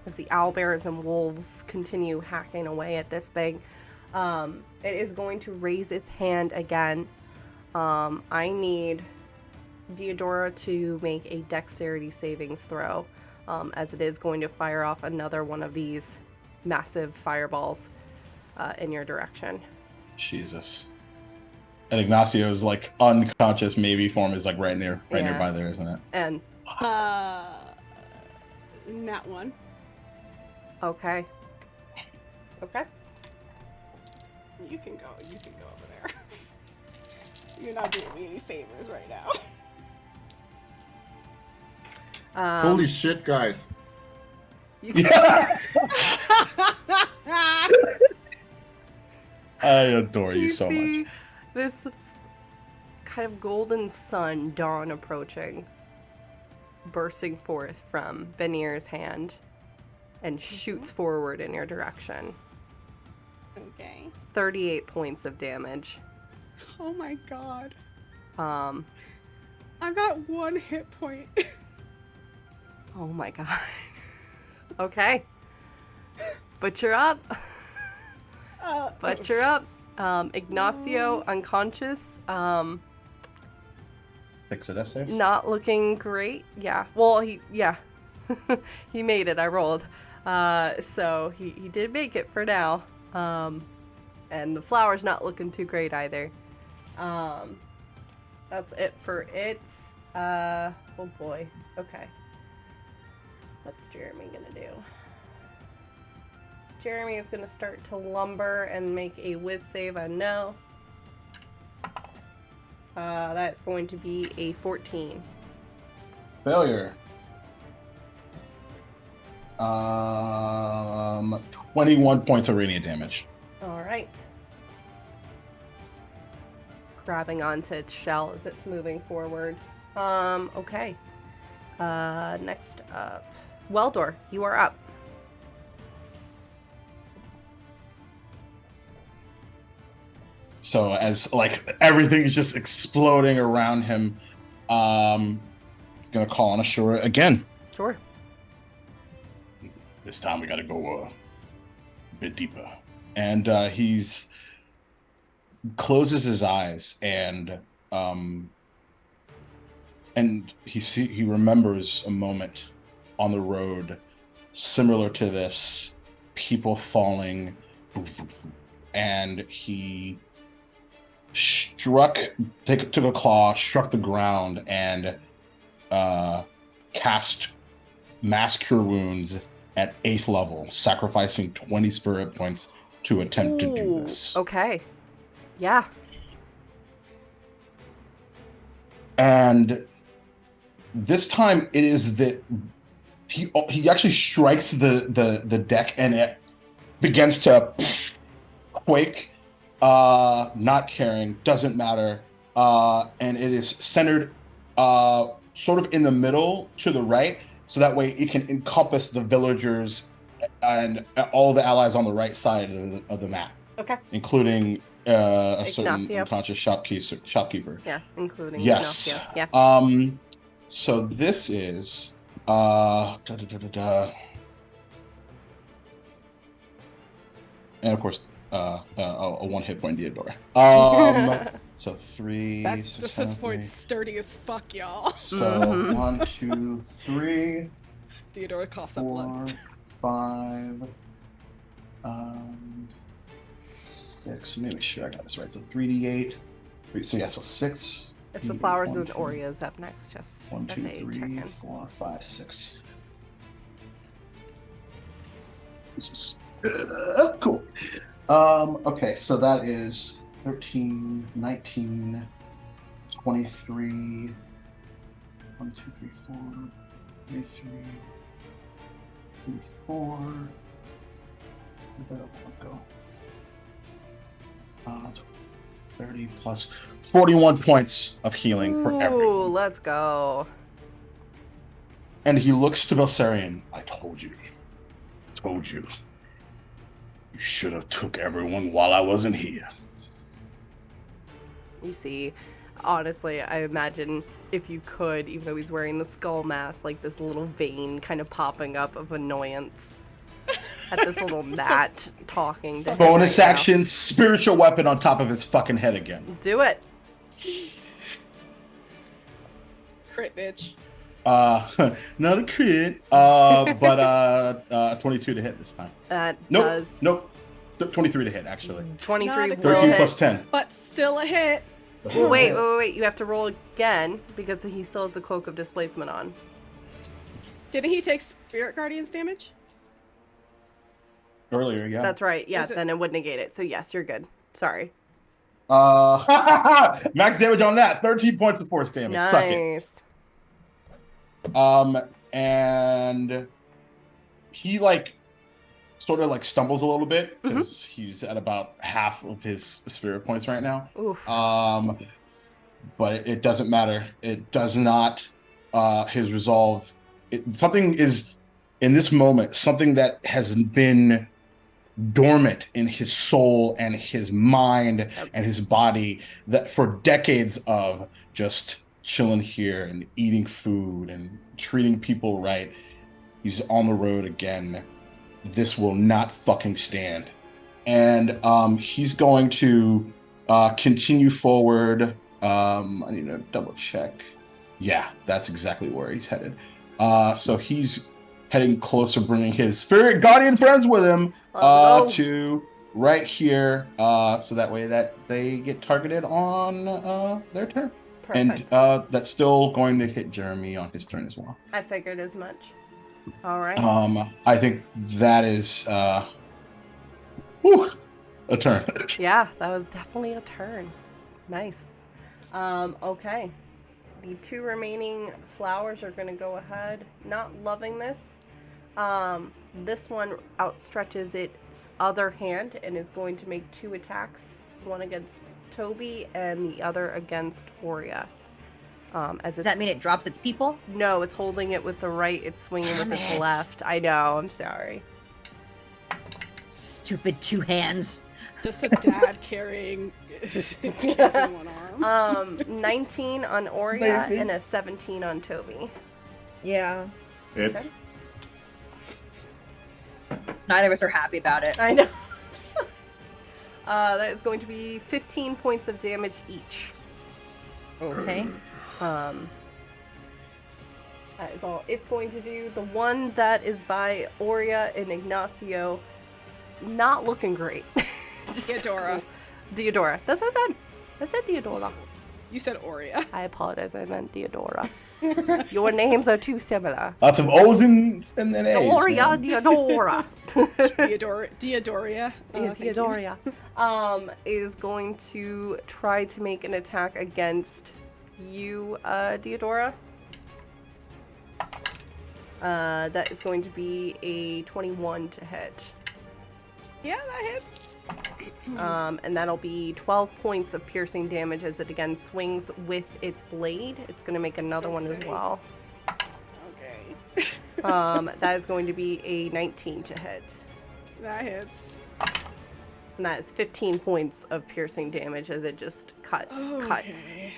As the owlbears and wolves continue hacking away at this thing, it is going to raise its hand again. I need Deodora to make a dexterity savings throw, as it is going to fire off another one of these massive fireballs in your direction. Jesus. And Ignacio's like unconscious maybe form is like right nearby there, isn't it? And Nat 1. okay. You can go over there. You're not doing me any favors right now. Holy shit, guys. I adore you so see much. This kind of golden sun dawn approaching, bursting forth from Benir's hand, and shoots forward in your direction. Okay. 38 points of damage. Oh my god. Um, I've got 1 hit point. oh my god. Okay. But you're up. But you're up. Ignacio unconscious. 6 of that save? Not looking great. Yeah. Well, he he made it. I rolled. So he did make it for now. And the flower's not looking too great either. That's it for it. Oh boy. Okay. What's Jeremy gonna do? Jeremy is gonna start to lumber and make a whiz save. I know. That's going to be a 14. Failure. 21 points of radiant damage. All right. Grabbing onto its shell as it's moving forward. Okay. Next up, Weldor, you are up. So as like everything is just exploding around him, he's gonna call on Ashura again. Sure. This time we gotta go a bit deeper. And he's closes his eyes and he remembers a moment on the road similar to this, people falling, and he took a claw, struck the ground, and cast Mass Cure Wounds at 8th level, sacrificing 20 spirit points to attempt to do this. Okay. Yeah. And this time it is that he actually strikes the deck and it begins to quake. Not caring, doesn't matter. And it is centered sort of in the middle to the right, so that way it can encompass the villagers and all the allies on the right side of the map. Okay. Including a certain Ignacio. unconscious shopkeeper. Yeah, including Yes. Ignacio. Yeah. So this is And of course, a 1 hit point Diodora. So 3, That 6, this 7, point 8. sturdy as fuck, y'all. So 1, 2, 3, Theodora coughs up blood. 4, 5, 6. Maybe sure I got this right. So 3d8. So yeah, so 6. It's the flowers and Oreos up next, just 1, 2, as a 3, check-in. 4, 5, 6. This is cool. Okay, so that is 13, 19, 23, 1, 2, 3, 4, 33, 34. Where did that go? 30 plus 41 points of healing for Ooh, everyone. let's go. And he looks to Belsarion. I told you. Told you. You should have took everyone while I wasn't here. You see, honestly, I imagine if you could, even though he's wearing the skull mask, like this little vein kind of popping up of annoyance at this little gnat talking to him. Bonus right now. action, spiritual weapon on top of his fucking head again. Do it. Crit, bitch. Not a crit. But 22 to hit this time. That Nope. does. Nope. 23 to hit, actually. 23 Not a will 13 hit. plus 10. But still a hit. Wait. You have to roll again because he still has the Cloak of Displacement on. Didn't he take Spirit Guardians damage? Earlier, yeah. That's right. Yeah, Is it- then it would negate it. So yes, you're good. Sorry. Max damage on that. 13 points of force damage. Suck it. Nice. And he sort of stumbles a little bit because he's at about half of his spirit points right now. Oof. But it doesn't matter. It does not. His resolve. Something is in this moment. Something that has been dormant in his soul and his mind and his body that for decades of just chilling here and eating food and treating people right. He's on the road again. This will not fucking stand. And he's going to continue forward. I need to double check. Yeah, that's exactly where he's headed. So he's heading closer, bringing his spirit guardian friends with him to right here. So that way that they get targeted on their turn. Perfect. And that's still going to hit Jeremy on his turn as well. I figured as much. All right. I think that is a turn. Yeah, that was definitely a turn. Nice. Okay. The 2 remaining flowers are going to go ahead. Not loving this. This one outstretches its other hand and is going to make 2 attacks. One against Toby and the other against Oria. Does that mean it drops its people? No, it's holding it with the right. It's swinging Damn with its it. left. I know. I'm sorry. Stupid 2 hands. Just a dad carrying his kids in one arm. 19 on Oria Amazing. and a 17 on Toby. Yeah. It's Neither of us are happy about it. I know. That is going to be 15 points of damage each. Okay. That is all it's going to do. The one that is by Oria and Ignacio, not looking great. Just Theodora. Diodora. That's what I said. I said Diodora. You said Oria. I apologize. I meant Diodora. Your names are too similar. Lots of O's and then A's. Oria, man. Diodora. Theodoria. Yeah, Thank you. Theodoria. Is going to try to make an attack against you, Diodora. That is going to be a 21 to hit. Yeah, that hits. And that'll be 12 points of piercing damage as it again swings with its blade. It's going to make another one as well. Okay. That is going to be a 19 to hit. That hits. And that is 15 points of piercing damage as it just cuts. Okay.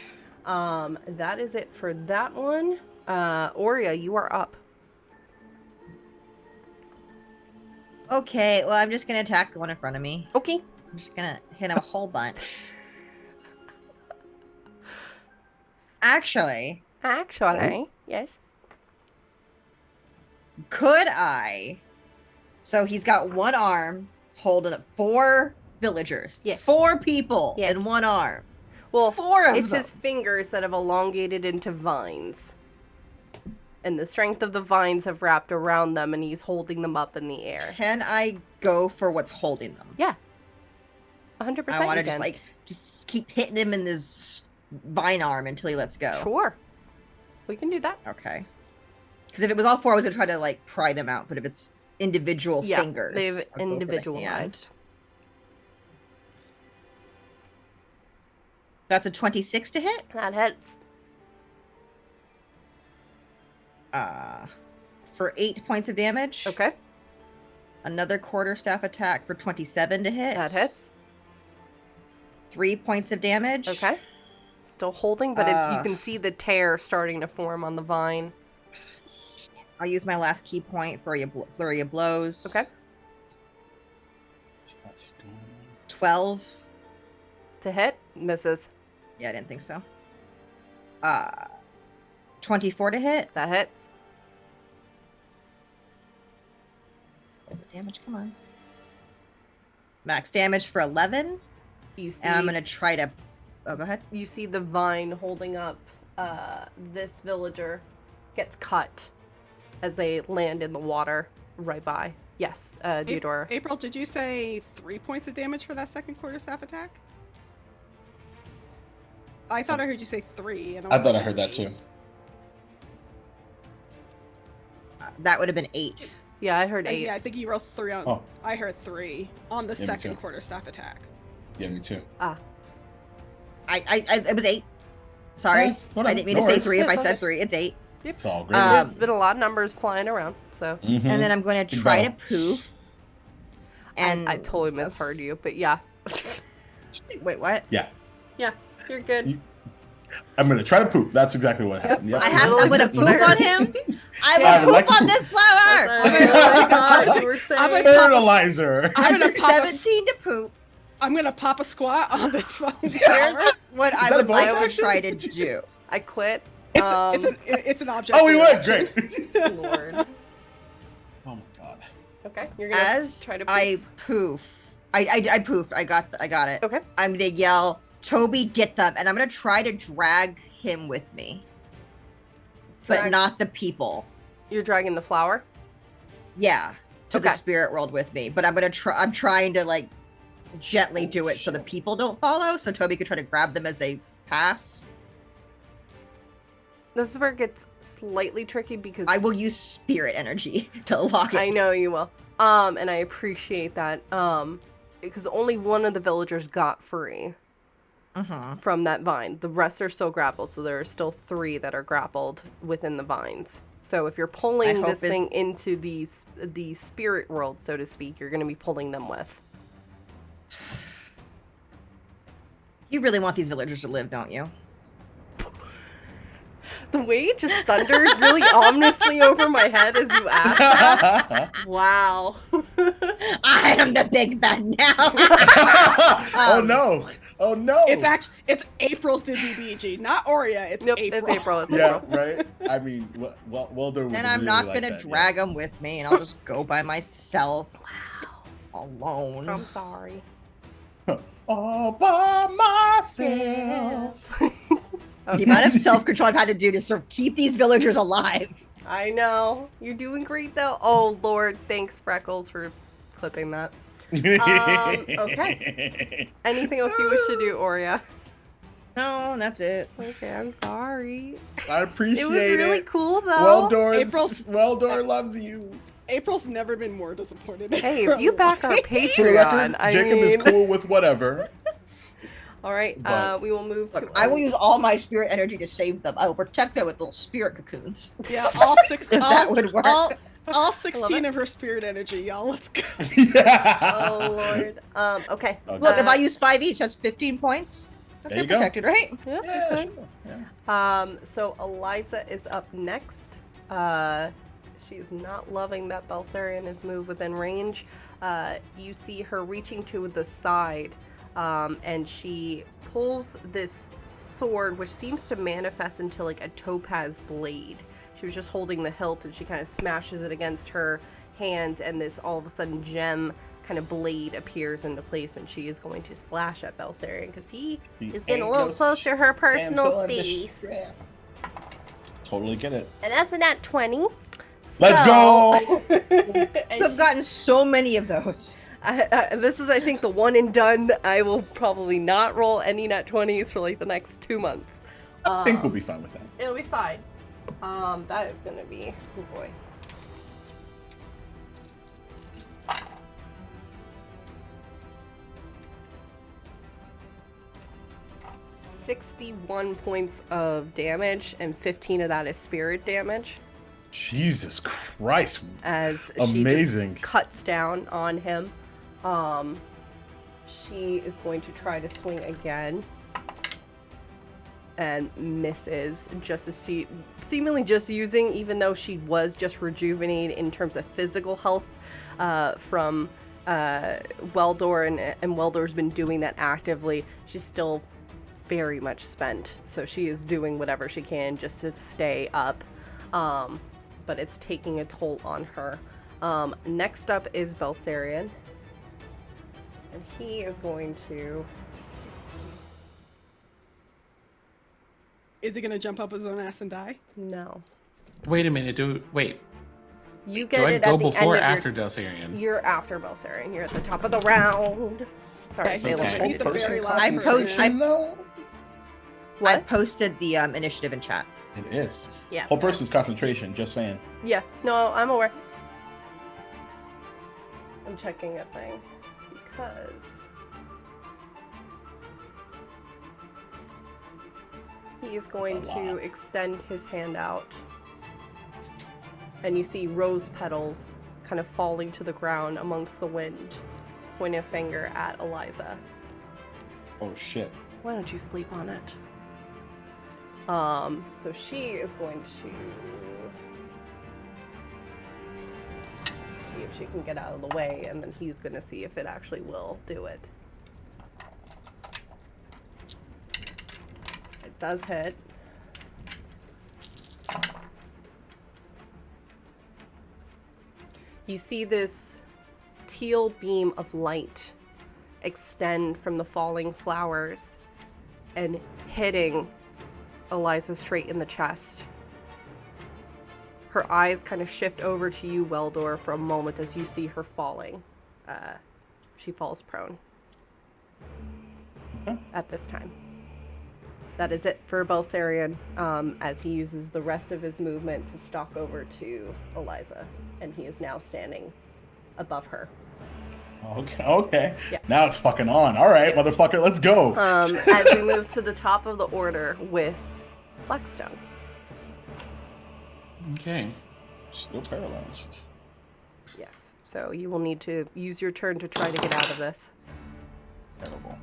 That is it for that one. Oria, you are up. Okay, well, I'm just gonna attack the one in front of me. Okay. I'm just gonna hit him a whole bunch. Actually, yes. could I? So he's got one arm holding up 4 villagers. Yeah. 4 people Yeah. in one arm. Well, 4 of it's them. his fingers that have elongated into vines. And the strength of the vines have wrapped around them, and he's holding them up in the air. Can I go for what's holding them? Yeah. 100%. I want to you can. just keep hitting him in this vine arm until he lets go. Sure. We can do that. Okay. Because if it was all 4, I was gonna try to like pry them out. But if it's individual fingers, they've I'll go for the hand. individualized. That's a 26 to hit. That hits. For 8 points of damage. Okay. Another quarterstaff attack for 27 to hit. That hits. 3 points of damage. Okay. Still holding, but you can see the tear starting to form on the vine. I'll use my last key point for a flurry of blows. Okay. 12 to hit. Misses. Yeah, I didn't think so. 24 to hit. That hits. Roll the damage, come on. Max damage for 11. You see, And I'm gonna try to. Oh, go ahead. You see the vine holding up this villager gets cut as they land in the water right by. Yes, Deodora. April, did you say 3 points of damage for that second quarterstaff attack? I thought I heard you say 3. And I thought I heard that too. That would have been 8. Yeah, I heard 8. Yeah, I think you rolled 3 on. Oh. I heard 3 on the Yeah, me second too. quarterstaff attack. Yeah, me too. Ah. It was 8. Sorry. Oh, whatever. I didn't mean No to say worries. 3 if I It's said okay. 3. It's 8. It's all good. There's been a lot of numbers flying around, so. Mhm. And then I'm going to Big try to battle. poof. And I totally misheard you, but yeah. Wait, what? Yeah. Yeah, you're good. I'm gonna try to poop. That's exactly what happened. Yep. I'm going to That's poop what I on heard. him. I I would will like poop to on poop. this flower. Oh my gosh, you were saying. I'm gonna pop a- Fertilizer. I'm That's gonna a pop a 17 to poop. I'm gonna pop a squat on this one. Here's what Is I that a would like bonus to action? try to do. I quit. It's an object. Oh, we went. action. Great. Lord. Oh my god. Okay, you're gonna As try to I poof, I poofed. I got it. Okay. I'm gonna yell, "Toby, get them!" And I'm gonna try to drag him with me, but Drag- not the people. You're dragging the flower? Yeah, to the Okay. spirit world with me. But I'm gonna try. I'm trying to like gently do it so the people don't follow, so Toby could try to grab them as they pass. This is where it gets slightly tricky because I will use spirit energy to lock it. I know you will. And I appreciate that. Because only one of the villagers got free from that vine. The rest are still grappled, so there are still 3 that are grappled within the vines. So if you're pulling hope this is- thing into the spirit world, so to speak, you're going to be pulling them with. You really want these villagers to live, don't you? The way it just thunders really ominously over my head as you ask that. Wow. I am the big bad now. Oh no. Oh no. It's April's DBBG, not Aurea. It's Nope, April. it's April. It's Yeah, April. right. I mean, well done. Then I'm not gonna drag them with me, and I'll just go by myself. Wow. Alone. I'm sorry. All by myself. The amount of self-control I've had to do to sort of keep these villagers alive. I know. You're doing great, though. Oh, Lord. Thanks, Freckles, for clipping that. Okay. Anything else you wish to do, Aurea? No, that's it. Okay, I'm sorry. I appreciate it. It was really cool, though. Weldor loves you. April's never been more disappointed. in Hey, her if you back our life. For the Patreon, record, I Jacob mean... is cool with whatever. All right, But- we will move to... I will use all my spirit energy to save them. I will protect them with little spirit cocoons. Yeah, all six. If that would work. All 16 it. of her spirit energy, y'all. Let's go. Oh, Lord. Okay. Look, if I use 5 each, that's 15 points. There They're you go. protected, right? Yeah, Yeah, okay. sure. Yeah. So Eliza is up next. She is not loving that Belsarian has moved within range. You see her reaching to the side, and she pulls this sword, which seems to manifest into like a topaz blade. She was just holding the hilt, and she kind of smashes it against her hand, and this all of a sudden gem kind of blade appears into place, and she is going to slash at Belsarian because he is getting a little close to her personal space. Totally get it. And that's a nat 20. Let's go! I've gotten so many of those. This is, I think, the one and done. I will probably not roll any nat 20s for like the next 2 months. I think we'll be fine with that. It'll be fine. That is going to be, oh boy. $61 points of damage, and 15 of that is spirit damage. Jesus Christ. As amazing. She just cuts down on him. She is going to try to swing again. And misses, just as she seemingly just using, even though she was just rejuvenated in terms of physical health from Weldor, and Weldor's been doing that actively. She's still very much spent, so she is doing whatever she can just to stay up, but it's taking a toll on her. Next up is Belsarian, and he is going to... Is he gonna jump up his own ass and die? No. Wait a minute. Wait. You get Do I it go at the before or end of after Belsarian? You're after Belsarian. You're at the top of the round. Sorry, Okay, Salem. okay. he's the very last I person. I posted the initiative in chat. It is. Yeah. Whole person's concentration, just saying. Yeah. No, I'm aware. I'm checking a thing because he is going That's a to lot. extend his hand out, and you see rose petals kind of falling to the ground amongst the wind, pointing a finger at Eliza. Oh shit. Why don't you sleep on it? So she is going to see if she can get out of the way, and then he's going to see if it actually will do it. It does hit. You see this teal beam of light extend from the falling flowers and hitting Eliza straight in the chest. Her eyes kind of shift over to you, Weldor, for a moment as you see her falling. She falls prone at this time. That is it for Belsarian, as he uses the rest of his movement to stalk over to Eliza, and he is now standing above her. Okay. Yeah. Now it's fucking on. All right, motherfucker, let's go. As we move to the top of the order with Blackstone. Okay. Still paralyzed. Yes. So you will need to use your turn to try to get out of this. Terrible.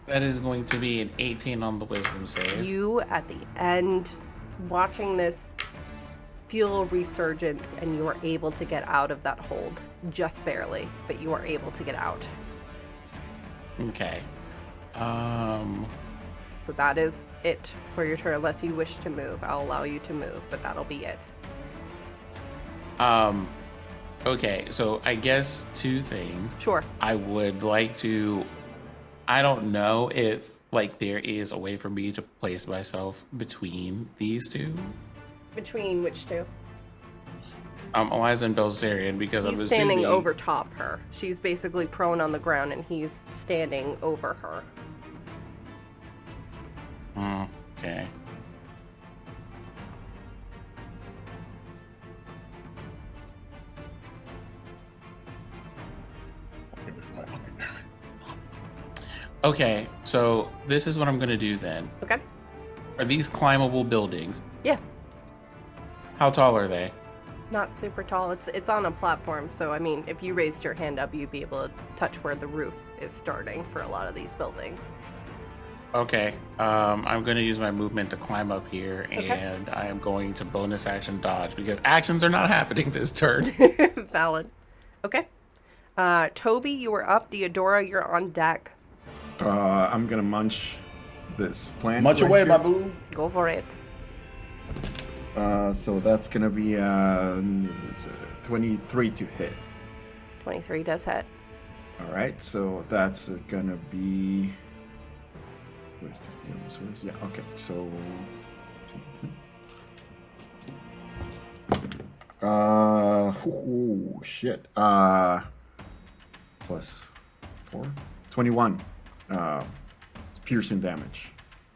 That is going to be an 18 on the wisdom save. You, at the end, watching this, feel a resurgence, and you are able to get out of that hold. Just barely, but you are able to get out. Okay. So that is it for your turn, unless you wish to move. I'll allow you to move, but that'll be it. Okay, so I guess two things. Sure. I would like to, I don't know if like there is a way for me to place myself between these two. Between which two? Eliza and Belsarian, because He's I'm standing assuming over top her. She's basically prone on the ground, and he's standing over her. Okay. Okay, so this is what I'm gonna do then. Okay. Are these climbable buildings? Yeah. How tall are they? Not super tall. It's on a platform, so I mean, if you raised your hand up, you'd be able to touch where the roof is starting for a lot of these buildings. Okay. I'm going to use my movement to climb up here, and I am going to bonus action dodge because actions are not happening this turn. Valid. Okay. Toby, you are up. Theodora, you're on deck. I'm gonna munch this plant. Much right away, here. my boo. Go for it. So that's gonna be 23 to hit. 23 does hit. All right, so that's gonna be. Where's this the other source? Yeah. Okay. So. Shit. Plus 4, 21. Piercing damage.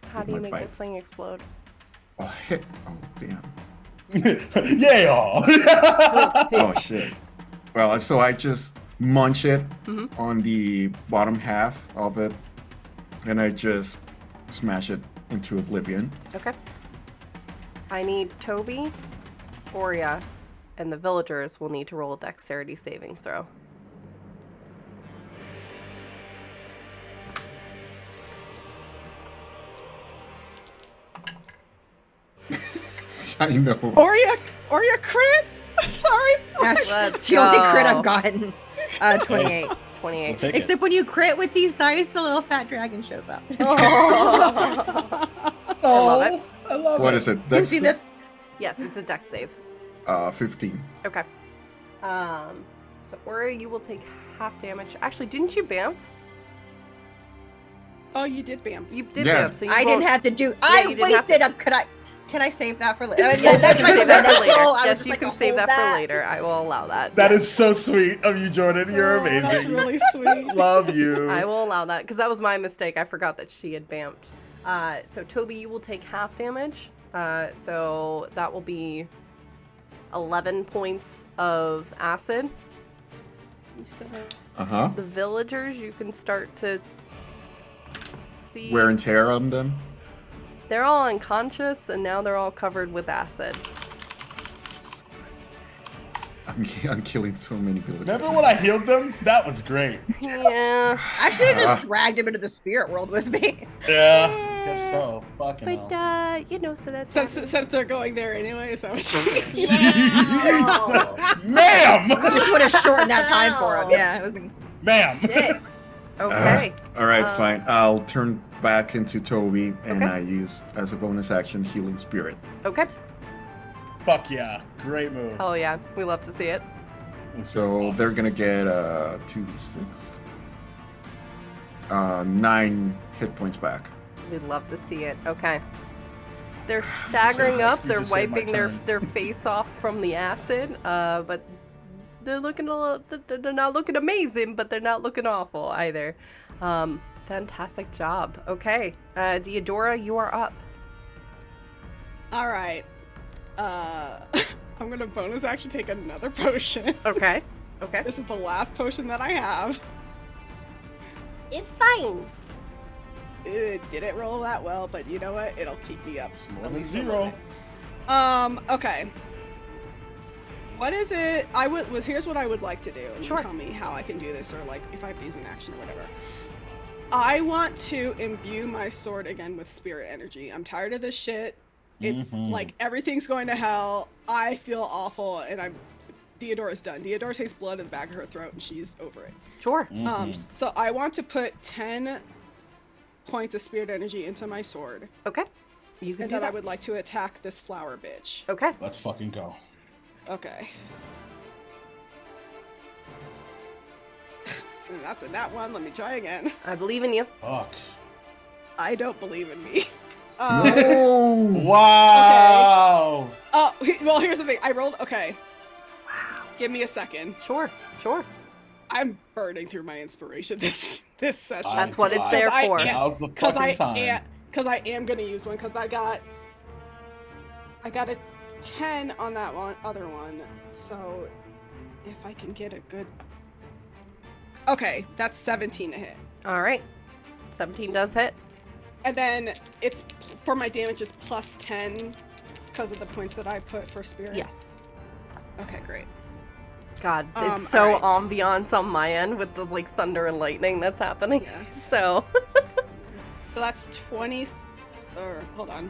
How with do you my make bite. this thing explode? Oh hit! Oh damn! Yeah. Oh shit! Well, so I just munch it on the bottom half of it, and I just smash it into oblivion. Okay. I need Toby, Oria, and the villagers will need to roll a dexterity savings throw. I know. Oria crit. Sorry. Let's the only crit go. I've gotten. 28. 28. We'll take Except when you crit with these dice, the little fat dragon shows up. I love it. I love What it. is it? You Dex? see the Yes, it's a dex save. 15. Okay. So Oria, you will take half damage. Actually, didn't you bamf? Oh, you did bam. You did Yeah. bamf, so you I won't- didn't have to do. you I didn't have wasted. Can I save that for later? Yes, That's you can my save that for next later. roll. I was Yes, just you like, can I'll save hold that for later. I will allow that. That Yes. is so sweet of you, Jordan. You're Oh, that's amazing. really sweet. Love you. I will allow that because that was my mistake. I forgot that she had bamped. So Toby, you will take half damage. So that will be 11 points of acid. You still have... Uh-huh. The villagers, you can start to see. Wear and tear on them. They're all unconscious, and now they're all covered with acid. I'm killing so many villagers. Remember when I healed them? That was great. Yeah. I should have just dragged him into the spirit world with me. Yeah. Guess so. Fucking But, hell. you know, so that's... Since they're going there anyway, so Ma'am! I just would have shortened that time for him. Yeah. It would've been... Ma'am. Shit. Okay. All right, fine. I'll turn back into Toby, and Okay. I use as a bonus action healing spirit. Okay. Fuck yeah. Great move. Oh, yeah. We love to see it. So they're gonna get 2d6, 9 hit points back. We'd love to see it. Okay. They're staggering up. You They're just saved my wiping their turn. face off from the acid. But they're looking a little. They're not looking amazing, but they're not looking awful either. Fantastic job. Okay. Theodora, you are up. all right. I'm gonna bonus action take another potion. Okay. Okay. This is the last potion that I have. It's fine. It didn't roll that well, but you know what? It'll keep me up. More at than least a 0. little bit. Okay. What is it? Here's what I would like to do. And Sure. Tell me how I can do this, or like if I have to use an action or whatever. I want to imbue my sword again with spirit energy. I'm tired of this shit. It's like everything's going to hell. I feel awful, and Theodora's done. Theodora takes blood in the back of her throat, and she's over it. Sure. So I want to put 10 points of spirit energy into my sword, Okay. You can and do then I that. would like to attack this flower bitch. Okay. Let's fucking go. Okay. So that's a nat one. Let me try again. I believe in you. Fuck. I don't believe in me. Wow. Oh, well, here's the thing. I rolled. Okay. Wow. Give me a second. Sure. Sure. I'm burning through my inspiration this session. That's what it's God. there I for. am- Now's the Because fucking time. I am gonna use one because I got a 10 on that other one. So if I can get a good. Okay, that's 17 to hit. All right. 17 does hit. And then it's for my damage is plus 10 because of the points that I put for spirit. Yes. Okay, great. God, it's so alright. ambiance on my end with the like thunder and lightning that's happening. Yeah. So So that's 20, or hold on.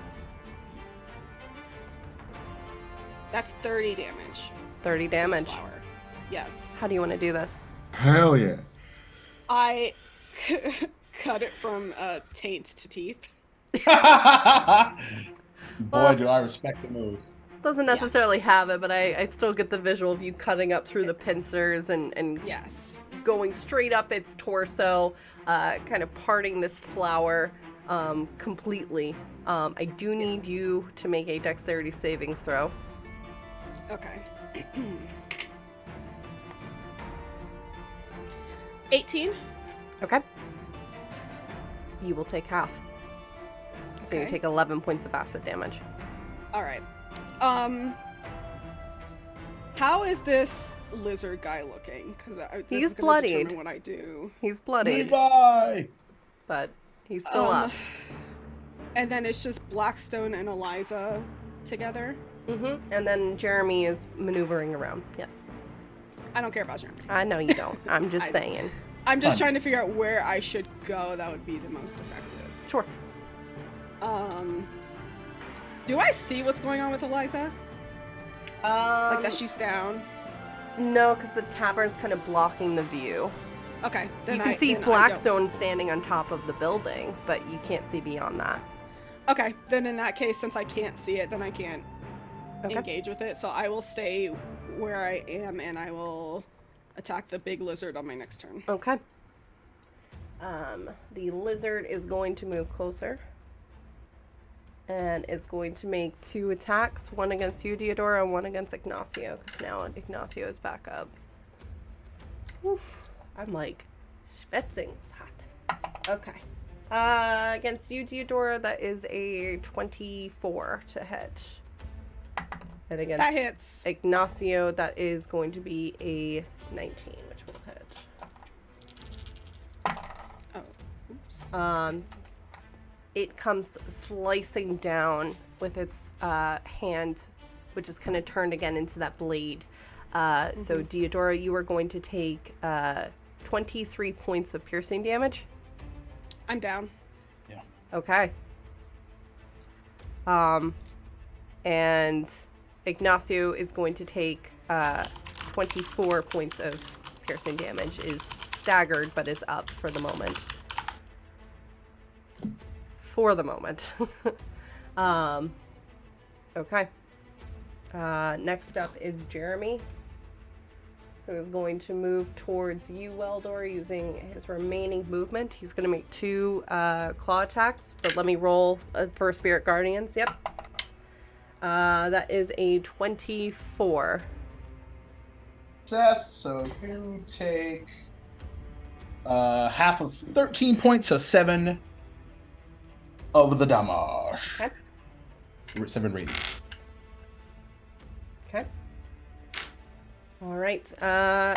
That's 30 damage. 30 to this damage. flower. Yes. How do you want to do this? Hell yeah. I cut it from taint to teeth. Boy, do I respect the move. Doesn't necessarily have it, but I still get the visual of you cutting up through the pincers and Yes. going straight up its torso, kind of parting this flower completely. I do need you to make a dexterity savings throw. Okay. 18. Okay. You will take half. So you Okay. take 11 points of acid damage. All right. How is this lizard guy looking? Because this He's is gonna bloodied. determine what I do. He's bloodied, Levi! but he's still up. And then it's just Blackstone and Eliza together. And then Jeremy is maneuvering around. Yes. I don't care about Jeremy. I know you don't. I'm just I know. saying. I'm just Fun. trying to figure out where I should go that would be the most effective. Sure. Do I see what's going on with Eliza? Like that she's down? No, because the tavern's kind of blocking the view. Okay. Then You can I- see then I don't- Blackstone standing on top of the building, but you can't see beyond that. Okay, then in that case, since I can't see it, then I can't Okay. engage with it. So I will stay where I am, and I will attack the big lizard on my next turn. Okay. The lizard is going to move closer. And is going to make 2 attacks, one against you, Deodora, and one against Ignacio, because now Ignacio is back up. Oof, I'm like schwitzing. It's hot. Okay. Against you, Deodora, that is a 24 to hit. And against That hits. Ignacio, that is going to be a 19, which will hit. Oh, oops. It comes slicing down with its hand, which is kind of turned again into that blade. So, Deodora, you are going to take 23 points of piercing damage. I'm down. Okay. And Ignacio is going to take 24 points of piercing damage, is staggered, but is up for the moment. For the moment. Okay. Next up is Jeremy, who is going to move towards you, Weldor, using his remaining movement. He's going to make 2 claw attacks, but let me roll for Spirit Guardians. Yep. That is a 24. Success, so you take half of 13 points, so 7 of the damage. Okay. 7 radiant. Okay. All right.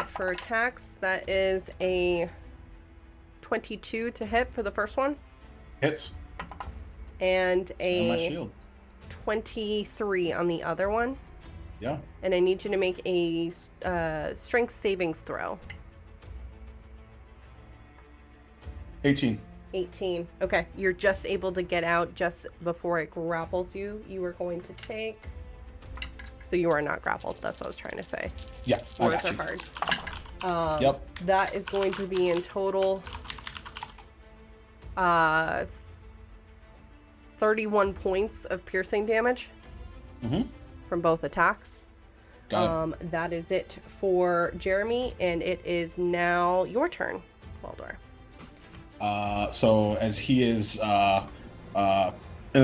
For attacks, that is a 22 to hit for the first one, Hits. and On my a shield. 23 on the other one. Yeah. And I need you to make a strength savings throw. 18. 18. Okay, you're just able to get out just before it grapples you. You are going to take... So you are not grappled. That's what I was trying to say. Yeah, I Words got are you. hard. Yep. That is going to be in total 31 points of piercing damage from both attacks. Got it. That is it for Jeremy, and it is now your turn, Waldor. So as he is in the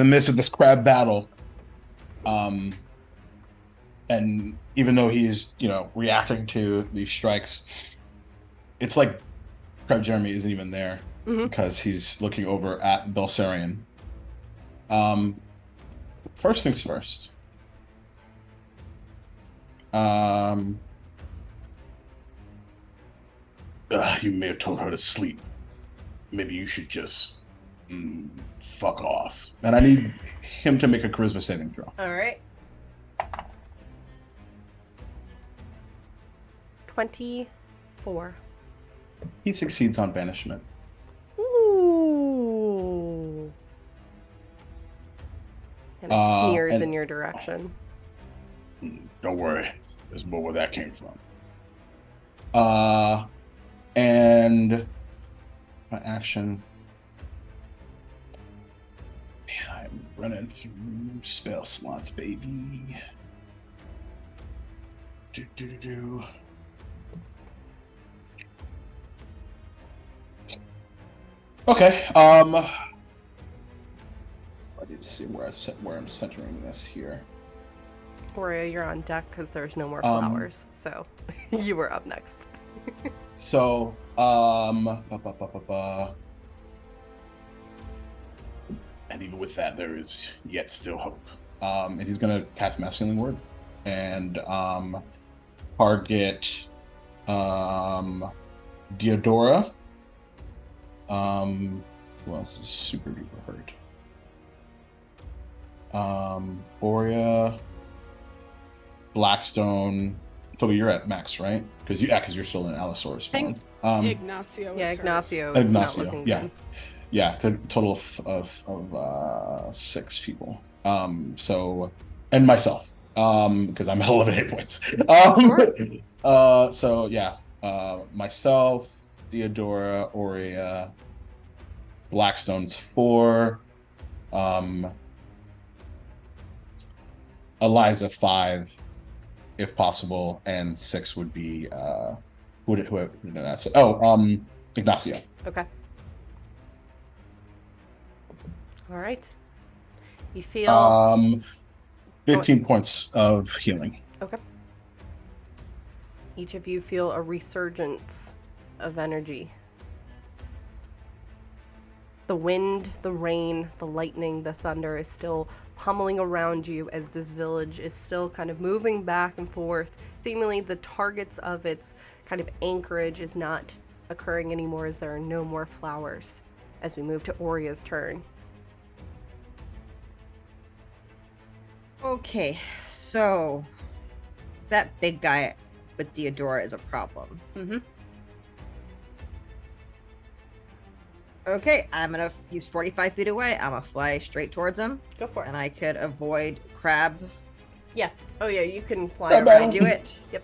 midst of this crab battle, and even though he's reacting to these strikes, it's like Crab Jeremy isn't even there because he's looking over at Belsarion. First things first. You may have told her to sleep. Maybe you should just fuck off. And I need him to make a charisma saving throw. All right. 24. He succeeds on banishment. Ooh. And it sneers and- in your direction. Don't worry, there's more where that came from. And my action. Man, I'm running through spell slots, baby. Do. Okay. I need to see where I'm centering this here. Oria, you're on deck because there's no more flowers, so you were up next. So, and even with that, there is yet still hope. And he's gonna cast Masculine Word and target Diodora. Who else is super duper hurt? Oria, Blackstone. Toby, you're at max, right? Because you're still in Allosaurus form. Ignacio. Yeah, is hurt. Ignacio is not Ignacio, looking yeah. good. Yeah, the total of 6 people. So, and myself, because I'm at 11 hit points. So yeah, myself, Theodora, Oria, Blackstone's 4, Eliza 5, if possible, and 6 would be who did I say? Ignacio. Okay. All right. You feel 15 points of healing. okay. Each of you feel a resurgence of energy. The wind, the rain, the lightning, the thunder is still pummeling around you as this village is still kind of moving back and forth. Seemingly the targets of its kind of anchorage is not occurring anymore as there are no more flowers as we move to Oria's turn. Okay, so that big guy with Theodora is a problem. Mm-hmm. Okay, I'm gonna use 45 feet away. I'm gonna fly straight towards him. Go for it. And I could avoid crab. Yeah. Oh yeah, you can fly Can around. I do it? Yep.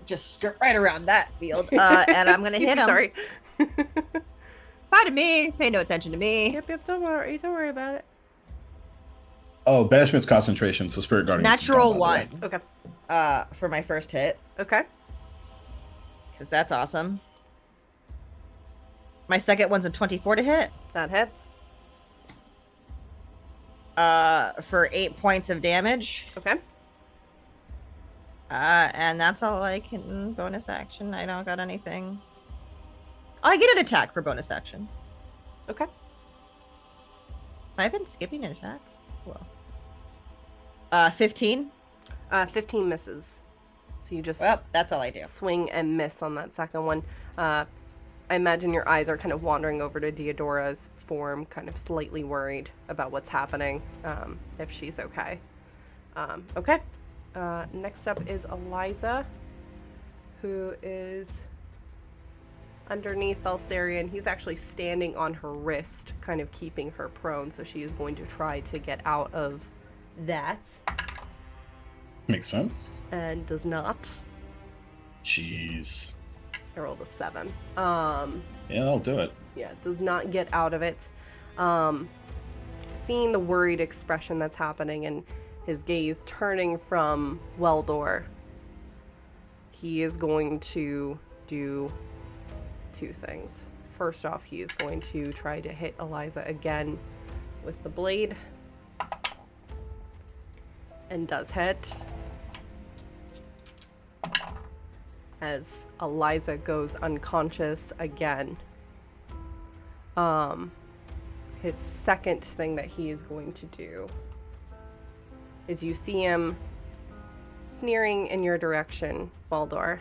Just skirt right around that field. And I'm gonna Excuse hit me, him. Sorry. Bye to me. Pay no attention to me. Yep, don't worry about it. Oh, banishment's concentration, so Spirit Guardian. Natural 1. Okay. For my first hit. Okay. Because that's awesome. My second one's a 24 to hit. That hits. For 8 points of damage. Okay. And that's all I can bonus action. I don't got anything. I get an attack for bonus action. Okay. I've been skipping an attack. Well. 15. 15 misses. So you just Well, that's all I do. swing and miss on that second one. I imagine your eyes are kind of wandering over to Deodora's form, kind of slightly worried about what's happening, if she's okay. Okay. Next up is Eliza, who is underneath Belsarian. He's actually standing on her wrist, kind of keeping her prone, so she is going to try to get out of that. Makes sense. And does not. Jeez. I rolled a 7. Yeah, I'll do it. Yeah, does not get out of it. Seeing the worried expression that's happening and his gaze turning from Weldor, he is going to do 2 things. First off, he is going to try to hit Eliza again with the blade. And does hit. As Eliza goes unconscious again. His second thing that he is going to do is you see him sneering in your direction, Baldor.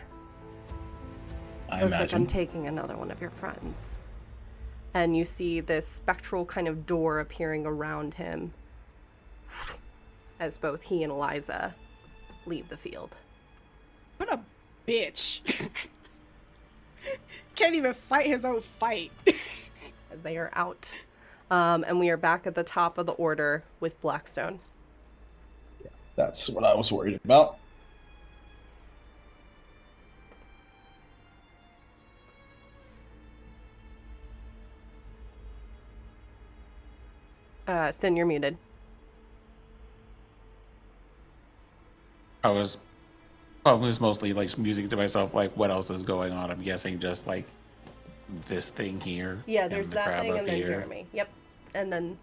I Looks like imagine. I'm taking another one of your friends. And you see this spectral kind of door appearing around him as both he and Eliza leave the field. What a bitch. Can't even fight his own fight. As they are out. And we are back at the top of the order with Blackstone. That's what I was worried about. Sin, you're muted. I was mostly like musing to myself, like, what else is going on? I'm guessing just like this thing here. Yeah, and there's the that crab thing up and then here. Jeremy. Yep. And then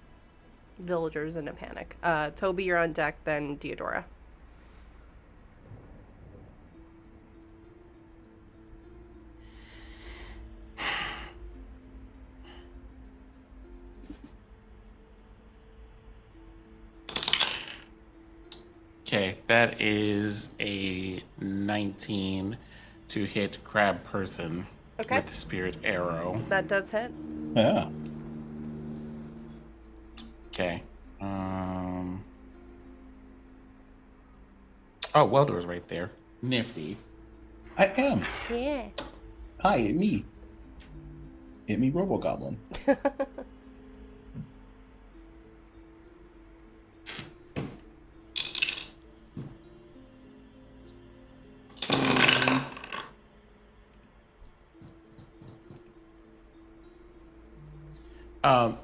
villagers in a panic. Toby, you're on deck, then Deodora. Okay, that is a 19 to hit crab person Okay. with spirit arrow. That does hit. Yeah. Okay. Oh, Weldor's right there. Nifty. I am. Yeah. Hi, it's me. Hit me, Robogoblin.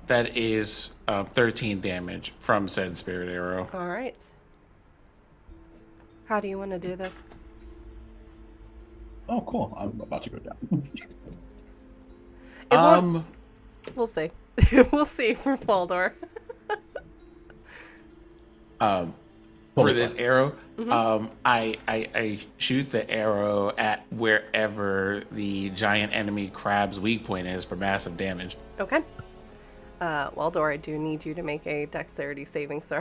That is 13 damage from said spirit arrow. All right. How do you want to do this? Oh, cool. I'm about to go down. We'll see. We'll see for Baldor. For this arrow, I shoot the arrow at wherever the giant enemy crab's weak point is for massive damage. Okay. Waldor, I do need you to make a dexterity saving throw.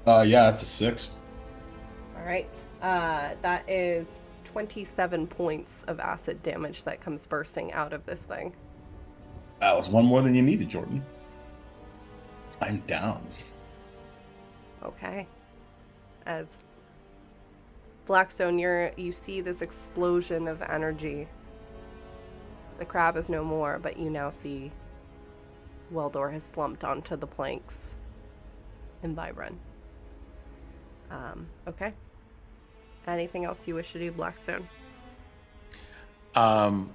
Yeah, it's a 6. All right. That is 27 points of acid damage that comes bursting out of this thing. That was one more than you needed, Jordan. I'm down. Okay. As Blackstone, you see this explosion of energy. The crab is no more, but you now see Weldor has slumped onto the planks in Vybrin. Okay. Anything else you wish to do, Blackstone? Can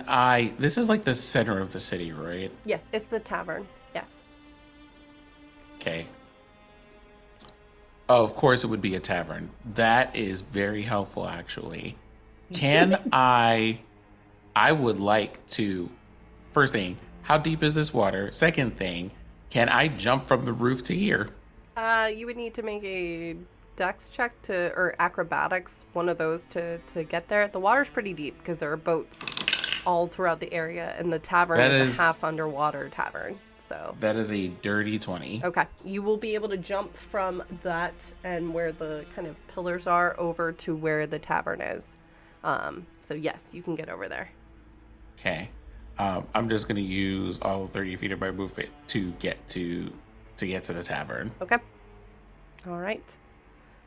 I... This is like the center of the city, right? Yeah, it's the tavern. Yes. Okay. Oh, of course it would be a tavern. That is very helpful, actually. Can I would like to... First thing, how deep is this water? Second thing, can I jump from the roof to here? You would need to make a dex check or acrobatics, one of those to get there. The water's pretty deep because there are boats all throughout the area, and the tavern is a half underwater tavern. So that is a dirty 20. Okay, you will be able to jump from that and where the kind of pillars are over to where the tavern is. So yes, you can get over there. Okay. I'm just gonna use all 30 feet of my movement to get to the tavern. Okay. All right.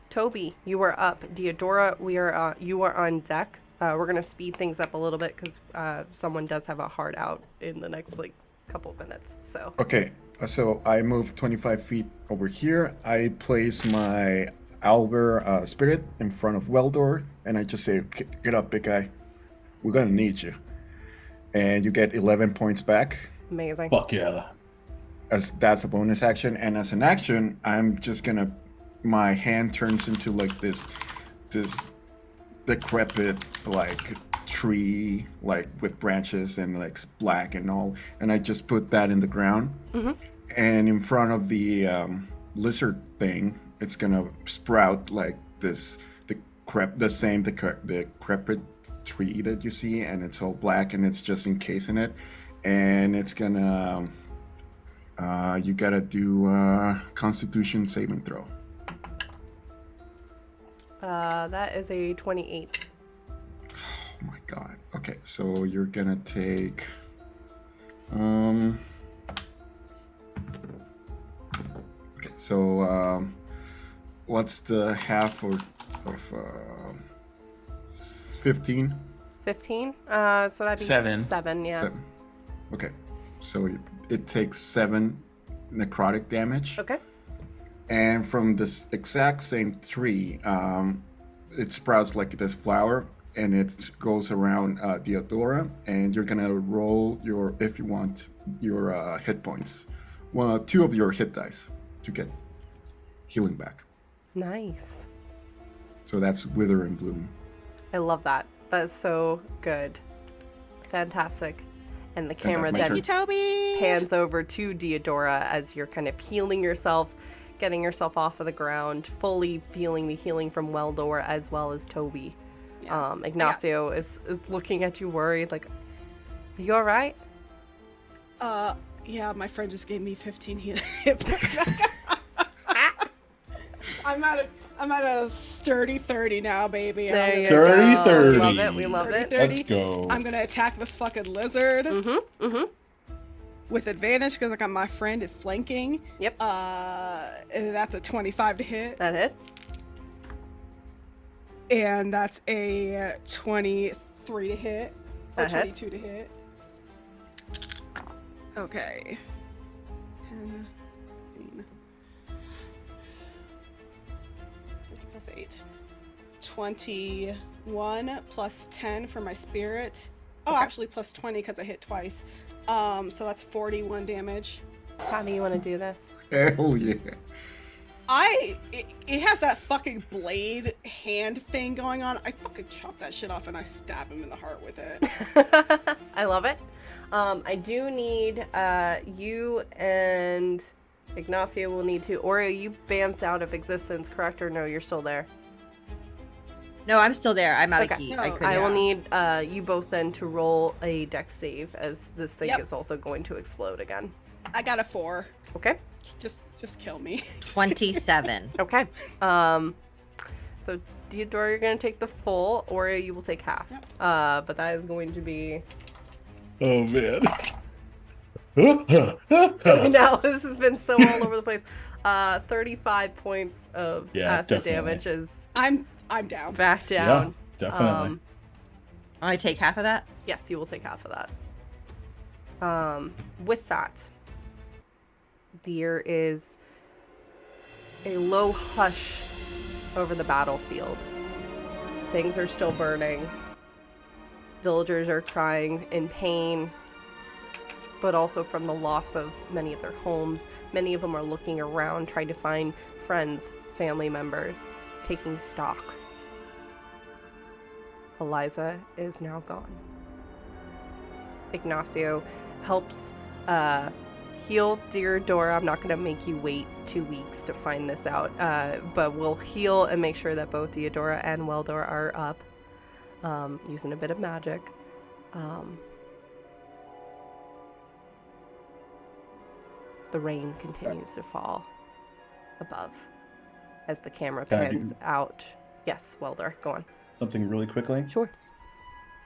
Toby, you are up. Deodora, you are on deck. We're gonna speed things up a little bit because someone does have a hard out in the next couple of minutes. So Okay, so I move 25 feet over here. I place my Owlbear spirit in front of Weldor, and I just say, "Get up, big guy. We're gonna need you." And you get 11 points back. amazing. Fuck yeah. As that's a bonus action, and as an action, I'm just gonna... My hand turns into like this decrepit tree, with branches and black and all, and I just put that in the ground. And in front of the lizard thing, it's gonna sprout the decrepit tree that you see, and it's all black and it's just encased in it, and it's gonna you gotta do a Constitution saving throw. That is a 28. Oh my god. Okay, so you're gonna take okay, so what's the half of 15? 15. So that'd be 7. 7, yeah. 7. Okay, so it takes 7 necrotic damage. Okay. And from this exact same tree, it sprouts like this flower, and it goes around Theodora, and you're gonna roll your, if you want, your hit points. Well, 2 of your hit dice to get healing back. Nice. So that's Wither and Bloom. I love that. That is so good. Fantastic. And the camera my then turn. Toby. pans over to Deodora as you're kind of healing yourself, getting yourself off of the ground, fully feeling the healing from Weldor as well as Toby. Yeah. Ignacio is looking at you worried, like, are you alright? Yeah, my friend just gave me 15 hit points back. I'm at a sturdy 30 now, baby. There you Dirty go. 30. We love it. We love it. 30. Let's go. I'm gonna attack this fucking lizard Mm-hmm. with advantage because I got my friend at flanking. Yep. And that's a 25 to hit, That hits. and that's a 23 to hit, or That hits. 22 to hit. Okay. 10, 15, 50 plus 8. 21 plus 10 for my spirit. Oh, Okay. actually plus 20 because I hit twice. So that's 41 damage. How do you want to do this? Hell yeah. It has that fucking blade hand thing going on. I fucking chop that shit off and I stab him in the heart with it. I love it. I do need you and Ignacio will need to. Oreo, you bamped out of existence, correct? Or no, you're still there? No, I'm still there. I'm out Okay. of key. No, I couldn't. I will Yeah. need you both then to roll a dex save as this thing Yep. is also going to explode again. I got a 4. Okay? Just kill me. Just 27. Okay. So Deodora, you're going to take the full. Oreo, you will take half. Yep. But that is going to be... Oh man. Now this has been so all over the place. 35 points of acid definitely. damage is I'm down. back down. Yeah, definitely. I take half of that. Yes, you will take half of that. With that, there is a low hush over the battlefield. Things are still burning. Villagers are crying in pain, but also from the loss of many of their homes. Many of them are looking around, trying to find friends, family members, taking stock. Eliza is now gone. Ignacio helps heal Deodora. I'm not going to make you wait 2 weeks to find this out, but we'll heal and make sure that both Deodora and Weldor are up, using a bit of magic. The rain continues to fall above as the camera Can I pans do- out. Yes, Weldor, go on. Something really quickly. Sure.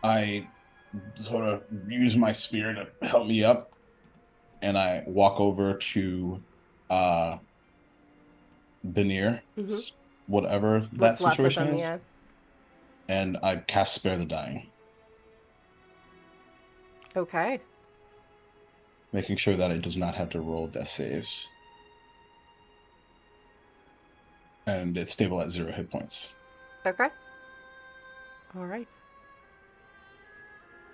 I sort of use my spear to help me up, and I walk over to Benir, Mhm. whatever that What's left of situation them, is, yeah. and I cast Spare the Dying, Okay. making sure that it does not have to roll death saves, and it's stable at 0 hit points. Okay. All right.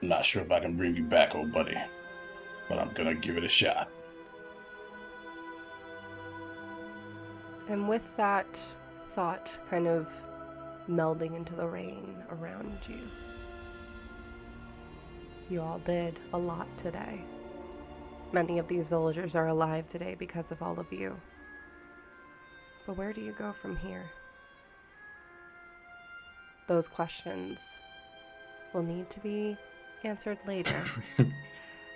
Not sure if I can bring you back, old buddy, but I'm gonna give it a shot. And with that thought kind of melding into the rain around you, you all did a lot today. Many of these villagers are alive today because of all of you. But where do you go from here? Those questions will need to be answered later.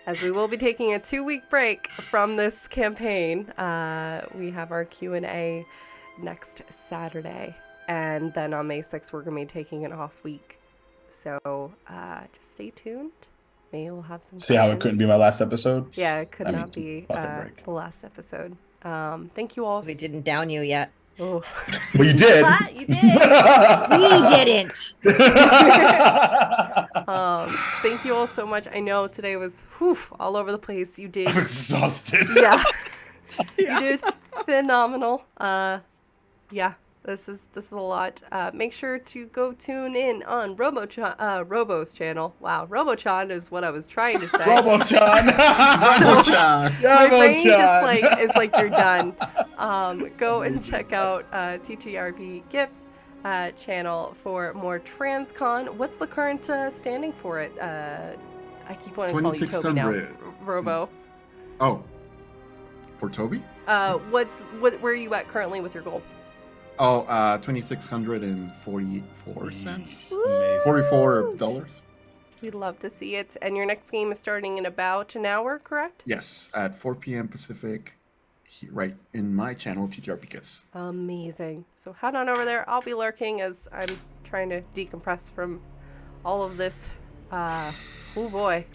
As we will be taking a 2-week break from this campaign. We have our Q&A next Saturday. And then on May 6th, we're going to be taking an off week. So just stay tuned. Maybe we'll have some See how it plans. couldn't be my last episode? Yeah, it could I mean, not be fucking break. the last episode. Thank you all. We didn't down you yet. Oh. Well, you did. What? You did. We didn't. Thank you all so much. I know today was all over the place. You did. I'm exhausted. Yeah. You did phenomenal. Yeah. This is a lot. Make sure to go tune in on Robo's channel. Wow, Robochan is what I was trying to say. Robochan. Robochan. My brain just is like you're done. Go and check out TTRP Gifts channel for more TransCon. What's the current standing for it? I keep wanting to call you Toby now. 2600. Robo. Oh, for Toby? Where are you at currently with your goal? Oh, 2,644 cents. Amazing. $44. We'd love to see it. And your next game is starting in about an hour, correct? Yes, at 4 p.m. Pacific, right in my channel, TTRP Gifts. Amazing. So head on over there. I'll be lurking as I'm trying to decompress from all of this. Oh boy.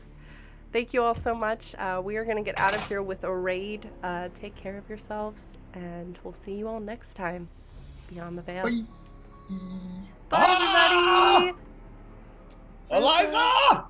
Thank you all so much. We are going to get out of here with a raid. Take care of yourselves, and we'll see you all next time. Beyond the Veil. Bye. Bye everybody! Eliza!